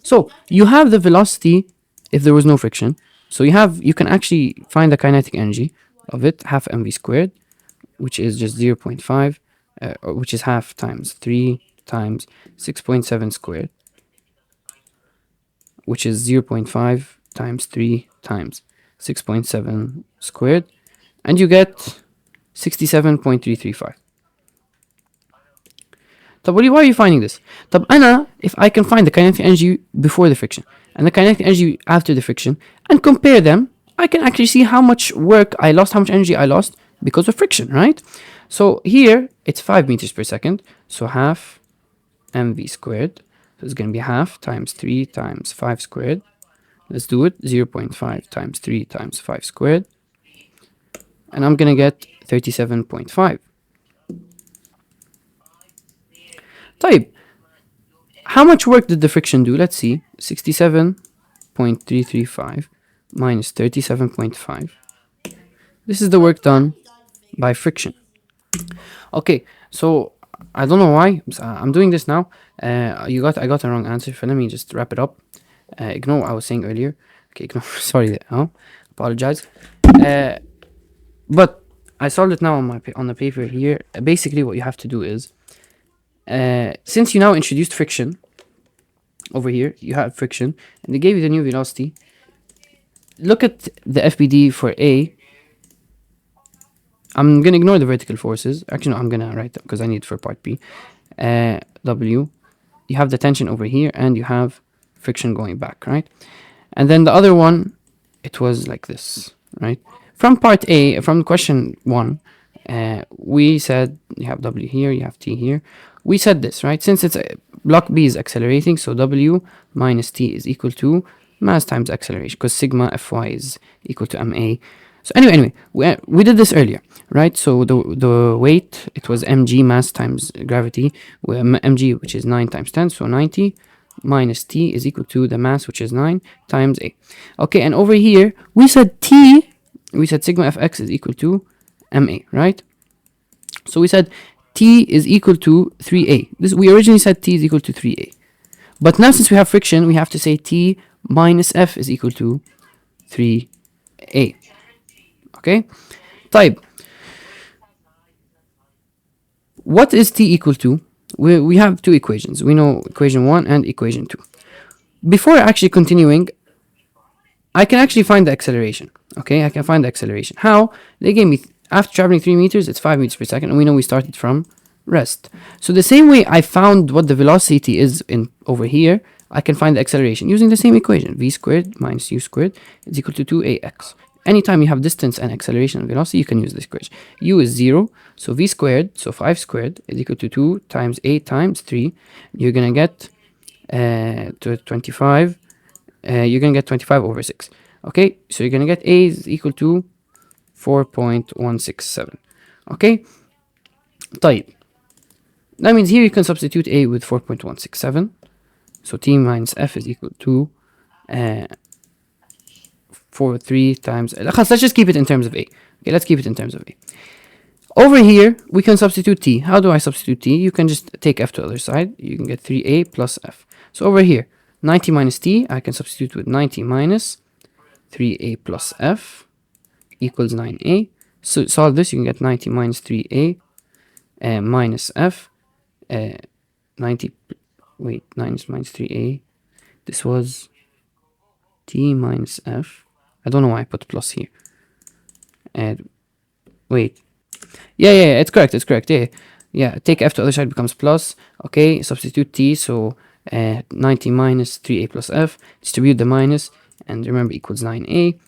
So you have the velocity if there was no friction. So you can actually find the kinetic energy of it, half mv squared, which is just 0.5, which is half times 3 times 6.7 squared, which is 0.5 times 3 times 6.7 squared, and you get 67.335. طب why are you finding this? طب if I can find the kinetic energy before the friction and the kinetic energy after the friction and compare them, I can actually see how much work I lost, how much energy I lost because of friction, right? So here it's 5 meters per second, so half mv squared. So it's going to be half times 3 times 5 squared. Let's do it. 0.5 times 3 times 5 squared. And I'm going to get 37.5. طيب, how much work did the friction do? Let's see. 67.335 minus 37.5. This is the work done by friction. Okay, so I don't know why I'm doing this now. I got a wrong answer, so let me just wrap it up. Ignore what I was saying earlier. Okay, ignore. Sorry. Apologize. But I solved it now on the paper here. Basically, what you have to do is, since you now introduced friction over here, you have friction, and they gave you the new velocity. Look at the FBD for A. I'm gonna ignore the vertical forces. Actually, no, I'm gonna write them because I need it for part B. W. You have the tension over here, and you have friction going back, right? And then the other one, it was like this, right? From part A, from question 1, we said you have W here, you have T here. We said this, right? Since it's block B is accelerating, so W minus T is equal to mass times acceleration, because sigma Fy is equal to ma. So anyway, we did this earlier, right? So the weight, it was mg mass times gravity, where mg, which is 9 times 10, so 90, minus T is equal to the mass, which is 9, times A. Okay, and over here, we said sigma Fx is equal to ma, right? So we said T is equal to 3A. We originally said T is equal to 3A. But now since we have friction, we have to say T minus F is equal to 3A. Okay? Type. What is T equal to? We have two equations. We know equation 1 and equation 2. Before actually continuing, I can actually find the acceleration. Okay, I can find the acceleration. How? They gave me, after traveling 3 meters, it's 5 meters per second, and we know we started from rest. So the same way I found what the velocity is in over here, I can find the acceleration using the same equation. V squared minus u squared is equal to 2ax. Anytime you have distance and acceleration and velocity, you can use this equation. U is 0, so v squared, so 5 squared, is equal to 2 times a times 3. You're going to get to 25. You're going to get 25 over 6. Okay, so you're going to get a is equal to 4.167. Okay, طيب. That means here you can substitute a with 4.167. So T minus F is equal to 3 times. Let's just keep it in terms of A. Okay, let's keep it in terms of A. Over here, we can substitute T. How do I substitute T? You can just take F to the other side. You can get 3A plus F. So over here, 90 minus T, I can substitute with 90 minus 3A plus F equals 9A. So solve this, you can get 90 minus 3A minus F. 90, wait, 9 minus 3A. This was T minus F. I don't know why I put plus here. Wait. Yeah, it's correct, Yeah, take F to the other side becomes plus. Okay, substitute T, so 90 minus 3A plus F. Distribute the minus, and remember equals 9A.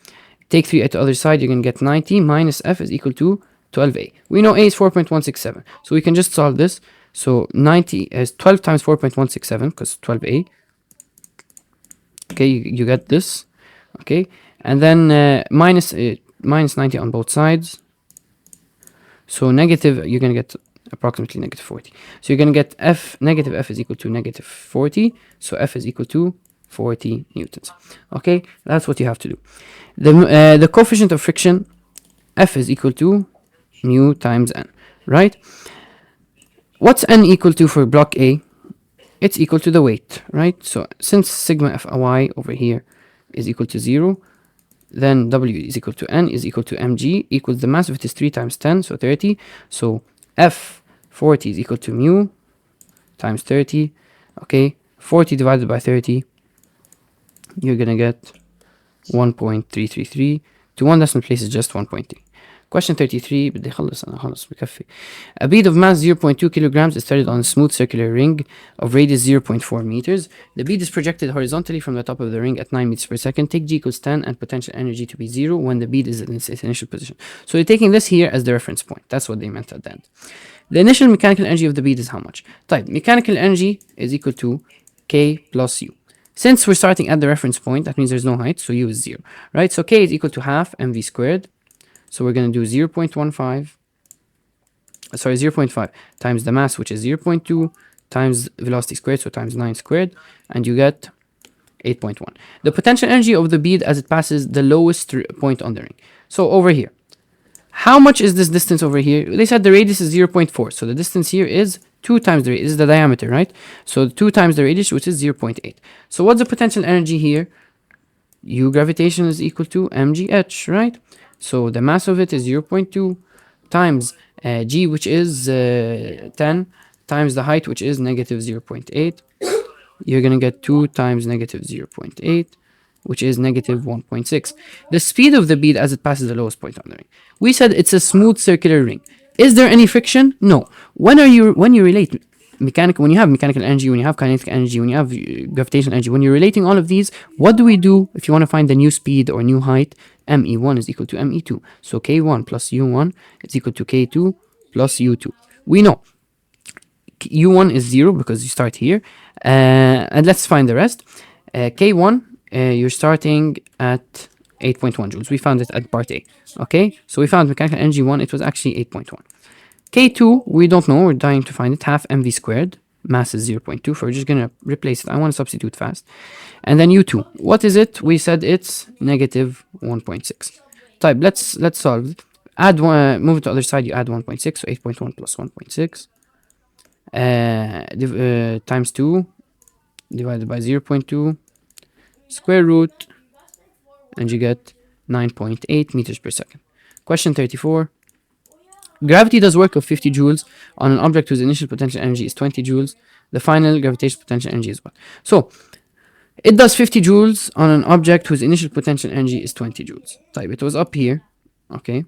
Take 3A to the other side, you're going to get 90 minus F is equal to 12A. We know A is 4.167, so we can just solve this. So 90 is 12 times 4.167, because 12A. Okay, you get this. Okay, and then minus 90 on both sides. So negative, you're going to get approximately negative 40. So you're going to get negative F is equal to negative 40. So F is equal to 40 newtons. Okay, that's what you have to do. The coefficient of friction, F is equal to mu times N, right? What's N equal to for block A? It's equal to the weight, right? So since sigma Fy over here is equal to 0, then W is equal to N is equal to mg equals the mass of it is 3 times 10, so 30. So F 40 is equal to mu times 30. Okay, 40 divided by 30, you're gonna get 1.333. To one decimal place is just 1.3. Question 33. بدي خلص أنا خلص بكفي. A bead of mass 0.2 kilograms is threaded on a smooth circular ring of radius 0.4 meters. The bead is projected horizontally from the top of the ring at 9 meters per second. Take G equals 10 and potential energy to be 0 when the bead is in its initial position. So you're taking this here as the reference point. That's what they meant at the end. The initial mechanical energy of the bead is how much? Type mechanical energy is equal to K plus U. Since we're starting at the reference point, that means there's no height, so U is 0, right? So K is equal to half mv squared. So we're going to do 0.15, 0.5 times the mass, which is 0.2, times velocity squared, so times 9 squared, and you get 8.1. The potential energy of the bead as it passes the lowest point on the ring. So over here, how much is this distance over here? They said the radius is 0.4, so the distance here is 2 times the radius. This is the diameter, right? So 2 times the radius, which is 0.8. So what's the potential energy here? U gravitational is equal to mgh, right? So the mass of it is 0.2 times g, which is 10, times the height, which is negative 0.8. You're going to get 2 times negative 0.8, which is negative 1.6. The speed of the bead as it passes the lowest point on the ring. We said it's a smooth circular ring. Is there any friction? No. When you relate when you have mechanical energy, when you have kinetic energy, when you have gravitational energy, when you're relating all of these, what do we do if you want to find the new speed or new height? me1 is equal to me2. So k1 plus u1 is equal to k2 plus u2. We know u1 is 0 because you start here. And let's find the rest. K1, you're starting at 8.1 joules. We found it at part A. Okay, so we found mechanical energy 1, it was actually 8.1. K2, we don't know, we're dying to find it, half mv squared, mass is 0.2, so we're just gonna replace it. I want to substitute fast. And then U2, what is it? We said it's negative 1.6. Type, let's solve it. Add one, move it to the other side, you add 1.6, so 8.1 plus 1.6. Times 2 divided by 0.2 square root, and you get 9.8 meters per second. Question 34. Gravity does work of 50 joules on an object whose initial potential energy is 20 joules. The final gravitational potential energy is what? So, it does 50 joules on an object whose initial potential energy is 20 joules. Type, it was up here. Okay.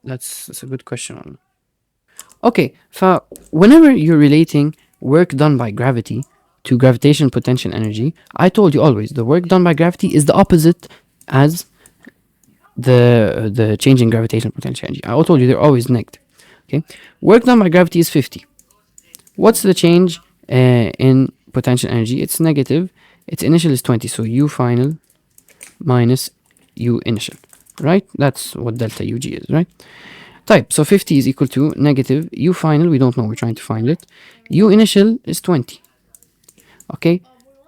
That's a good question. Okay, whenever you're relating work done by gravity to gravitational potential energy, I told you always the work done by gravity is the opposite as the change in gravitational potential energy. I told you they're always negative. Okay, work done by gravity is 50. What's the change in potential energy? It's negative. Its initial is 20, so U final minus U initial, right? That's what delta UG is, right? Type, so 50 is equal to negative U final, we don't know, we're trying to find it. U initial is 20. Okay,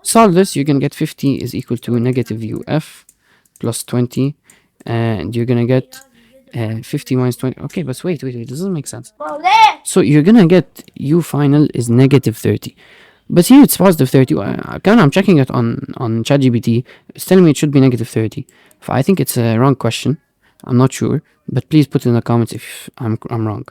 solve this, you're gonna get 50 is equal to negative UF plus 20, and you're gonna get 50 minus 20. Okay, but wait, this doesn't make sense. So you're gonna get U final is negative 30. But here it's positive 30. I'm checking it on ChatGPT. It's telling me it should be negative 30. I think it's a wrong question. I'm not sure, but please put in the comments if I'm wrong.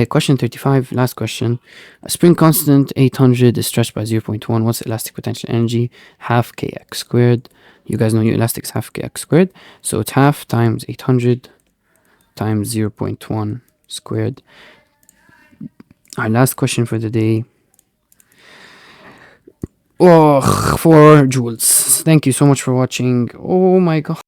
Question 35, last question. A spring constant 800 is stretched by 0.1. What's the elastic potential energy? Half kx squared. You guys know your elastic is half kx squared. So it's half times 800 times 0.1 squared. Our last question for the day. 4 joules. Thank you so much for watching. Oh my god.